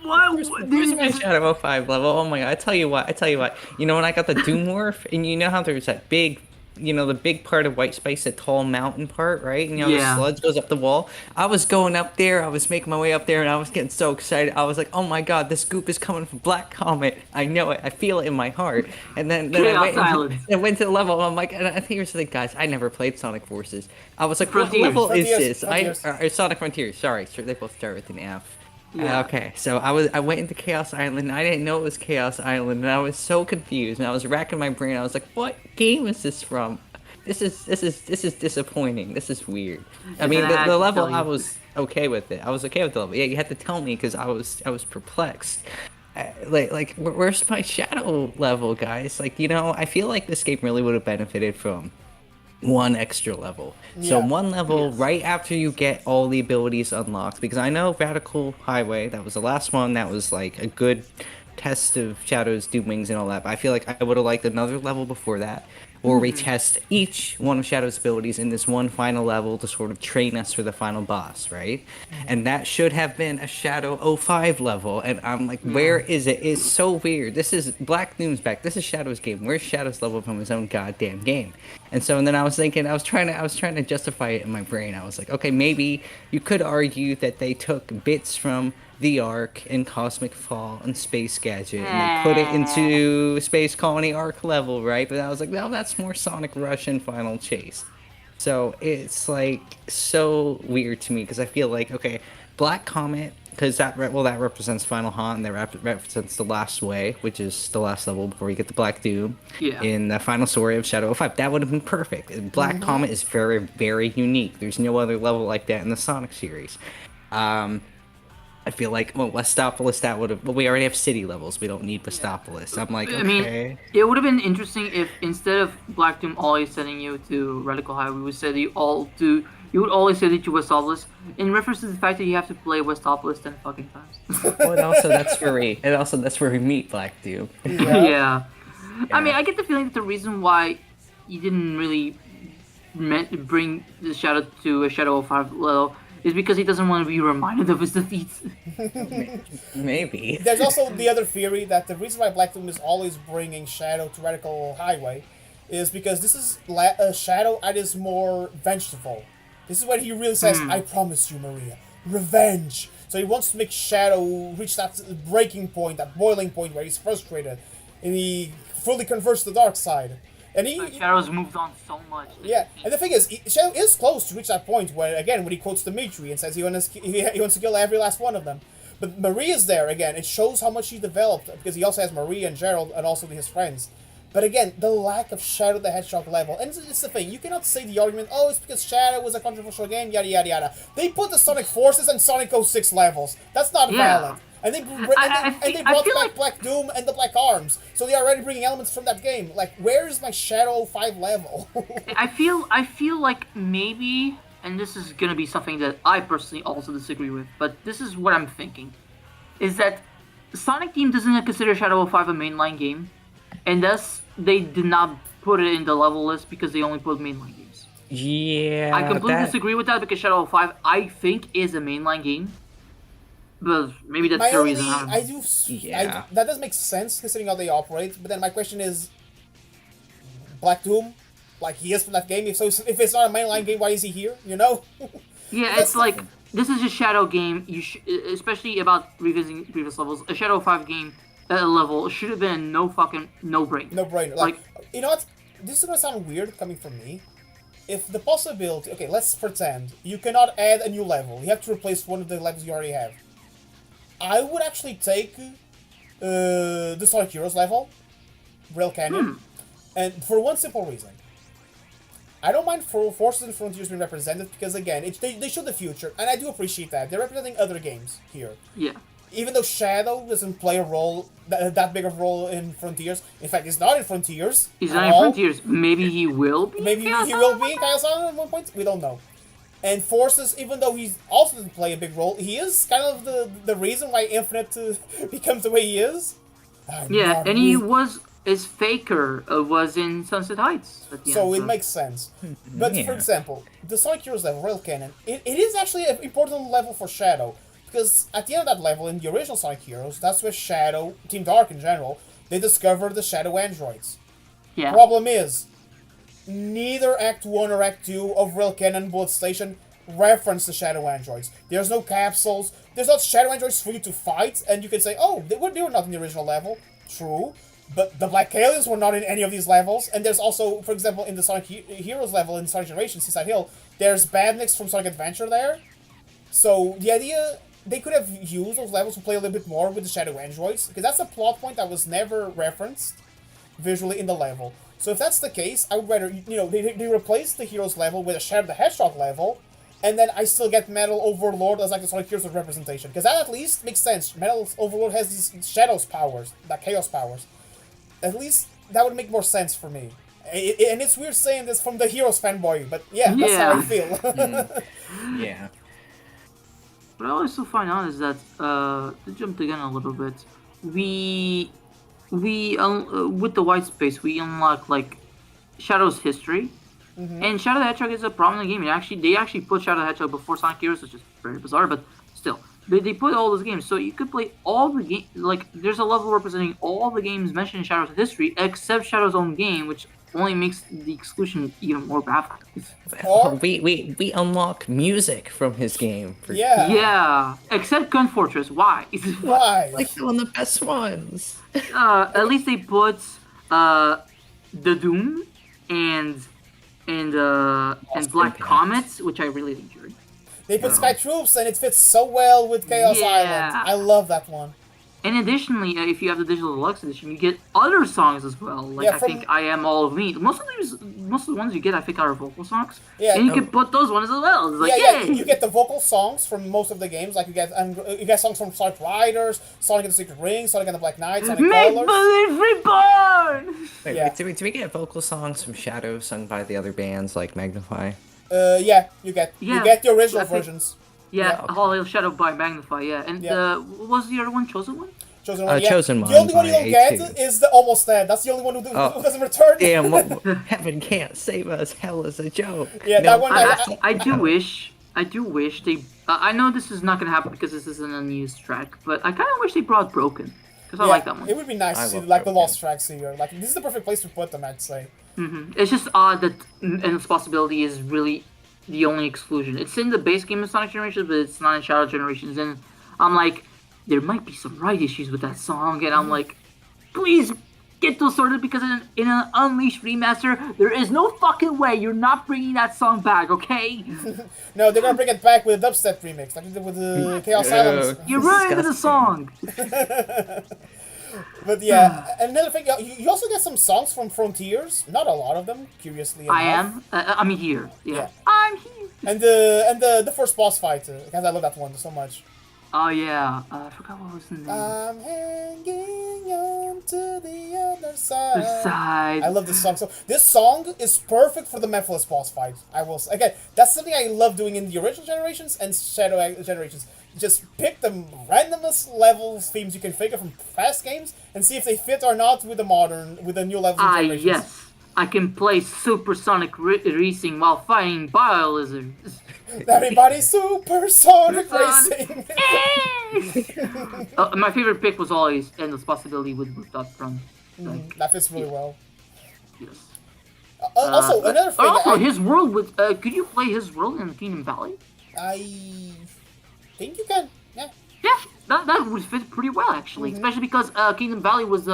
Where's my Shadow 05 level? Oh my god! I tell you what. You know when I got the Doom Morph, and you know how there's that big, you know, the big part of White Space, that tall mountain part, right? And you know, the sludge goes up the wall. I was going up there, I was making my way up there, and I was getting so excited. I was like, oh my god, this goop is coming from Black Comet. I know it. I feel it in my heart. And then I went to the level, and I'm like, and I think here's the thing, guys, I never played Sonic Forces. I was like, Frontiers. What level is Frontiers. this? Sonic Frontiers, sorry. They both start with an F. Yeah. Okay, so I went into Chaos Island, and I didn't know it was Chaos Island, and I was so confused, and I was racking my brain. I was like, what game is this from? This is disappointing. This is weird. I mean, the level, I was okay with it. I was okay with the level. Yeah, you had to tell me because I was perplexed. Like, where's my Shadow level, guys? Like, you know, I feel like this game really would have benefited from one extra level. Yeah. So one level right after you get all the abilities unlocked, because I know Radical Highway, that was the last one, that was like a good test of Shadow's Doom Wings and all that, but I feel like I would have liked another level before that, or we test each one of Shadow's abilities in this one final level to sort of train us for the final boss, right? And that should have been a Shadow 05 level, and I'm like, where is it? It's so weird. This is Black Doom's back. This is Shadow's game. Where's Shadow's level from his own goddamn game? And then I was thinking, I was trying to justify it in my brain. I was like, okay, maybe you could argue that they took bits from the Ark and Cosmic Fall and Space Gadget and they put it into Space Colony Ark level, right? But I was like, no, that's more Sonic Rush and Final Chase. So it's like so weird to me because I feel like, okay, Black Comet, because that represents Final Haunt, and that represents the last way, which is the last level before you get the Black Doom in the final story of Shadow 05. That would have been perfect. Black Comet is very, very unique. There's no other level like that in the Sonic series. I feel like, well, Westopolis, that would have... Well, we already have city levels. We don't need Westopolis. I'm like, okay. I mean, it would have been interesting if instead of Black Doom always sending you to Radical High, we would say that you would always send it to Westopolis in reference to the fact that you have to play Westopolis 10 fucking times. Well, and also that's where we meet Black Doom. Yeah. I mean, I get the feeling that the reason why you didn't really bring the Shadow to a Shadow 05 level is because he doesn't want to be reminded of his defeats. Maybe. There's also the other theory that the reason why Black Doom is always bringing Shadow to Radical Highway is because this is a Shadow that is more vengeful. This is when he really says, I promise you, Maria, revenge. So he wants to make Shadow reach that breaking point, that boiling point where he's frustrated, and he fully converts to the dark side. And Shadow's moved on so much. Yeah, and the thing is, Shadow is close to reach that point where, again, when he quotes Dimitri and says he wants to kill every last one of them. But Maria's there, again, it shows how much he developed, because he also has Maria and Gerald and also his friends. But again, the lack of Shadow the Hedgehog level, and it's the thing, you cannot say the argument, oh, it's because Shadow was a controversial game, yada yada yada. They put the Sonic Forces and Sonic 06 levels. That's not valid. And they brought back Black Doom and the Black Arms, so they are already bringing elements from that game. Like, where is my Shadow 5 level? I feel like maybe, and this is gonna be something that I personally also disagree with, but this is what I'm thinking, is that Sonic Team doesn't consider Shadow 05 a mainline game, and thus they did not put it in the level list because they only put mainline games. Yeah, I completely disagree with that because Shadow 05 I think is a mainline game. But maybe that's the reason. That does make sense considering how they operate. But then my question is, Black Doom, like he is from that game. If it's not a mainline game, why is he here? You know? Yeah, it's like this is a Shadow game. Especially about revisiting previous levels. A Shadow 5 game level should have been no brainer. No brainer. Like, you know what? This is gonna sound weird coming from me. If the possibility, okay, let's pretend you cannot add a new level. You have to replace one of the levels you already have. I would actually take the Sonic Heroes level, Rail Canyon, and for one simple reason. I don't mind Forces and Frontiers being represented because, again, they show the future, and I do appreciate that. They're representing other games here. Yeah. even though Shadow doesn't play a role that big of a role in Frontiers. In fact, he's not in Frontiers. He's at not in all. Frontiers. Maybe he will be. Maybe he will be in Chaos Island at one point. We don't know. And Forces, even though he also doesn't play a big role, he is kind of the reason why Infinite becomes the way he is. Yeah, and he was his Faker was in Sunset Heights. At the So end, it makes sense. But Yeah. for example, the Sonic Heroes level, Rail Cannon, it is actually an important level for Shadow. Because at the end of that level, in the original Sonic Heroes, that's where Shadow, Team Dark in general, they discovered the Shadow androids. Yeah. Problem is, neither Act 1 or Act 2 of Rail Cannon Bullet Station reference the Shadow androids. There's no capsules, there's not Shadow androids for you to fight, and you can say, oh, they were not in the original level. True. But the Black Aliens were not in any of these levels, and there's also, for example, in the Sonic Heroes level in Sonic Generation, Seaside Hill, there's Badniks from Sonic Adventure there. So the idea, they could have used those levels to play a little bit more with the Shadow androids, because that's a plot point that was never referenced visually in the level. So if that's the case, I would rather, they replace the Heroes level with a Shadow the Hedgehog level, and then I still get Metal Overlord as like the Sonic Heroes representation, because that at least makes sense. Metal Overlord has these Shadows powers, that Chaos powers. At least that would make more sense for me. And it's weird saying this from the Heroes fanboy, but yeah, that's how I feel. Yeah. What I also find out is that to jump the gun a little bit, we with the white space we unlock like Shadow's history, and Shadow the Hedgehog is a prominent game. They actually put Shadow the Hedgehog before Sonic Heroes, which is very bizarre, but still. They put all those games, so you could play all the game. Like, there's a level representing all the games mentioned in Shadow's history, except Shadow's own game, which only makes the exclusion even more baffling. Or, We unlock music from his game. yeah. Yeah, except Gun Fortress. Why? Why? Like one of the best ones. At least they put the Doom and Black Impact. Comet, which I really enjoyed. They put Sky Troops, and it fits so well with Chaos Yeah. Island. I love that one. And additionally, if you have the digital deluxe edition, you get other songs as well. Like Yeah, I think "I Am All of Me." Most of the ones you get, I think, are vocal songs. Yeah. And you can put those ones as well. It's like, Yeah, yay! you get the vocal songs from most of the games. Like you get songs from Sonic Riders, Sonic and the Secret Ring, Sonic and the Black Knight, Sonic Make Colors. Believe Reborn. Wait, Yeah. do we get vocal songs from Shadow sung by the other bands like Magnify? Yeah, you get the original I think- versions. Yeah, okay. Hollow Shadow by Magnify. Yeah, and Yeah. what was the other one? Chosen One. Chosen one. Yeah. Chosen The One only one you by don't get A2. is the Almost Dead. That's the only one who doesn't return. Damn, heaven can't save us. Hell is a joke. Yeah, that one- I do wish they. I know this is not gonna happen because this is an unused track, but I kind of wish they brought Broken because I like that one. It would be nice I to see love like the Broken. lost tracks here. Like this is the perfect place to put them, I'd say. It's just odd that Endless Possibility is really the only exclusion. It's in the base game of Sonic Generations, but it's not in Shadow Generations. And I'm like, there might be some right issues with that song, and I'm like, please get those sorted because in an Unleashed remaster, there is no fucking way you're not bringing that song back, okay? No, they're gonna bring it back with a dubstep remix, like they did with the Chaos Islands. You're ruining the song. But yeah, another thing, you also get some songs from Frontiers. Not a lot of them, curiously enough. I am. I'm here. Yeah. Yeah. I'm here. And the first boss fight, because I love that one so much. Oh yeah. I forgot what was the name. I'm hanging on to the other side. The side. I love this song. So this song is perfect for the Memphis boss fight. I will say. Again, that's something I love doing in the original generations and Shadow generations. Just pick the randomest levels themes you can figure from past games and see if they fit or not with the new levels and generations. Yes. I can play supersonic racing while fighting biolizards. Everybody supersonic racing. My favorite pick was always Endless Possibility with Rooftop Front. That fits really well. Yes. Also, another thing. Also, his world with. Could you play his world in Kingdom Valley? I think you can. Yeah. Yeah, that would fit pretty well actually, especially because Kingdom Valley was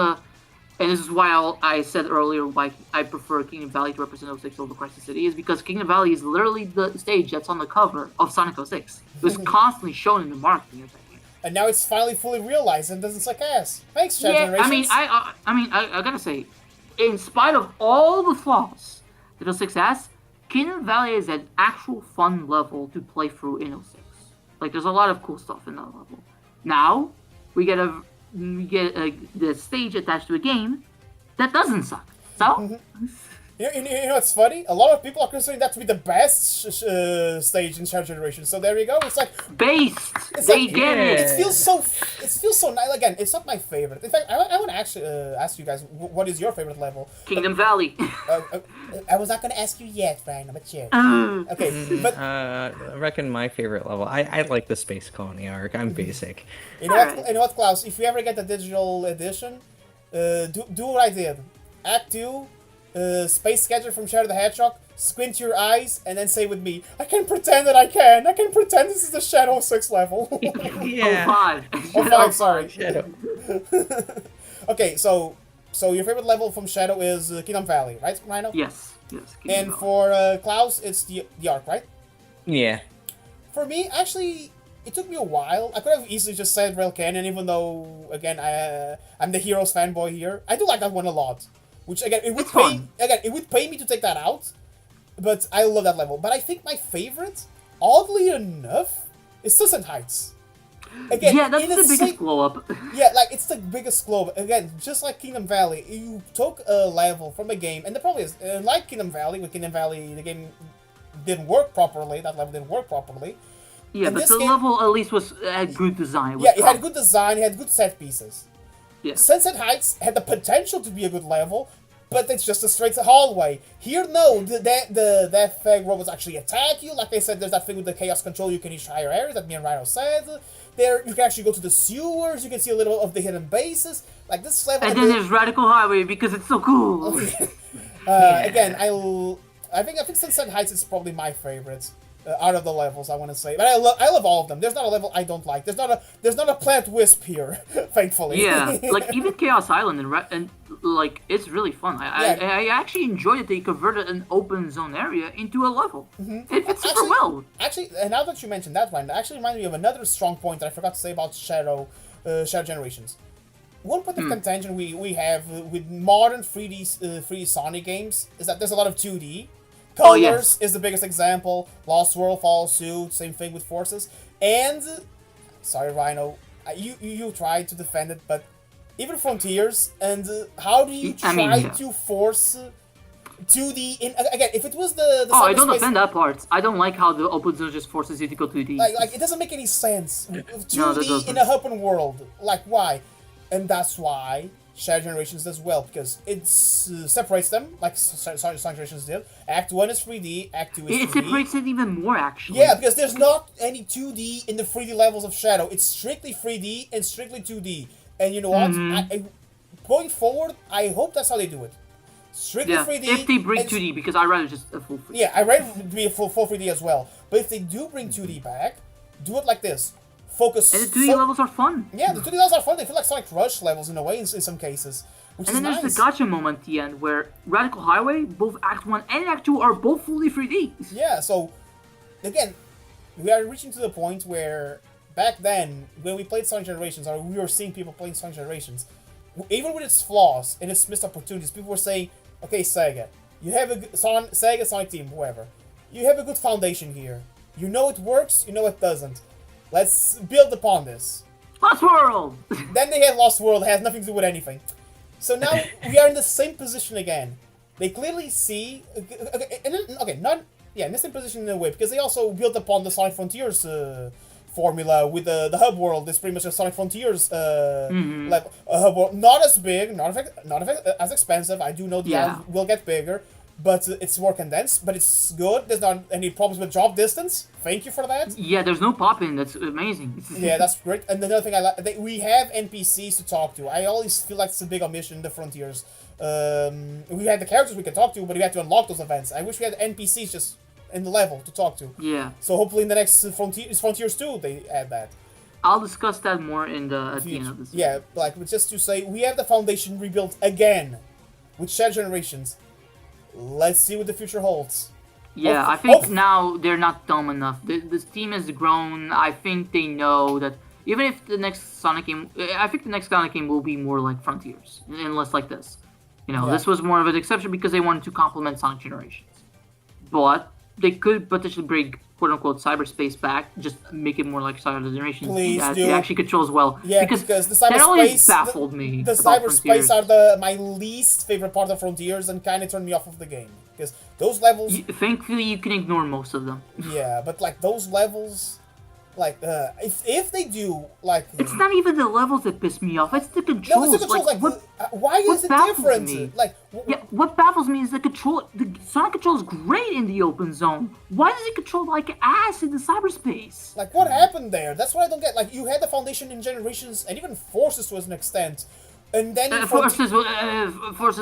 and this is why I said earlier why I prefer Kingdom Valley to represent 06 over Crisis City is because Kingdom Valley is literally the stage that's on the cover of Sonic 06. It was constantly shown in the marketing of that game. And now it's finally fully realized and doesn't suck ass. Thanks, Shadow Yeah, Generations. I gotta say, in spite of all the flaws that 06 has, Kingdom Valley is an actual fun level to play through in 06. Like, there's a lot of cool stuff in that level. Now, we get the stage attached to a game that doesn't suck. So. You know what's funny? A lot of people are considering that to be the best stage in Shadow Generation. So there you go. It's like based. It's They like, get it. It feels so nice. Again, it's not my favorite. In fact, I want to actually ask you guys, what is your favorite level? Kingdom Valley. I was not going to ask you yet, Ryan, but sure. Okay, but I reckon my favorite level. I like the Space Colony arc. I'm basic. you know what, Klaus? If you ever get the digital edition, do what I did. Act 2. Space Gadget from Shadow the Hedgehog, squint your eyes, and then say with me, I can pretend that I can. I can pretend this is the Shadow 6 level. Yeah. Oh, 5, sorry. Shadow. Okay, so your favorite level from Shadow is Kingdom Valley, right, Rhino? Yes. Kingdom And Valley. for Klaus, it's the arc, right? Yeah. For me, actually, it took me a while. I could have easily just said Rail Canyon, even though, again, I'm the Heroes fanboy here. I do like that one a lot. Which again, it would pay me to take that out, but I love that level. But I think my favorite, oddly enough, is Sunset Heights. Again, yeah, that's the biggest glow up. Yeah, like it's the biggest glow up. Again, just like Kingdom Valley, you took a level from a game, and the problem is, like Kingdom Valley, with Kingdom Valley, the game didn't work properly. That level didn't work properly. Yeah, but the level at least had good design. Yeah, it had good design. It had good set pieces. Yeah. Sunset Heights had the potential to be a good level, but it's just a straight hallway. Here, no, that thing robots actually attack you. Like I said, there's that thing with the chaos control. You can reach higher areas, that me and Rhino said. There, you can actually go to the sewers. You can see a little of the hidden bases. Like this level. And then there's Radical Highway because it's so cool. Again, I think Sunset Heights is probably my favorite. Out of the levels, I want to say, but I love all of them. There's not a level I don't like. There's not a plant wisp here, thankfully. Yeah, like even Chaos Island and like it's really fun. I actually enjoy that they converted an open zone area into a level. It fits super well. Actually, now that you mentioned that, Ryan, that actually reminds me of another strong point that I forgot to say about Shadow Generations. One point of contention we have with modern 3D Sonic games is that there's a lot of 2D. Colors is the biggest example. Lost World follows suit. Same thing with Forces. And sorry, Rhino, you tried to defend it, but even Frontiers. And how do you try to force 2D in again? If it was the I don't defend that part. I don't like how the open zone just forces you to go 2D. Like it doesn't make any sense. 2D in a open world. Like why? And that's why Shadow Generations does well, because it separates them, like Sonic Generations did. Act 1 is 3D, Act 2 is 3D. It separates it even more, actually. Yeah, because there's not any 2D in the 3D levels of Shadow. It's strictly 3D and strictly 2D. And you know what? Going forward, I hope that's how they do it. Strictly 3D. If they bring 2D, because I'd rather just a full 3D. Yeah, I'd rather be a full 3D as well. But if they do bring 2D back, do it like this. Focus. And the 2D levels are fun. Yeah, the 2D levels are fun. They feel like Sonic Rush levels in a way in some cases. Which and then is there's the gotcha moment at the end where Radical Highway, both Act 1 and Act 2 are both fully 3D. Yeah, so again, we are reaching to the point where back then, when we played Sonic Generations, or we were seeing people playing Sonic Generations, even with its flaws and its missed opportunities, people were saying, okay, Sega, you have a good Sega, Sonic Team, whoever, you have a good foundation here. You know it works, you know it doesn't. Let's build upon this. Lost World! Then they had Lost World, it has nothing to do with anything. So now we are in the same position again. They clearly see... in the same position in a way, because they also built upon the Sonic Frontiers formula with the hub world. It's pretty much a Sonic Frontiers level. A hub world, not as big, not as expensive. I do know the island will get bigger, but it's more condensed, but it's good. There's not any problems with drop distance. Thank you for that. Yeah, there's no pop-in. That's amazing. Yeah, that's great. And another thing I like, we have NPCs to talk to. I always feel like it's a big omission in the Frontiers. We had the characters we could talk to, but we had to unlock those events. I wish we had NPCs just in the level to talk to. Yeah. So hopefully in the next Frontiers 2, they add that. I'll discuss that more at the end of this video. Yeah, like just to say, we have the foundation rebuilt again with Shadow Generations. Let's see what the future holds. Yeah, I think now they're not dumb enough. This team has grown. I think they know that even if the next Sonic game... I think the next Sonic game will be more like Frontiers and less like this. You know, this was more of an exception because they wanted to complement Sonic Generations. But they could potentially bring quote unquote cyberspace back, just make it more like Star Generations. Please that do. it actually controls well. Yeah, because the that always cyberspace baffled me. The about cyberspace Frontiers. are my least favorite part of Frontiers and kind of turned me off of the game because those levels. Thankfully, you can ignore most of them. Yeah, but like those levels, like if they do like. It's not even the levels that piss me off. It's the No, controls. it's the controls. Like, why is it baffles different? me- Like, Yeah, what baffles me is the control. The Sonic control is great in the open zone. Why does it control like ass in the cyberspace? like what happened there? That's what I don't get. Like, you had the Foundation in Generations and even Forces to an extent, and then in Forces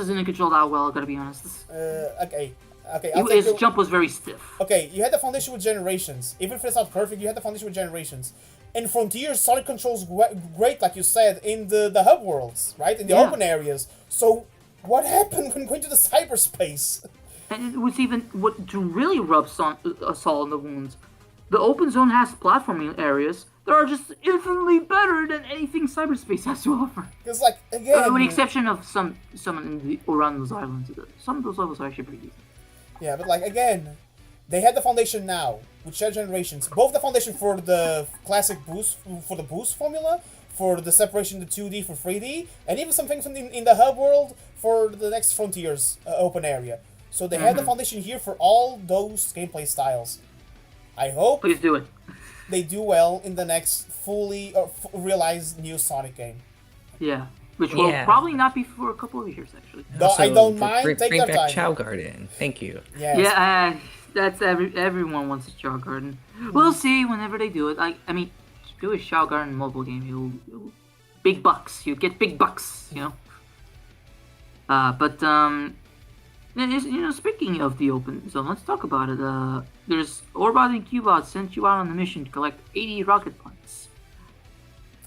didn't control that well. I gotta be honest. okay. I'll take His you- jump was very stiff. Okay, you had the Foundation with Generations. Even if it's not perfect, you had the Foundation with Generations. In Frontiers, Sonic controls great, like you said, in the hub worlds, right? In the open areas. So, what happened when going to the cyberspace? And it was even what to really rub salt in the wounds. The open zone has platforming areas that are just infinitely better than anything cyberspace has to offer. Because, like, again... With the exception of some around those islands. Some of those levels are actually pretty decent. Yeah, but like again, they had the Foundation now with shared generations. Both the Foundation for the classic boost, for the boost formula, for the separation to 2D for 3D, and even some things in the hub world for the next Frontiers open area. So they had the Foundation here for all those gameplay styles. I hope Please do it. they do well in the next fully realized new Sonic game. Yeah. Which will probably not be for a couple of years, actually. No, I don't mind. Take bring their back time. Chow Garden. Thank you. Yes. Yeah, that's everyone wants a Shaw Garden. We'll see whenever they do it. I mean, do a Shaw Garden mobile game. You'll big bucks. You get big bucks. You know. But speaking of the open zone, let's talk about it. There's Orbot and Cubot sent you out on a mission to collect 80 rocket points.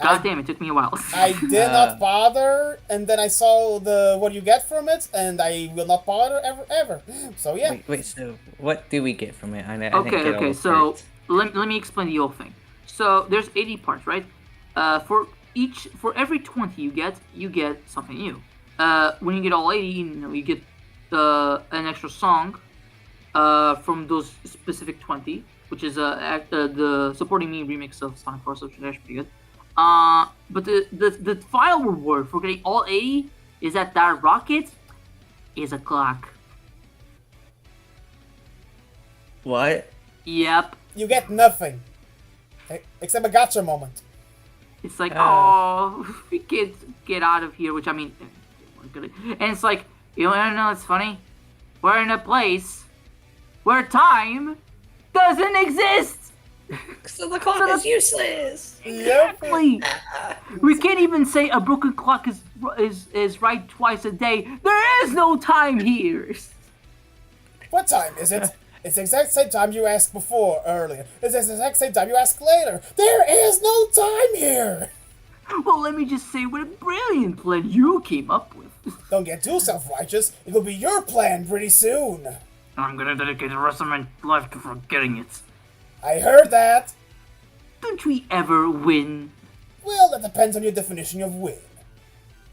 God damn, it took me a while. I did not bother, and then I saw what you get from it, and I will not bother ever. So yeah. Wait. So what do we get from it? I didn't Okay. get all the So parts. let me explain the whole thing. So there's 80 parts, right? For every 20 you get something new. When you get all 80, you get an extra song from those specific 20, which is the Supporting Me remix of Sonic Force, which is actually pretty good. But the final reward for getting all 80 is that rocket is a clock. What? Yep. You get nothing. Except a gotcha moment. It's like, oh, we can't get out of here, which I mean, and it's like, you know, it's funny. We're in a place where time doesn't exist. So the clock is useless. Exactly. We can't even say a broken clock is right twice a day. There is no time here. What time is it? It's the exact same time you asked earlier. It's the exact same time you asked later. There is no time here! Well, let me just say what a brilliant plan you came up with. Don't get too self-righteous. It'll be your plan pretty soon. I'm gonna dedicate the rest of my life to forgetting it. I heard that. Don't we ever win? Well, that depends on your definition of win.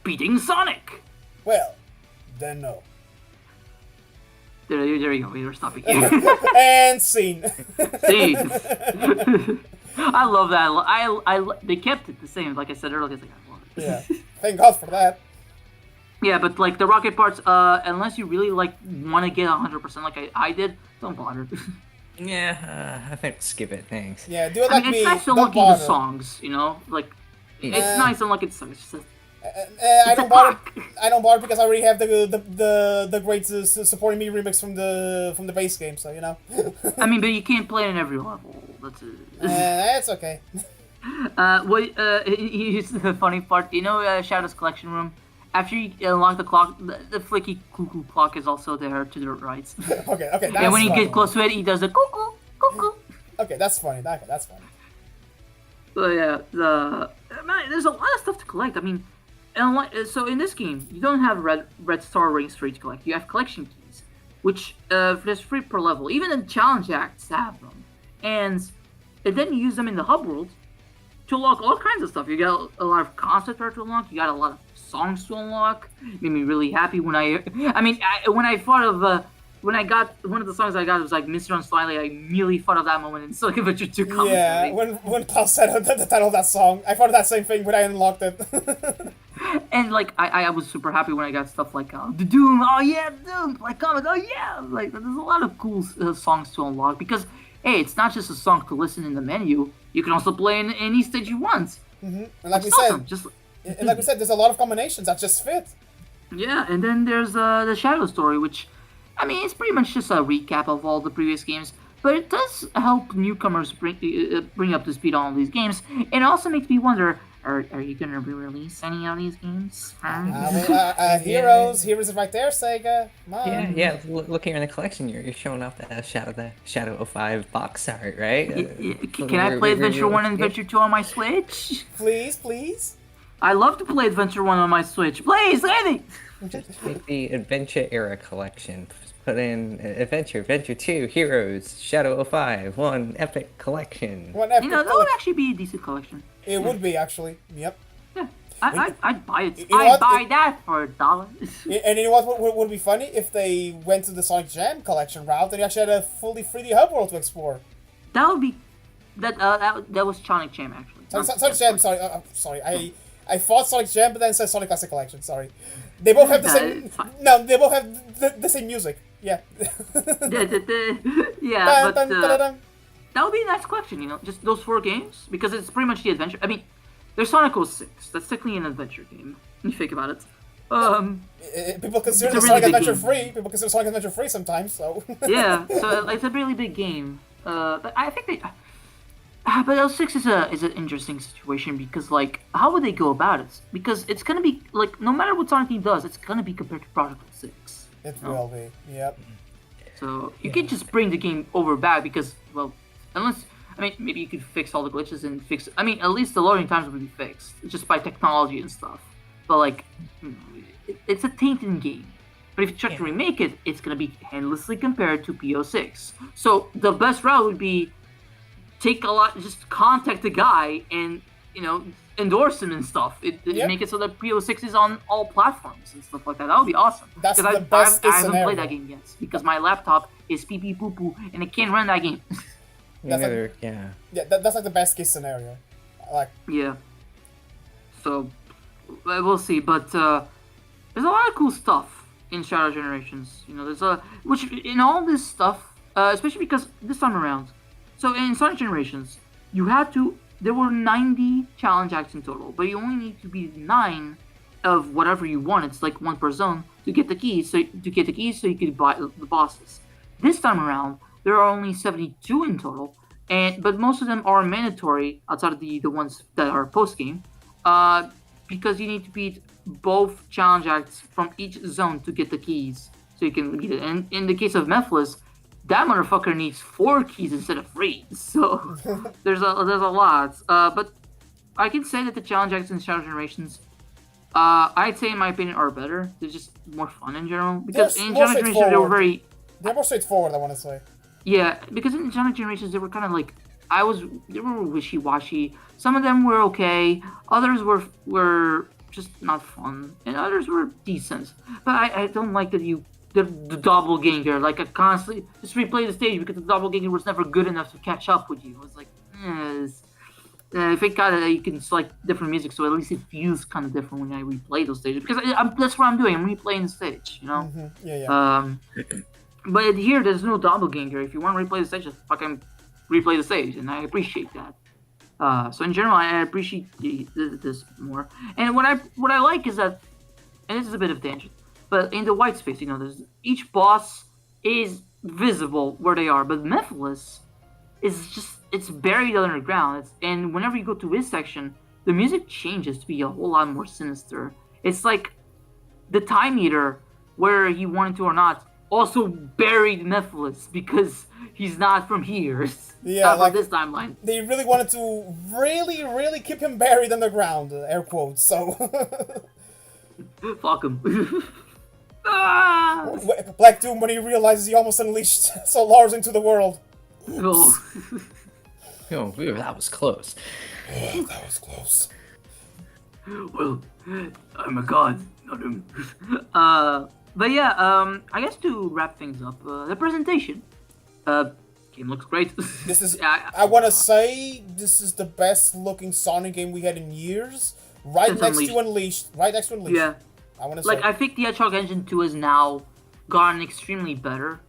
Beating Sonic! Well, then no. There you go, we were stopping. And scene. See? I love that. They kept it the same, like I said earlier. It's like, I love it. Yeah, thank God for that. Yeah, but like the rocket parts, unless you really want to get 100% like I did, don't bother. Yeah, I think skip it. Thanks. Yeah, do it like I mean, me. it's nice Don't unlocking the bother. songs, like it's nice unlocking the songs. It's just I don't a bother. clock. I don't bother because I already have the great Supporting Me remix from the base game. So you know. I mean, but you can't play it in every level. That's it. That's okay. Here's the funny part. You know, Shadow's collection room. After you unlock the clock, the flicky cuckoo clock is also there to the right. Okay, that's And when you funny. get close to it, he does a cuckoo, cuckoo. Okay, that's funny. Okay, that's funny. So yeah, man, there's a lot of stuff to collect. I mean, so in this game, you don't have red star rings for you to collect. You have collection keys, which there's 3 per level. Even the challenge acts have them, and then you use them in the hub world to unlock all kinds of stuff. You got a lot of concept art to unlock. You got a lot of songs to unlock. Made me really happy when when I thought of when I got one of the songs I got was like Mr. Unslightly, I immediately thought of that moment in Sonic Adventure 2 Yeah, commentary. when Klaus said the title of that song, I thought of that same thing when I unlocked it. And like I was super happy when I got stuff like the Doom, oh yeah, Doom, like comment, oh yeah, like there's a lot of cool songs to unlock because hey, it's not just a song to listen in the menu. You can also play in any stage you want. And like we Awesome, said, just there's a lot of combinations that just fit. yeah, and then there's the Shadow story, which, I mean, it's pretty much just a recap of all the previous games, but it does help newcomers bring up to speed on all these games. It also makes me wonder, are you gonna re-release any of these games? Heroes is right there, Sega. Come on. Yeah. Look here in the collection. You're showing off the Shadow 05 box art, right? Can I play Adventure 1 and Adventure 2 on my Switch? Please. I love to play Adventure 1 on my Switch. Please, anything! Just make the Adventure era collection. Put in Adventure 2, Heroes, Shadow 05, one epic collection. One epic That would actually be a decent collection. It would be, actually. Yep. Yeah, I'd buy it. You know I'd what? buy that for $1. And you know what would be funny? If they went to the Sonic Jam collection route and they actually had a fully 3D hub world to explore. That would be... That was Sonic Jam, actually. Sonic Jam, sorry. I thought Sonic Jam, but then it says Sonic Classic Collection, sorry. They both have the same... it's fine. No, they both have the same music. Yeah. Yeah, but... Dun. That would be a nice collection, just those 4 games, because it's pretty much the adventure. I mean, there's Sonic 06. That's technically an adventure game, when you think about it. People consider It's a the really Sonic big Adventure game. free. People consider Sonic Adventure free sometimes, so... Yeah, so it's a really big game. But I think they... But 06 is an interesting situation because, like, how would they go about it? Because it's gonna be, like, no matter what Sonic Team does, it's gonna be compared to Project 06. It will be, yep. So you can't just bring the game over back because, well, unless, I mean, maybe you could fix all the glitches and fix, I mean, at least the loading times will be fixed, just by technology and stuff. But, like, it's a tainted game. But if you try to remake it, it's gonna be endlessly compared to PO6. So the best route would be just contact the guy and, endorse him and stuff. Make it so that PO6 is on all platforms and stuff like that. That would be awesome. That's the I best haven't scenario. played that game yet because my laptop is pee pee poo poo and it can't run that game. That's that's like the best case scenario. Like, yeah. So we'll see, but there's a lot of cool stuff in Shadow Generations. Which in all this stuff, especially because this time around. So in Sonic Generations, there were 90 challenge acts in total, but you only need to beat 9 of whatever you want. It's like 1 per zone to get the keys. So you could buy the bosses. This time around, there are only 72 in total, but most of them are mandatory outside of the ones that are post game, because you need to beat both challenge acts from each zone to get the keys, so you can beat it. And in the case of Mephiles, that motherfucker needs 4 keys instead of 3. So there's a lot. But I can say that the challenge acts in Shadow Generations, I'd say in my opinion, are better. They're just more fun in general. Because in Shadow Generations they're more straightforward, I want to say. Yeah, because in Shadow Generations they were kind of like they were wishy-washy. Some of them were okay, others were just not fun, and others were decent. But I don't like that the doppelganger, like I constantly just replay the stage because the doppelganger was never good enough to catch up with you. It was like, thank God that you can select different music, so at least it feels kind of different when I replay those stages. Because that's what I'm doing. I'm replaying the stage, Yeah. But here, there's no doppelganger. If you want to replay the stage, just fucking replay the stage, and I appreciate that. So in general, I appreciate this more. And what I like is that, and this is a bit of tangent, but in the white space, there's each boss is visible where they are, but Mephiles it's buried underground. And whenever you go to his section, the music changes to be a whole lot more sinister. It's like the Time Eater, whether he wanted to or not, also buried Mephiles because he's not from here. Yeah, not from this timeline. They really wanted to really keep him buried underground, air quotes, so... Fuck him. Ah! Black Doom, when he realizes he almost unleashed Solars into the world. Oh. Oh, that was close. Oh, that was close. Well, I'm a god, not him. But yeah, I guess to wrap things up, the presentation, game looks great. This is, I, I want to say, this is the best looking Sonic game we had in years. Right Since next Unleashed. to Unleashed. Right next to Unleashed. yeah, I want to like say. I think the Hedgehog Engine 2 has now gotten extremely better.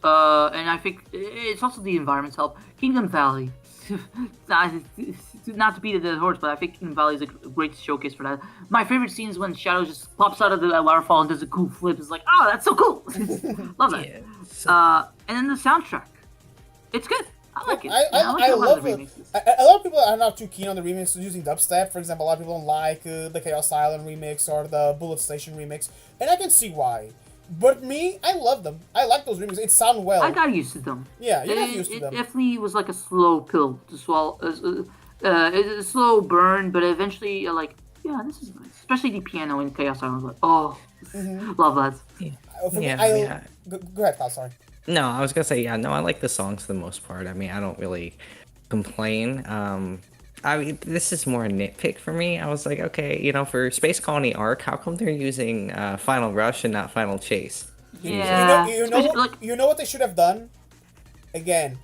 And I think it's also the environment's help. Kingdom Valley. Not to beat a dead horse, but I think Kingdom Valley is a great showcase for that. My favorite scene is when Shadow just pops out of the waterfall and does a cool flip. It's like, oh, that's so cool. Love that. Yeah. And then the soundtrack. It's good. I like it. I like love the it. remixes. A lot of people are not too keen on the remix using dubstep. For example, a lot of people don't like the Chaos Island remix or the Bullet Station remix, and I can see why. But me, I love them. I like those remixes. It sound well. I got used to them. Yeah, you got used to them. It definitely was like a slow pill to swallow. A slow burn, but eventually, you're like, yeah, this is nice. Especially the piano in Chaos Island. Like, oh, love that. For me, Yeah, I mean, go ahead, Kyle, sorry. No, I was gonna say, yeah, no, I like the songs for the most part. I mean, I don't really complain. I mean, this is more a nitpick for me. I was like, okay, for Space Colony Arc, how come they're using Final Rush and not Final Chase? Yeah. You know what they should have done? Again,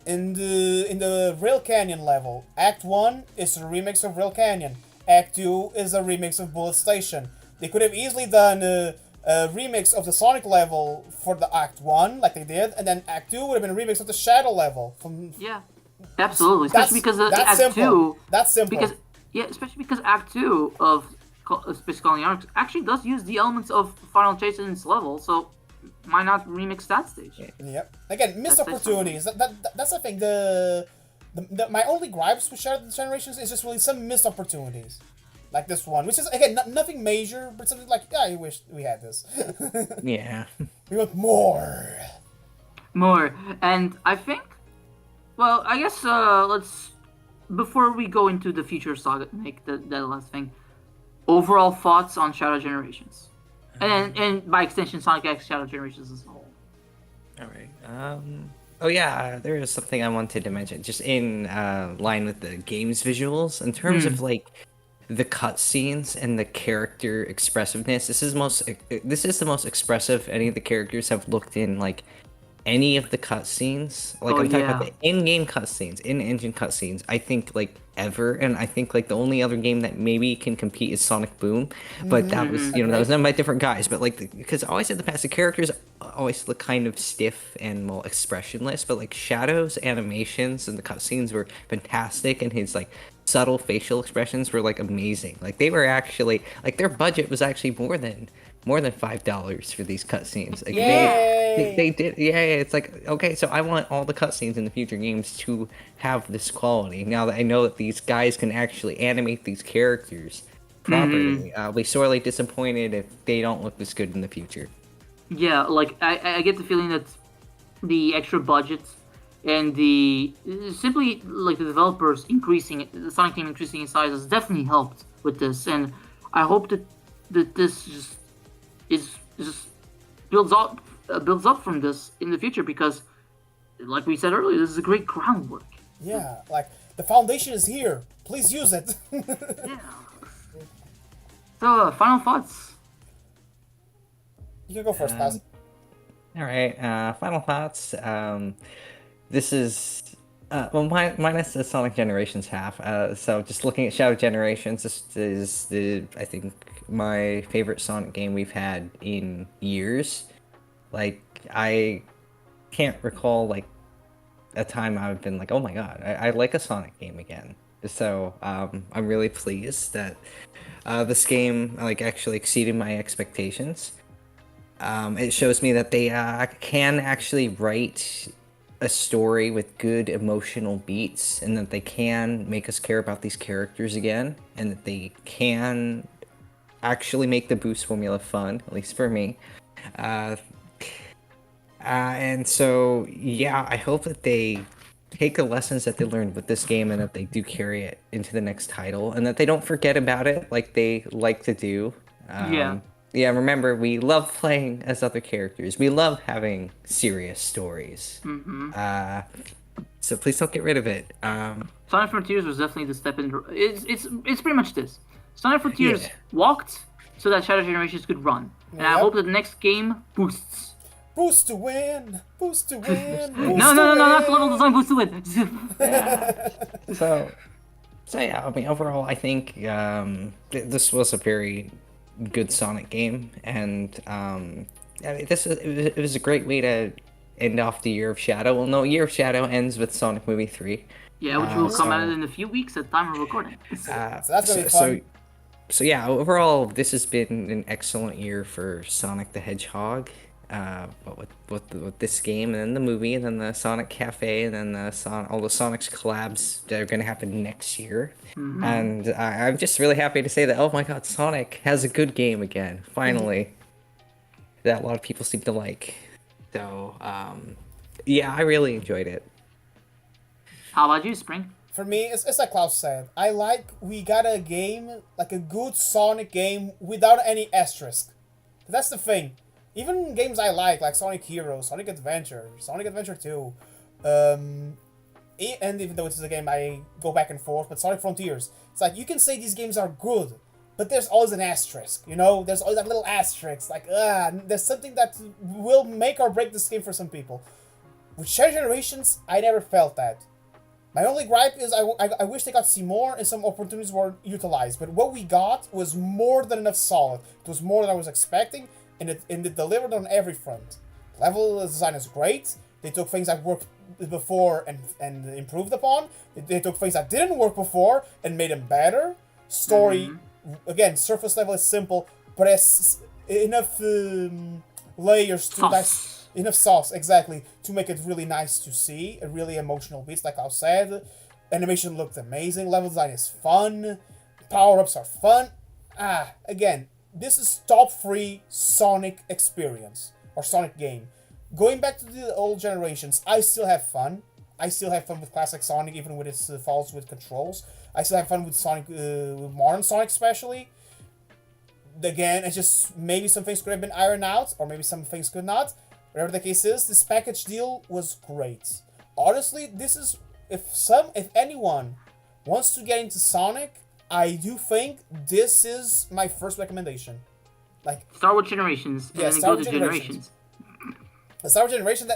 in the Rail Canyon level, Act 1 is a remix of Rail Canyon. Act 2 is a remix of Bullet Station. They could have easily done a remix of the Sonic level for the Act 1, like they did, and then Act 2 would have been a remix of the Shadow level. Yeah, absolutely. Especially because Act simple. 2... That's simple. Especially because Act 2 of Space Colony Arc actually does use the elements of Final Chase in its level, so why not remix that stage? Yep. Again, missed opportunities. That's the thing. My only gripes with Shadow Generations is just really some missed opportunities. Like this one, which is, again, nothing major, but something like, yeah, I wish we had this. Yeah. We want more. More. And I think, well, I guess let's, before we go into the future saga, make that last thing, overall thoughts on Shadow Generations. And by extension, Sonic X Shadow Generations as a whole. All right. Oh yeah, there is something I wanted to mention, just in line with the game's visuals, in terms of like the cutscenes and the character expressiveness. This is the most expressive any of the characters have looked in like any of the cutscenes. Like I'm talking about the in-game cutscenes, in-engine cutscenes. I think like ever, and I think like the only other game that maybe can compete is Sonic Boom, but that was that was done by different guys. But like because always in the past the characters always look kind of stiff and more expressionless, but like Shadow's animations and the cutscenes were fantastic, and his like subtle facial expressions were like amazing. Like they were actually like their budget was actually more than $5 for these cutscenes. Like they did. Yeah, it's like, okay, so I want all the cutscenes in the future games to have this quality. Now that I know that these guys can actually animate these characters properly, I'll be sorely disappointed if they don't look this good in the future. Yeah, like I get the feeling that the extra budgets and the simply like the developers increasing the Sonic team increasing in size has definitely helped with this, and I hope that this just builds up from this in the future, because like we said earlier, this is a great groundwork. Yeah, like the foundation is here. Please use it. Yeah. So final thoughts. You can go first, Kaz. All right, final thoughts. This is minus the Sonic Generations half. So just looking at Shadow Generations, this is I think my favorite Sonic game we've had in years. Like I can't recall like a time I've been like, oh my god, I like a Sonic game again. So I'm really pleased that this game like actually exceeded my expectations. It shows me that they can actually write a story with good emotional beats, and that they can make us care about these characters again, and that they can actually make the boost formula fun, at least for me. And so, yeah, I hope that they take the lessons that they learned with this game and that they do carry it into the next title, and that they don't forget about it like they like to do. Yeah, remember, we love playing as other characters. We love having serious stories. So please don't get rid of it. Sonic Frontiers was definitely the step in. It's pretty much this. Sonic Frontiers walked, so that Shadow Generations could run. And I Yep. hope that the next game boosts. Boost to win, boost to win, boost No, to not the win. level design boost to win. Yeah. So yeah, I mean, overall, I think this was a very good Sonic game, and I mean, it was a great way to end off the Year of Shadow. Well, no, Year of Shadow ends with Sonic Movie 3. Yeah, which will come so- out in a few weeks at time of recording. So that's gonna be fun. So yeah, overall, this has been an excellent year for Sonic the Hedgehog. But with this game and then the movie and then the Sonic Cafe and then all the Sonic's collabs that are gonna happen next year. And I'm just really happy to say that, oh my god, Sonic has a good game again, finally. That a lot of people seem to like. So yeah, I really enjoyed it. How about you, Spring? For me, it's like Klaus said. We got a game, like a good Sonic game without any asterisk. That's the thing. Even games I like Sonic Heroes, Sonic Adventure, Sonic Adventure 2, and even though it's a game I go back and forth, but Sonic Frontiers, it's like you can say these games are good, but there's always an asterisk, you know? There's always that little asterisk, like, there's something that will make or break this game for some people. With Shadow Generations, I never felt that. My only gripe is I wish they got to see more and some opportunities were utilized, but what we got was more than enough solid. It was more than I was expecting, and it delivered on every front. Level design is great. They took things that worked before and improved upon. They took things that didn't work before and made them better. Story, again, surface level is simple, but it's enough layers to enough sauce, exactly, to make it really nice to see. A really emotional beats, like I said. Animation looked amazing. Level design is fun. Power-ups are fun. Again, this is top 3 Sonic experience, or Sonic game. Going back to the old generations, I still have fun. I still have fun with classic Sonic, even with its faults with controls. I still have fun with Sonic, with modern Sonic especially. Again, it's just maybe some things could have been ironed out, or maybe some things could not. Whatever the case is, this package deal was great. Honestly, this is, if anyone wants to get into Sonic, I do think this is my first recommendation. Like, start with Generations, and then go to Generations. Start with Generations,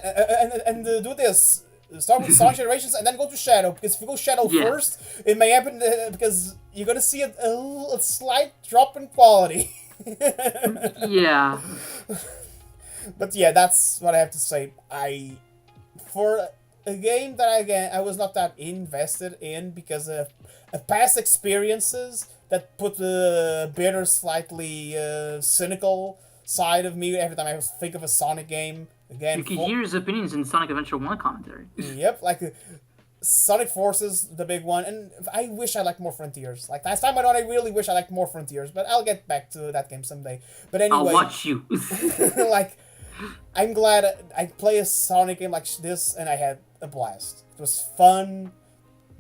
and do this. Start with Sonic Generations, and then go to Shadow. Because if you go Shadow first, it may happen because you're gonna see a slight drop in quality. Yeah. But yeah, that's what I have to say. For a game that I was not that invested in because of past experiences that put the bitter, slightly cynical side of me every time I think of a Sonic game. Again, You can hear his opinions in Sonic Adventure 1 commentary. Yep, like Sonic Forces, the big one, and I wish I liked more Frontiers. Like last time I really wish I liked more Frontiers, but I'll get back to that game someday. But anyway, I'll watch you. like, I'm glad I play a Sonic game like this, and I had a blast. It was fun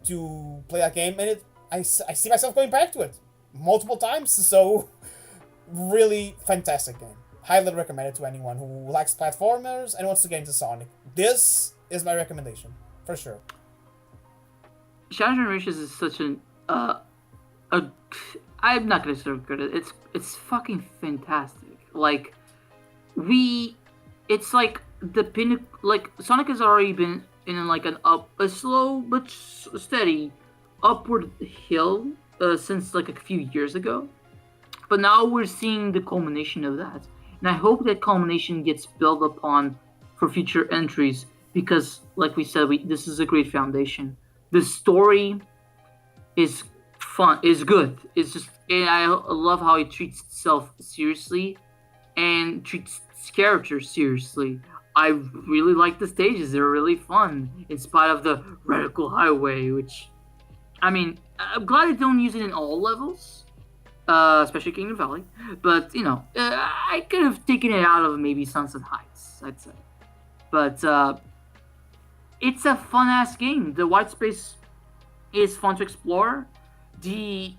to play that game, and I see myself going back to it multiple times, so really fantastic game. Highly recommend it to anyone who likes platformers and wants to get into Sonic. This is my recommendation, for sure. Shadow Generations is such an I'm not gonna sugarcoat it. It's fucking fantastic. Like it's like the pinnacle. Like Sonic has already been in like a slow but steady upward hill since like a few years ago, but now we're seeing the culmination of that, and I hope that culmination gets built upon for future entries because, like we said, this is a great foundation. The story is fun, is good. It's just, and I love how it treats itself seriously and treats its characters seriously. I really like the stages; they're really fun, in spite of the radical highway. Which, I mean, I'm glad they don't use it in all levels, especially Kingdom Valley. But I could have taken it out of maybe Sunset Heights, I'd say. But it's a fun ass game. The white space is fun to explore. The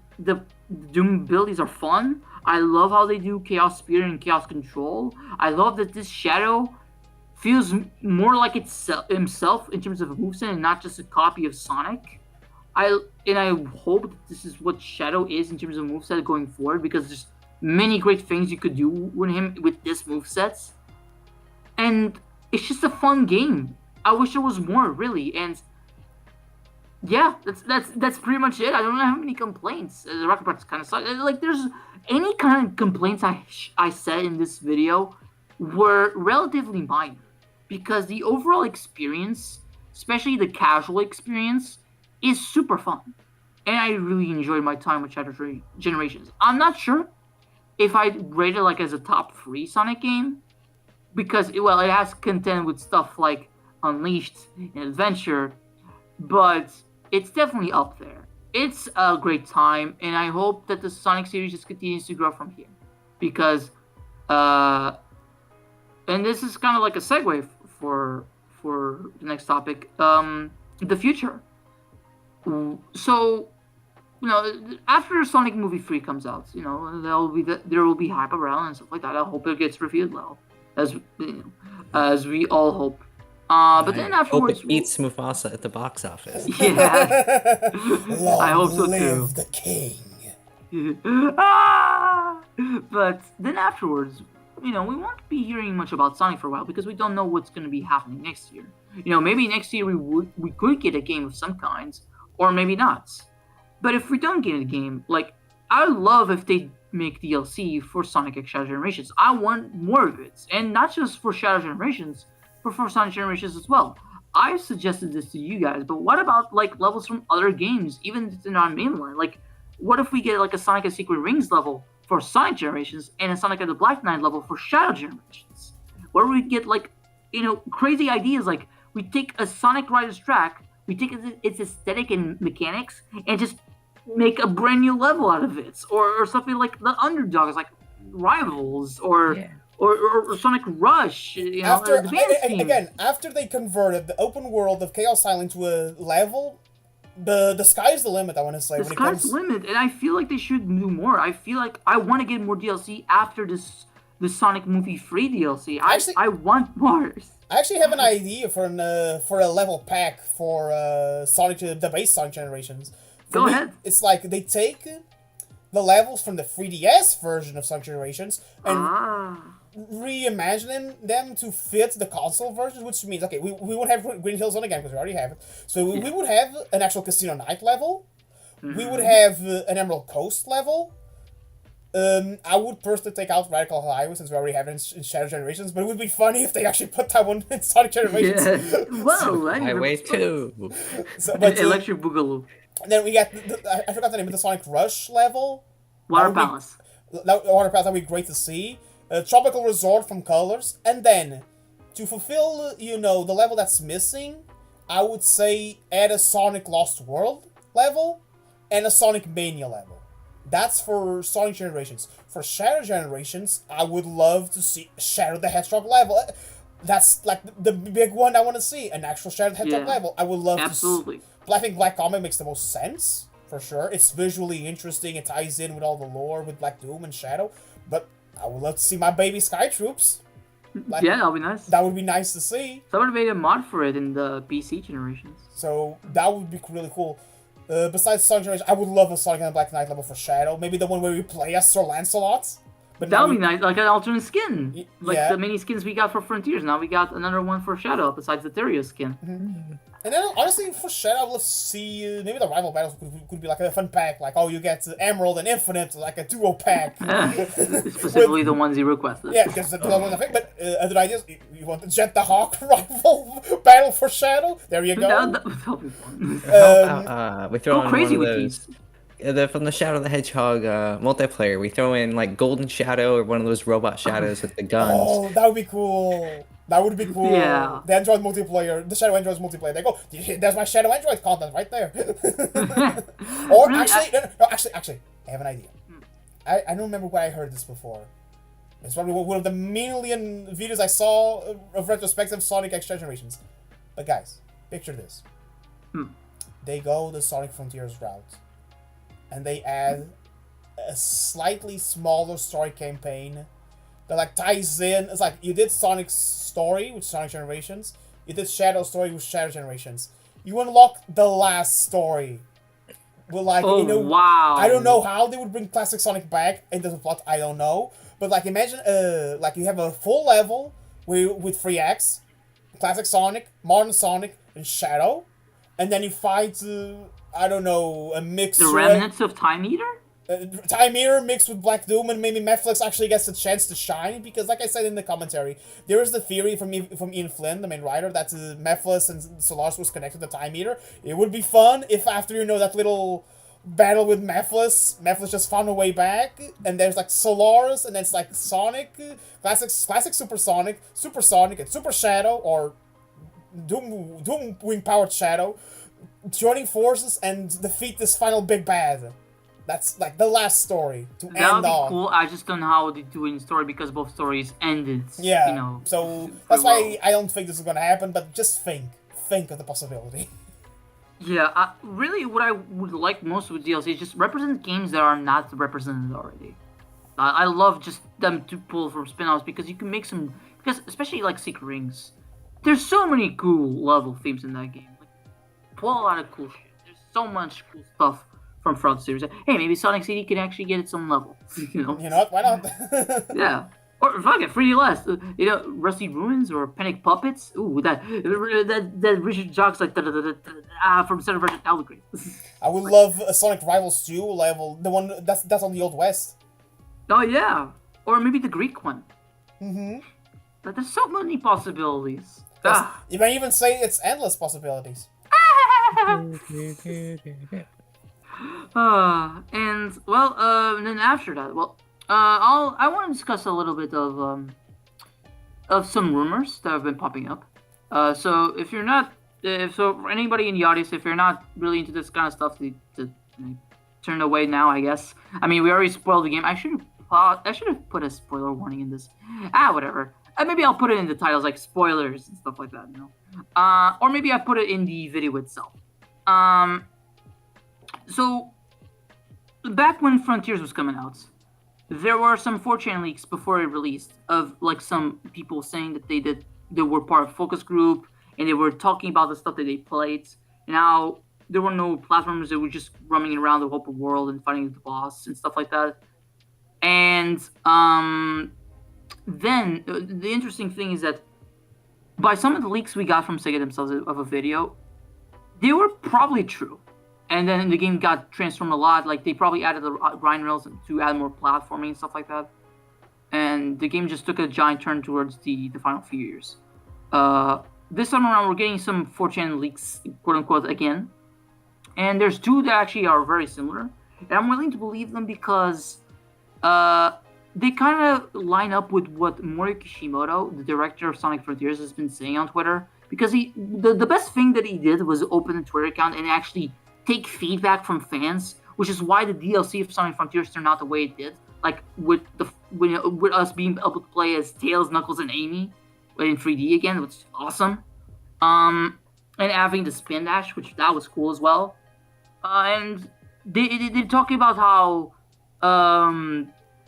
Doom abilities are fun. I love how they do Chaos Spear and Chaos Control. I love that this Shadow feels more like himself in terms of a moveset and not just a copy of Sonic. I hope that this is what Shadow is in terms of moveset going forward, because many great things you could do with him with this movesets, and it's just a fun game. I wish there was more, really, and yeah, that's pretty much it. I don't have any complaints. The rocket parts kind of suck. Like, there's any kind of complaints I said in this video were relatively minor, because the overall experience, especially the casual experience, is super fun, and I really enjoyed my time with Shadow Generations. I'm not sure if I'd rate it like as a top 3 Sonic game, because it has content with stuff like Unleashed and Adventure, but it's definitely up there. It's a great time, and I hope that the Sonic series just continues to grow from here, because and this is kind of like a segue for the next topic, the future. So, after Sonic Movie 3 comes out, there will be hype around and stuff like that. I hope it gets reviewed well, as we all hope. But then afterwards, hope it beats Mufasa at the box office. Yeah, I hope so live too. the king. But then afterwards, we won't be hearing much about Sonic for a while, because we don't know what's going to be happening next year. Maybe next year we could get a game of some kinds, or maybe not. But if we don't get a game, like, I would love if they make DLC for Sonic X Shadow Generations. I want more of it, and not just for Shadow Generations, but for Sonic Generations as well. I've suggested this to you guys, but what about like levels from other games, even if they're not mainline? Like, what if we get like a Sonic and Secret Rings level for Sonic Generations and a Sonic and the Black Knight level for Shadow Generations? Where we get like, crazy ideas, like we take a Sonic Riders track, we take its aesthetic and mechanics, and just make a brand new level out of it, or something like the Underdogs, like Rivals, or Sonic Rush. After they converted the open world of Chaos Island to a level, the sky's the limit. I want to say the sky's the limit, and I feel like they should do more. I feel like I want to get more DLC after the Sonic Movie 3 DLC. I want more. I actually have an idea for a level pack for Sonic, the base Sonic Generations. Go ahead. It's like they take the levels from the 3DS version of Sonic Generations and reimagining them to fit the console versions, which means, okay, we won't have Green Hill Zone again because we already have it. So we would have an actual Casino Night level. Mm-hmm. We would have an Emerald Coast level. I would personally take out Radical Highway since we already have it in Shadow Generations, but it would be funny if they actually put that one in Sonic Generations. Yeah. Well, Highway 2. Electric Boogaloo. And then we got, I forgot the name of the Sonic Rush level. Water Palace. Water Palace, that would be great to see. Tropical Resort from Colors. And then, to fulfill, the level that's missing, I would say add a Sonic Lost World level and a Sonic Mania level. That's for Sonic Generations. For Shadow Generations, I would love to see Shadow the Hedgehog level. That's like the big one I want to see. An actual Shadow the Hedgehog level. I would love to see. I think Black Comet makes the most sense, for sure. It's visually interesting. It ties in with all the lore with Black Doom and Shadow. But I would love to see my baby Sky Troops. Yeah, that would be nice. That would be nice to see. Someone made a mod for it in the PC generations. So that would be really cool. Besides Sonic Generation, I would love a Sonic and the Black Knight level for Shadow. Maybe the one where we play as Sir Lancelot. But that would be nice, like an alternate skin. Like the mini skins we got for Frontiers. Now we got another one for Shadow besides the Therio skin. Mm-hmm. And then, honestly, for Shadow, let's see, maybe the rival battles could be like a fun pack. Like, you get Emerald and Infinite, like a duo pack. Specifically the ones you requested. Yeah, because that's the one I think. But other ideas, you want the Jet the Hawk rival battle for Shadow? There you go. That'll be fun. We throw Go crazy one of with those. From the Shadow the Hedgehog multiplayer, we throw in like Golden Shadow or one of those robot shadows with the guns. Oh, that would be cool. That would be cool. Yeah. The Android multiplayer, the Shadow Androids multiplayer. They go, there's my Shadow Android content right there. Or really, actually, I have an idea. I don't remember where I heard this before. It's probably one of the million videos I saw of retrospective Sonic X Generations. But guys, picture this. They go the Sonic Frontiers route. And they add a slightly smaller story campaign that like ties in. It's like you did Sonic's story with Sonic Generations, you did Shadow's story with Shadow Generations. You unlock the last story Well, like, Oh wow! I don't know how they would bring classic Sonic back into the plot. I don't know, but like, imagine, like you have a full level with three acts, classic Sonic, modern Sonic, and Shadow, and then you fight, I don't know, a mix. The remnants of Time Eater. Time Eater mixed with Black Doom, and maybe Netflix actually gets a chance to shine, because like I said in the commentary, there is the theory from Ian Flynn, the main writer, that Netflix and Solaris was connected to Time Eater. It would be fun if after, that little battle with Netflix just found a way back, and there's like Solaris, and then it's like Sonic, classic Super Sonic, and Super Shadow, or Doom Wing powered Shadow, joining forces and defeat this final big bad. That's like the last story to That end would be on. cool. I just don't know how they do it in story because both stories ended. Yeah. So that's why I don't think this is gonna happen. But just think of the possibility. Yeah, really, what I would like most with DLC is just represent games that are not represented already. I love just them to pull from spin-offs because you can make some, because especially like Secret Rings, there's so many cool level themes in that game. Like, pull a lot of cool shit. There's so much cool stuff from Fraud series. Hey, maybe Sonic CD can actually get its own level. You know what? Why not? Yeah. Or fuck it, 3D Last. Rusty Ruins or Panic Puppets. Ooh, that Richard Jocks like from Center Version. That would be great. I would love a Sonic Rivals 2 level, the one that's on the Old West. Oh yeah, or maybe the Greek one. Mm-hmm. But there's so many possibilities. You may even say it's endless possibilities. And well, then after that, I want to discuss a little bit of some rumors that have been popping up. So if you're not, for anybody in the audience, if you're not really into this kind of stuff, to turn away now, I guess. I mean, we already spoiled the game. I should have put a spoiler warning in this. Whatever. Maybe I'll put it in the titles, like spoilers and stuff like that, or maybe I put it in the video itself. So, back when Frontiers was coming out, there were some 4chan leaks before it released of like some people saying that they were part of a focus group and they were talking about the stuff that they played. Now, there were no platformers, they were just roaming around the open world and fighting the boss and stuff like that. And then the interesting thing is that by some of the leaks we got from Sega themselves of a video, they were probably true. And then the game got transformed a lot. Like, they probably added the grind rails to add more platforming and stuff like that. And the game just took a giant turn towards the final few years. This time around, we're getting some 4chan leaks, quote-unquote, again. And there's two that actually are very similar. And I'm willing to believe them because they kind of line up with what Mori Kishimoto, the director of Sonic Frontiers, has been saying on Twitter. Because the best thing that he did was open a Twitter account and actually take feedback from fans, which is why the DLC of Sonic Frontiers turned out the way it did. Like with us being able to play as Tails, Knuckles, and Amy in 3D again, which is awesome. And having the spin dash, which that was cool as well. And they're talking about how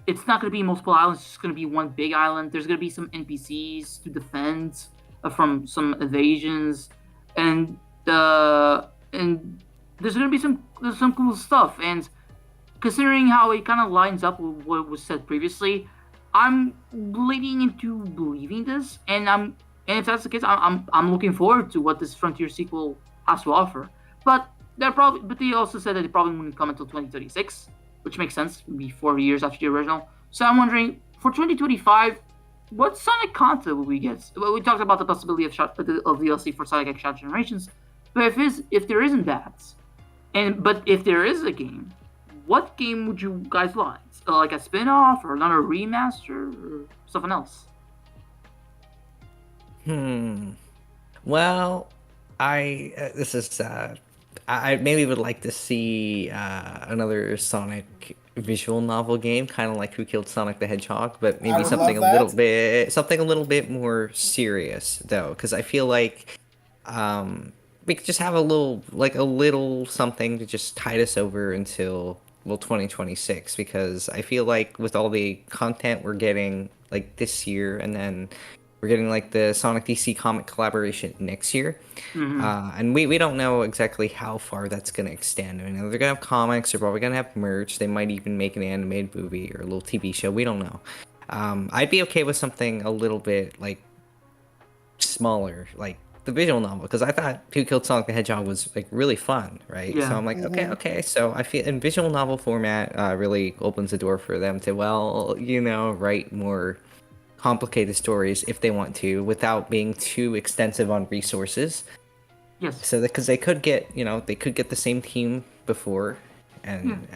it's not going to be multiple islands; it's just going to be one big island. There's going to be some NPCs to defend from some evasions, and there's going to be some cool stuff. And considering how it kind of lines up with what was said previously, I'm leaning into believing this. And if that's the case, I'm looking forward to what this Frontier sequel has to offer. But they also said that it probably wouldn't come until 2036, which makes sense. It'd be 4 years after the original. So I'm wondering, for 2025, what Sonic content will we get? Well, we talked about the possibility of DLC for Sonic X Shot Generations, but if there isn't that, but if there is a game, what game would you guys like? Like a spin-off or another remaster or something else? Well, this is I maybe would like to see another Sonic visual novel game, kind of like Who Killed Sonic the Hedgehog, but maybe something a little bit more serious though, because I feel like we could just have a little something to just tide us over until 2026, because I feel like with all the content we're getting like this year and then We're getting like the Sonic DC comic collaboration next year, and we don't know exactly how far that's gonna extend. I mean, they're gonna have comics, they're probably gonna have merch. They might even make an animated movie or a little TV show. We don't know. I'd be okay with something a little bit like smaller, like the visual novel, because I thought Who Killed Sonic the Hedgehog was like really fun, right? So Yeah. I'm like, okay. So I feel in visual novel format really opens the door for them to, well, write more complicated stories if they want to, without being too extensive on resources. Yes. So because they could get, they could get the same team before, and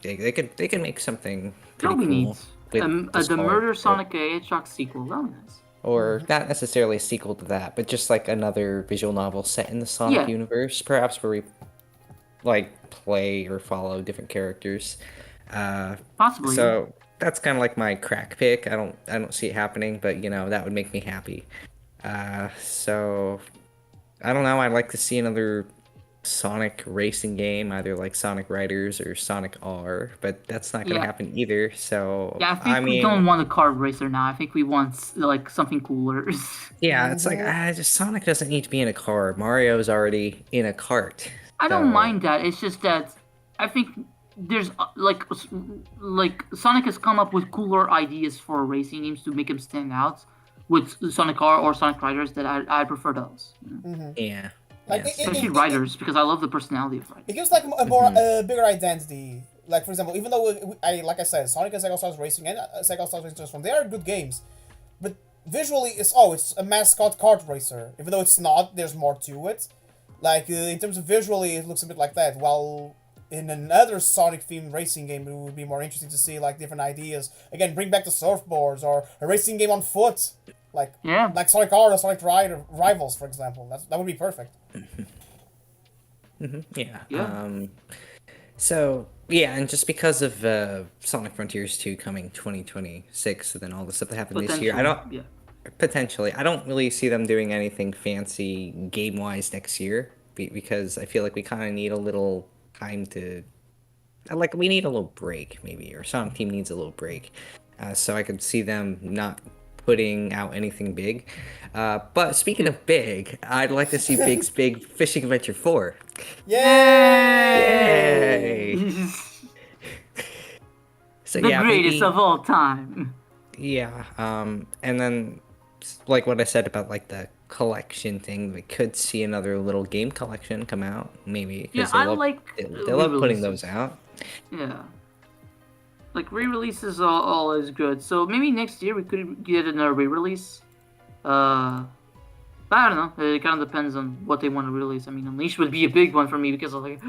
they could make something pretty That'll be cool neat. with The smaller Murder people. Sonic Hedgehog sequel. That'll be nice. Or not necessarily a sequel to that, but just like another visual novel set in the Sonic Yeah. universe, perhaps where we like play or follow different characters. Possibly. So that's kind of like my crack pick. I don't see it happening, but that would make me happy. So I don't know. I'd like to see another Sonic racing game, either like Sonic Riders or Sonic R, but that's not gonna Yeah. happen either. So Yeah, I think we don't want a kart racer now. I think we want like something cooler. yeah, it's like just Sonic doesn't need to be in a car. Mario's already in a cart. I don't So, mind that. It's just that I think there's like Sonic has come up with cooler ideas for racing games to make him stand out. With Sonic R or Sonic Riders, that I prefer those. yeah. Like, Yes. Especially Riders, because I love the personality of Riders. it gives like a more bigger identity. Like for example, even though like I said, Sonic and Sega Stars Racing and Sega Stars Racing from, they are good games, but visually it's a mascot kart racer. Even though it's not, there's more to it. Like in terms of visually, it looks a bit like that. While in another Sonic themed racing game, it would be more interesting to see like different ideas. Again, bring back the surfboards or a racing game on foot, like Sonic R or Sonic Rivals, for example. That would be perfect. Yeah. Yeah. So yeah, and just because of Sonic Frontiers 2 coming 2026, and then all the stuff that happened this year, potentially I don't really see them doing anything fancy game wise next year, because I feel like we kind of need a little time to, like, we need a little break maybe, or Sonic Team needs a little break. So I could see them not putting out anything big. But speaking of big, I'd like to see Big's Big Fishing Adventure 4. Yay! So The yeah, greatest maybe, of all time. yeah. And then like what I said about like the collection thing, we could see another little game collection come out, maybe. Yeah, Because I like they love putting those out. Yeah. Like re-releases are always good. So maybe next year we could get another re-release. But I don't know. It kind of depends on what they want to release. I mean, Unleashed would be a big one for me because I was like,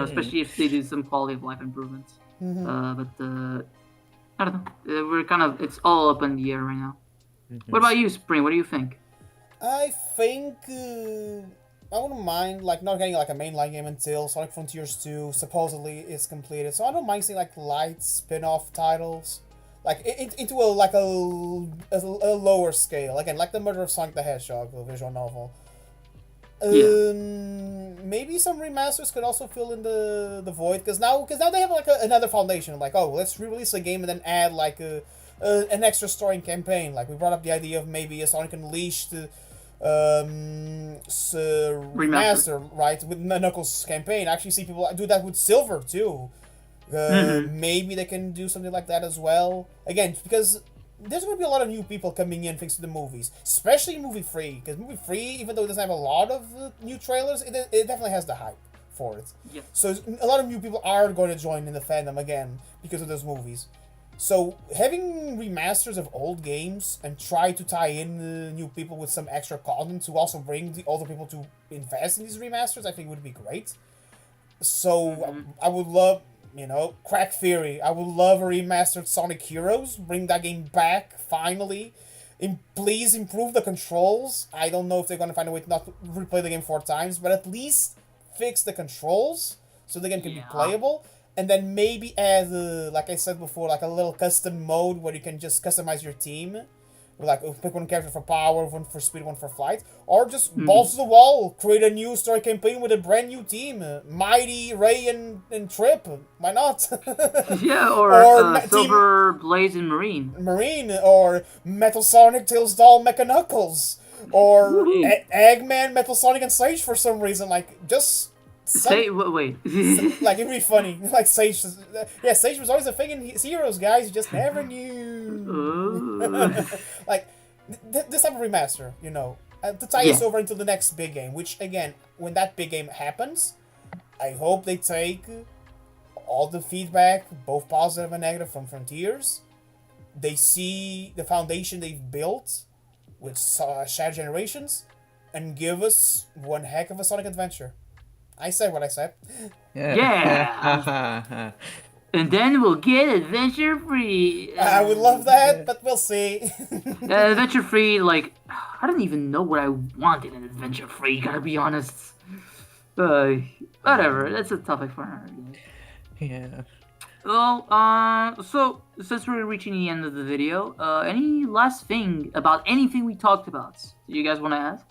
especially if they do some quality of life improvements. But I don't know. We're kind of, it's all up in the air right now. What about you, Spring? What do you think? I think I wouldn't mind like not getting like a mainline game until Sonic Frontiers 2 supposedly is completed. So I don't mind seeing like light spin-off titles, like into a lower scale. Again, like the Murder of Sonic the Hedgehog, the visual novel. Maybe some remasters could also fill in the void, because now they have like another foundation. Like, oh, let's re-release a game and then add like an extra story and campaign. Like we brought up the idea of maybe a Sonic Unleashed remaster, right, with Knuckles campaign. I actually see people do that with Silver too. Maybe they can do something like that as well. Again, because there's going to be a lot of new people coming in thanks to the movies, especially Movie 3. Because Movie 3, even though it doesn't have a lot of new trailers, it definitely has the hype for it. Yeah. So a lot of new people are going to join in the fandom again because of those movies. So having remasters of old games and try to tie in new people with some extra content to also bring the older people to invest in these remasters, I think would be great. So I would love, crack theory, I would love a remastered Sonic Heroes, bring that game back, finally. Please improve the controls. I don't know if they're going to find a way to not replay the game 4 times, but at least fix the controls so the game can be playable. And then maybe add, like I said before, like a little custom mode where you can just customize your team. like pick one character for power, one for speed, one for flight, or just balls to the wall, create a new story campaign with a brand new team, Mighty, Ray, and Trip. Why not? Yeah, or Silver, Blaze, and Marine, or Metal Sonic, Tails Doll, Mecha Knuckles, or Eggman, Metal Sonic, and Sage for some reason. Like, just... wait. Like, it'd be funny. Like, Sage... Yeah, Sage was always a thing in Heroes, guys. You just never knew. Like, this type of remaster, you know, to tie us over into the next big game, which, again, when that big game happens, I hope they take all the feedback, both positive and negative, from Frontiers. They see the foundation they've built with Shadow Generations, and give us one heck of a Sonic adventure. I said what I said. Yeah. And then we'll get adventure free. I would love that, but we'll see. Adventure free, like, I don't even know what I want in an adventure free, gotta be honest. Whatever, that's a topic for her. Yeah. Well, so since we're reaching the end of the video, any last thing about anything we talked about do you guys want to ask?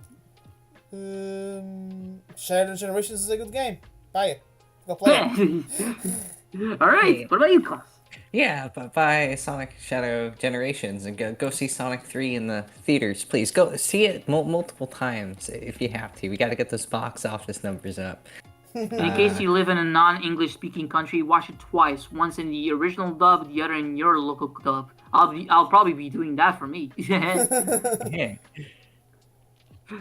Shadow Generations is a good game. Buy it. Go play it. All right. What about you, Klaus? Yeah, but buy Sonic Shadow Generations and go see Sonic 3 in the theaters, please. Go see it multiple times if you have to. We got to get those box office numbers up. In case you live in a non-English speaking country, watch it twice. Once in the original dub, the other in your local dub. I'll probably be doing that for me. Yeah.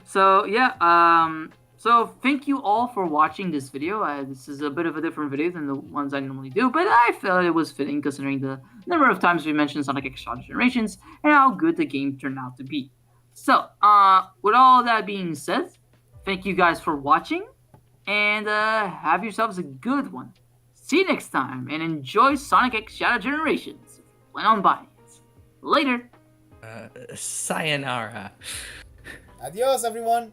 So yeah, so thank you all for watching this video. This is a bit of a different video than the ones I normally do, but I felt it was fitting considering the number of times we mentioned Sonic X Shadow Generations and how good the game turned out to be. So, with all that being said, thank you guys for watching, and have yourselves a good one. See you next time, and enjoy Sonic X Shadow Generations. Plan on buying it. Later. Sayonara. Adios, everyone.